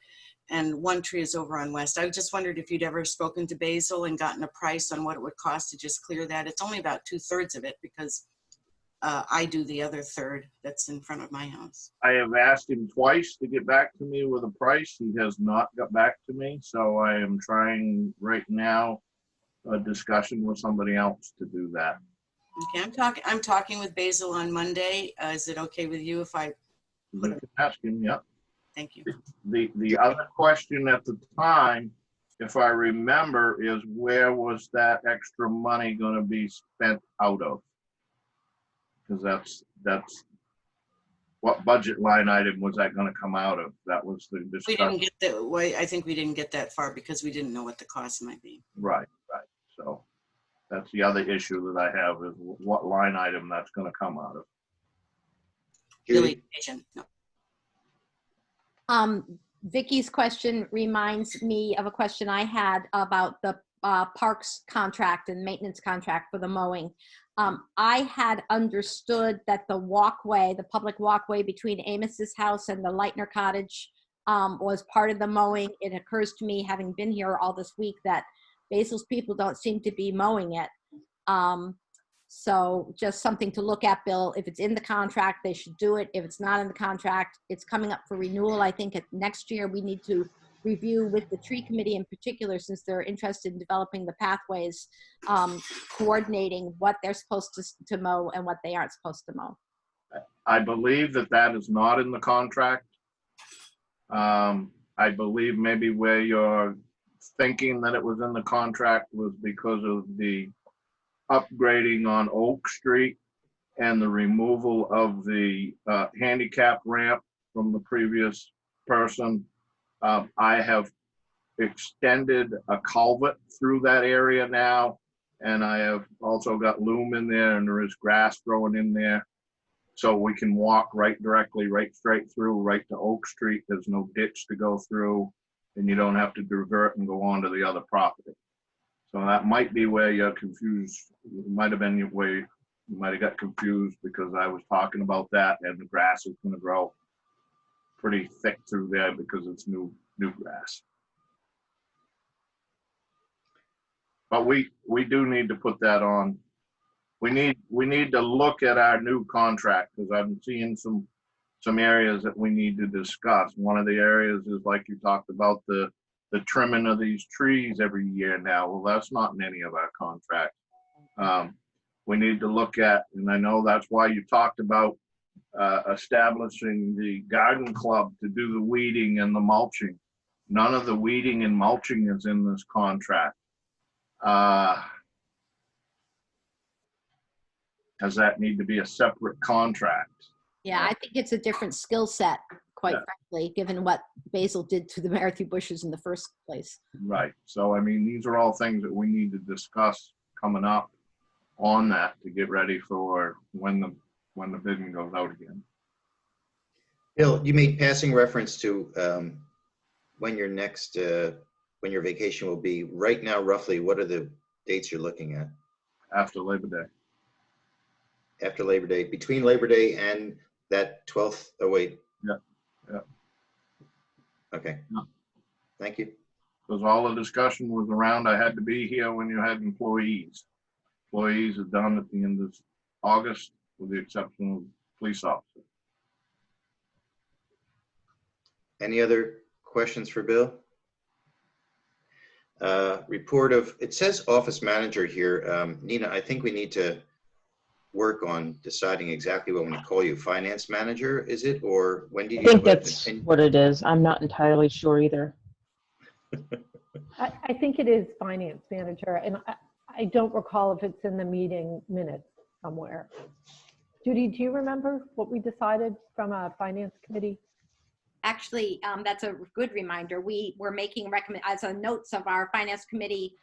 [SPEAKER 10] And one tree is over on West. I just wondered if you'd ever spoken to Basil and gotten a price on what it would cost to just clear that. It's only about 2/3 of it because I do the other third that's in front of my house.
[SPEAKER 12] I have asked him twice to get back to me with a price. He has not got back to me. So I am trying right now a discussion with somebody else to do that.
[SPEAKER 10] Okay, I'm talking with Basil on Monday. Is it okay with you if I put
[SPEAKER 12] You can ask him, yeah.
[SPEAKER 10] Thank you.
[SPEAKER 12] The other question at the time, if I remember, is where was that extra money going to be spent out of? Because that's what budget line item was that going to come out of? That was the discussion.
[SPEAKER 10] We didn't get that way. I think we didn't get that far because we didn't know what the cost might be.
[SPEAKER 12] Right. So that's the other issue that I have is what line item that's going to come out of.
[SPEAKER 10] Really, no.
[SPEAKER 5] Vicky's question reminds me of a question I had about the parks contract and maintenance contract for the mowing. I had understood that the walkway, the public walkway between Amos's house and the Leitner Cottage was part of the mowing. It occurs to me, having been here all this week, that Basil's people don't seem to be mowing it. So just something to look at, Bill. If it's in the contract, they should do it. If it's not in the contract, it's coming up for renewal. I think next year we need to review with the tree committee in particular, since they're interested in developing the pathways, coordinating what they're supposed to mow and what they aren't supposed to mow.
[SPEAKER 12] I believe that is not in the contract. I believe maybe where you're thinking that it was in the contract was because of the upgrading on Oak Street and the removal of the handicap ramp from the previous person. I have extended a culvert through that area now, and I have also got loom in there, and there is grass growing in there. So we can walk directly, right straight through, right to Oak Street. There's no ditch to go through, and you don't have to divert and go on to the other property. So that might be where you're confused. It might have been where you might have got confused, because I was talking about that, and the grass is going to grow pretty thick through there because it's new grass. But we do need to put that on. We need to look at our new contract, because I'm seeing some areas that we need to discuss. One of the areas is, like you talked about, the trimming of these trees every year now. Well, that's not in any of our contracts. We need to look at, and I know that's why you talked about establishing the garden club to do the weeding and the mulching. None of the weeding and mulching is in this contract. Does that need to be a separate contract?
[SPEAKER 5] Yeah, I think it's a different skill set, quite frankly, given what Basil did to the Marathi bushes in the first place.
[SPEAKER 12] Right. So, I mean, these are all things that we need to discuss coming up on that to get ready for when the bidding goes out again.
[SPEAKER 1] Bill, you made passing reference to when your next, when your vacation will be. Right now, roughly, what are the dates you're looking at?
[SPEAKER 12] After Labor Day.
[SPEAKER 1] After Labor Day, between Labor Day and that 12th, oh wait.
[SPEAKER 12] Yeah.
[SPEAKER 1] Okay.
[SPEAKER 12] Yeah.
[SPEAKER 1] Thank you.
[SPEAKER 12] Because all the discussion was around, I had to be here when you had employees. Employees are done at the end of August, with the exception of police officers.
[SPEAKER 1] Any other questions for Bill? Report of, it says office manager here. Nina, I think we need to work on deciding exactly what we call you. Finance manager, is it? Or when did you
[SPEAKER 2] I think
[SPEAKER 1] have
[SPEAKER 2] that's what it is. I'm not entirely sure either.
[SPEAKER 9] I think it is finance manager, and I don't recall if it's in the meeting minutes somewhere. Judy, do you remember what we decided from a finance committee?
[SPEAKER 5] Actually, that's a good reminder. We were making as a notes of our finance committee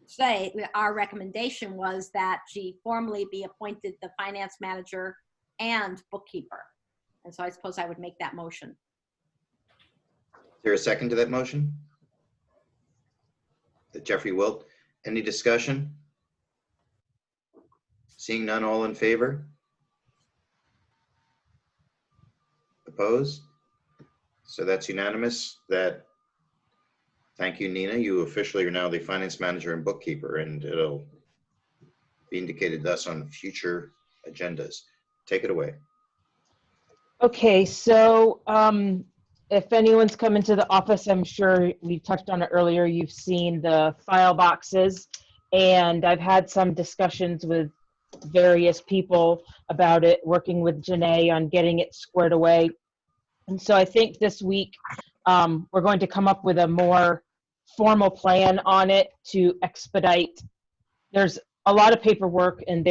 [SPEAKER 5] say, our recommendation was that she formally be appointed the finance manager and bookkeeper. And so I suppose I would make that motion.
[SPEAKER 1] Is there a second to that motion? Jeffrey Wilt. Any discussion? Seeing none, all in favor? Opposed? So that's unanimous. Thank you, Nina. You officially are now the finance manager and bookkeeper, and it'll be indicated thus on future agendas. Take it away.
[SPEAKER 2] Okay, so if anyone's come into the office, I'm sure we touched on it earlier, you've seen the file boxes, and I've had some discussions with various people about it, working with Janae on getting it squared away. And so I think this week we're going to come up with a more formal plan on it to expedite. There's a lot of paperwork, and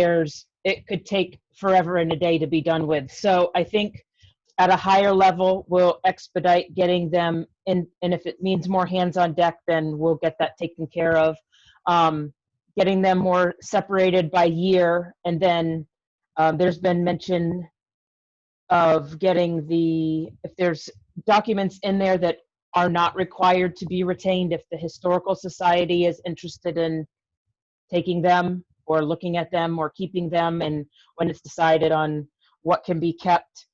[SPEAKER 2] it could take forever and a day to be done with. So I think at a higher level, we'll expedite getting them in, and if it means more hands on deck, then we'll get that taken care of. Getting them more separated by year, and then there's been mention of getting if there's documents in there that are not required to be retained, if the Historical Society is interested in taking them or looking at them or keeping them, and when it's decided on what can be kept,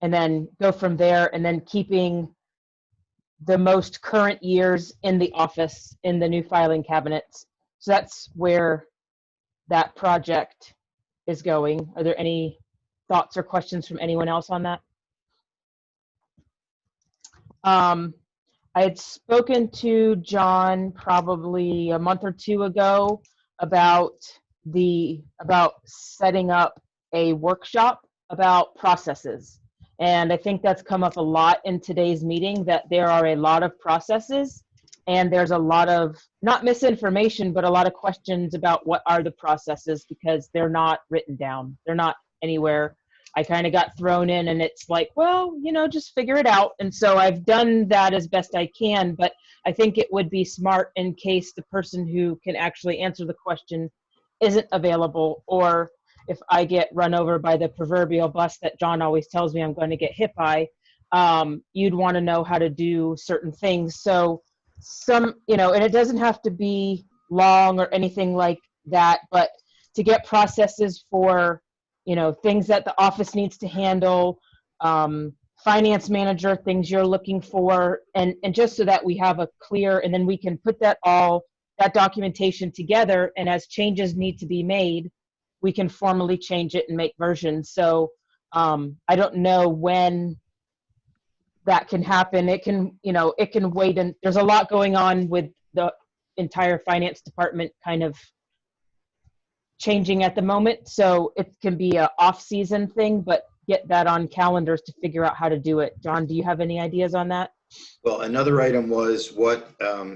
[SPEAKER 2] and then go from there, and then keeping the most current years in the office in the new filing cabinets. So that's where that project is going. Are there any thoughts or questions from anyone else on that? I had spoken to John probably a month or two ago about setting up a workshop about processes. And I think that's come up a lot in today's meeting, that there are a lot of processes and there's a lot of, not misinformation, but a lot of questions about what are the processes, because they're not written down. They're not anywhere. I kind of got thrown in, and it's like, well, you know, just figure it out. And so I've done that as best I can, but I think it would be smart in case the person who can actually answer the question isn't available, or if I get run over by the proverbial bus that John always tells me I'm going to get hit by, you'd want to know how to do certain things. So some, you know, and it doesn't have to be long or anything like that, but to get processes for, you know, things that the office needs to handle, finance manager, things you're looking for, and just so that we have a clear, and then we can put that documentation together, and as changes need to be made, we can formally change it and make versions. So I don't know when that can happen. It can, you know, it can wait, and there's a lot going on with the entire finance department kind of changing at the moment, so it can be a off-season thing, but get that on calendars to figure out how to do it. John, do you have any ideas on that?
[SPEAKER 1] Well, another item was what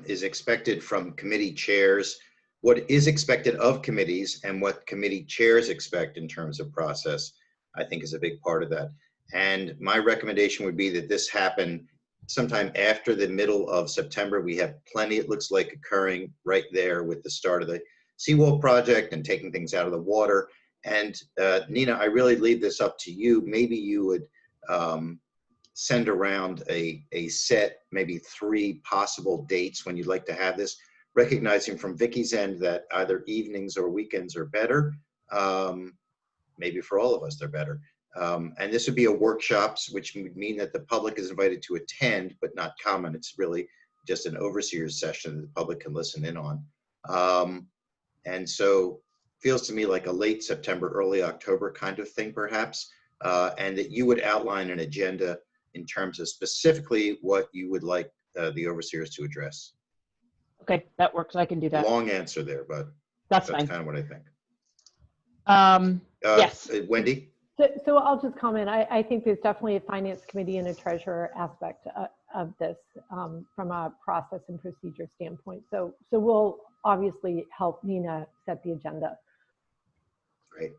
[SPEAKER 1] is expected from committee chairs, what is expected of committees, and what committee chairs expect in terms of process, I think is a big part of that. And my recommendation would be that this happen sometime after the middle of September. We have plenty, it looks like, occurring right there with the start of the seawall project and taking things out of the water. And Nina, I really leave this up to you. Maybe you would send around a set, maybe 3 possible dates when you'd like to have this, recognizing from Vicky's end that either evenings or weekends are better. Maybe for all of us, they're better. And this would be a workshops, which would mean that the public is invited to attend, but not comment. It's really just an overseer's session that the public can listen in on. And so feels to me like a late September, early October kind of thing, perhaps, and that you would outline an agenda in terms of specifically what you would like the overseers to address.
[SPEAKER 2] Okay, that works. I can do that.
[SPEAKER 1] Long answer there, but
[SPEAKER 2] that's fine.
[SPEAKER 1] Kind of what I think.
[SPEAKER 2] Yes.
[SPEAKER 1] Wendy?
[SPEAKER 9] So I'll just comment. I think there's definitely a finance committee and a treasurer aspect of this from a process and procedure standpoint. So we'll obviously help Nina set the agenda.
[SPEAKER 1] Great.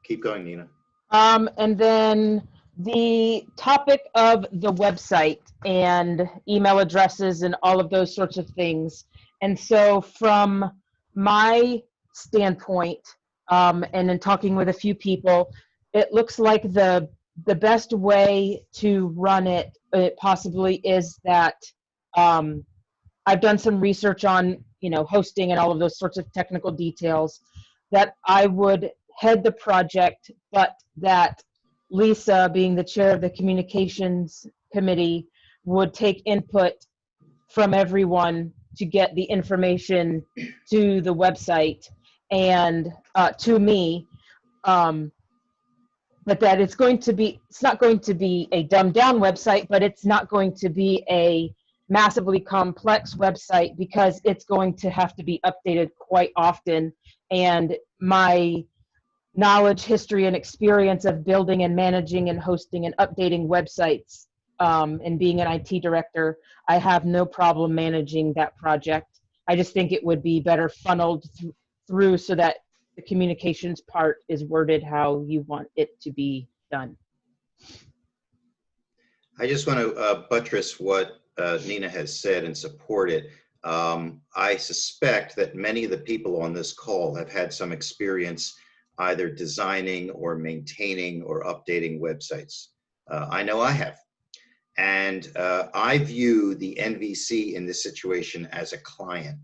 [SPEAKER 1] Keep going, Nina.
[SPEAKER 2] And then the topic of the website and email addresses and all of those sorts of things. And so from my standpoint, and in talking with a few people, it looks like the best way to run it possibly is that I've done some research on, you know, hosting and all of those sorts of technical details, that I would head the project, but that Lisa, being the chair of the communications committee, would take input from everyone to get the information to the website and to me, but that it's not going to be a dumbed down website, but it's not going to be a massively complex website, because it's going to have to be updated quite often. And my knowledge, history, and experience of building and managing and hosting and updating websites, and being an IT director, I have no problem managing that project. I just think it would be better funneled through so that the communications part is worded how you want it to be done.
[SPEAKER 1] I just want to buttress what Nina has said and support it. I suspect that many of the people on this call have had some experience either designing or maintaining or updating websites. I know I have. And I view the NVC in this situation as a client.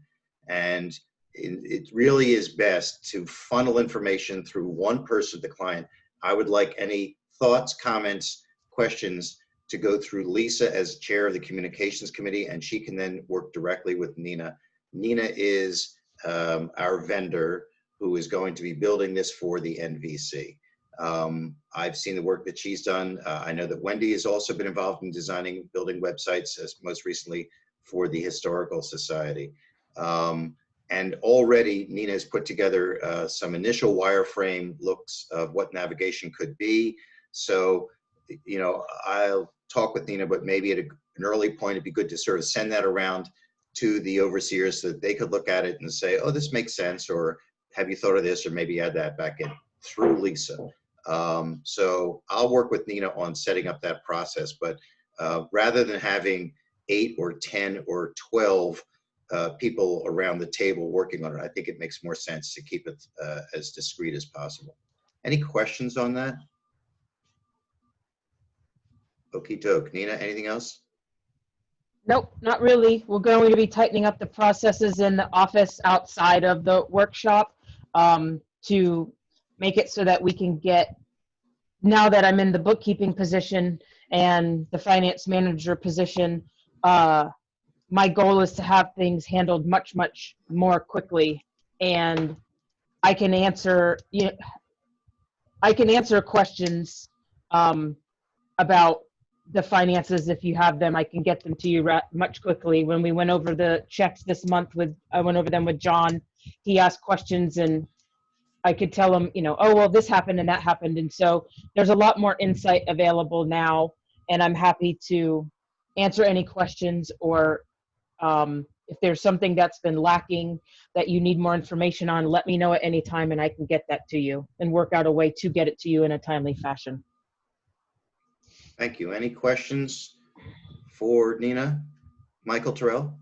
[SPEAKER 1] And it really is best to funnel information through one person, the client. I would like any thoughts, comments, questions to go through Lisa as chair of the communications committee, and she can then work directly with Nina. Nina is our vendor who is going to be building this for the NVC. I've seen the work that she's done. I know that Wendy has also been involved in designing, building websites, as most recently for the Historical Society. And already Nina has put together some initial wireframe looks of what navigation could be. So, you know, I'll talk with Nina, but maybe at an early point, it'd be good to sort of send that around to the overseers so that they could look at it and say, oh, this makes sense, or have you thought of this, or maybe add that back in through Lisa. So I'll work with Nina on setting up that process, but rather than having 8 or 10 or 12 people around the table working on it, I think it makes more sense to keep it as discreet as possible. Any questions on that? Okie doke. Nina, anything else?
[SPEAKER 2] Nope, not really. We're going to be tightening up the processes in the office outside of the workshop to make it so that we can get, now that I'm in the bookkeeping position and the finance manager position, my goal is to have things handled much, much more quickly. And I can answer, I can answer questions about the finances. If you have them, I can get them to you much quickly. When we went over the checks this month I went over them with John. He asked questions and I could tell him, you know, oh, well, this happened and that happened. And so there's a lot more insight available now, and I'm happy to answer any questions, or if there's something that's been lacking that you need more information on, let me know at any time and I can get that to you and work out a way to get it to you in a timely fashion.
[SPEAKER 1] Thank you. Any questions for Nina? Michael Terrell?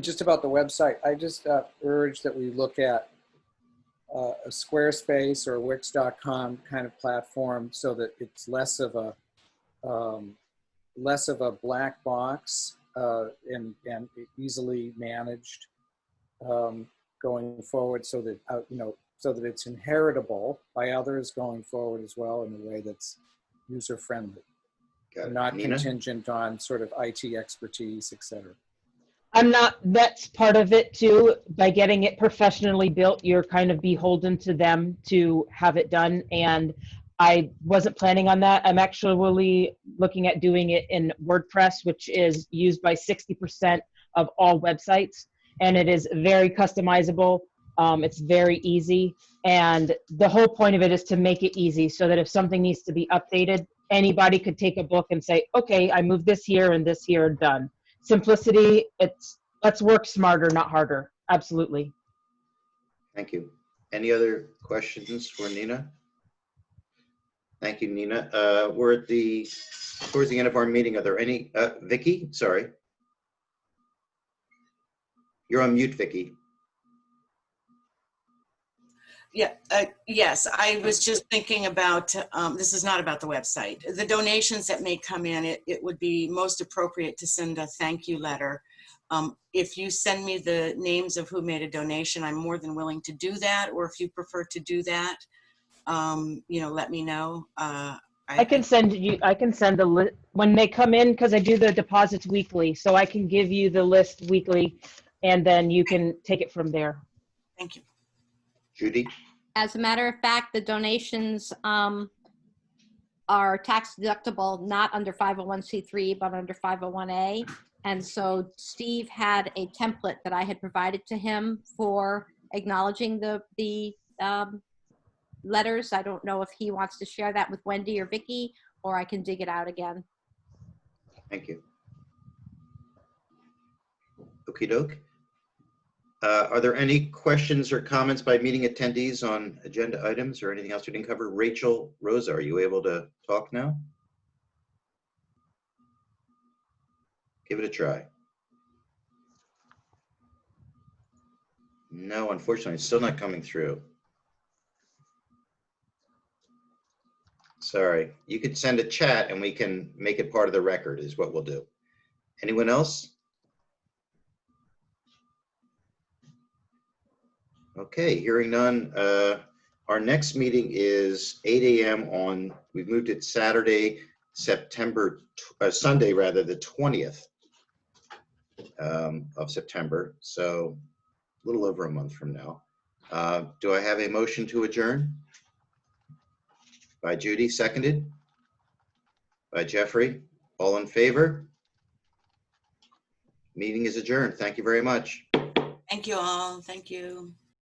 [SPEAKER 4] Just about the website, I just urge that we look at a Squarespace or Wix.com kind of platform so that it's less of a black box and easily managed going forward, so that so that it's inheritable by others going forward as well in a way that's user friendly, not
[SPEAKER 1] Nina?
[SPEAKER 4] contingent on sort of IT expertise, etc.
[SPEAKER 2] That's part of it too. By getting it professionally built, you're kind of beholden to them to have it done. And I wasn't planning on that. I'm actually looking at doing it in WordPress, which is used by 60% of all websites. And it is very customizable. It's very easy. And the whole point of it is to make it easy so that if something needs to be updated, anybody could take a book and say, okay, I moved this here and this here, done. Simplicity, let's work smarter, not harder. Absolutely.
[SPEAKER 1] Thank you. Any other questions for Nina? Thank you, Nina. We're at towards the end of our meeting. Are there any, Vicky, sorry. You're on mute, Vicky.
[SPEAKER 10] Yeah, yes, I was just thinking about, this is not about the website. The donations that may come in, it would be most appropriate to send a thank you letter. If you send me the names of who made a donation, I'm more than willing to do that. Or if you prefer to do that, let me know.
[SPEAKER 2] I can send the list when they come in, because I do the deposits weekly. So I can give you the list weekly and then you can take it from there.
[SPEAKER 10] Thank you.
[SPEAKER 1] Judy?
[SPEAKER 5] As a matter of fact, the donations are tax deductible, not under 501c3, but under 501a. And so Steve had a template that I had provided to him for acknowledging the letters. I don't know if he wants to share that with Wendy or Vicky, or I can dig it out again.
[SPEAKER 1] Thank you. Okie doke. Are there any questions or comments by meeting attendees on agenda items or anything else we didn't cover? Rachel Rosa, are you able to talk now? Give it a try. No, unfortunately, it's still not coming through. Sorry. You could send a chat and we can make it part of the record is what we'll do. Anyone else? Okay, hearing none. Our next meeting is 8 a.m. on, we've moved it Saturday, Sunday rather, the 20th of September. So a little over a month from now. Do I have a motion to adjourn? By Judy, seconded. By Jeffrey. All in favor? Meeting is adjourned. Thank you very much.
[SPEAKER 10] Thank you all. Thank you.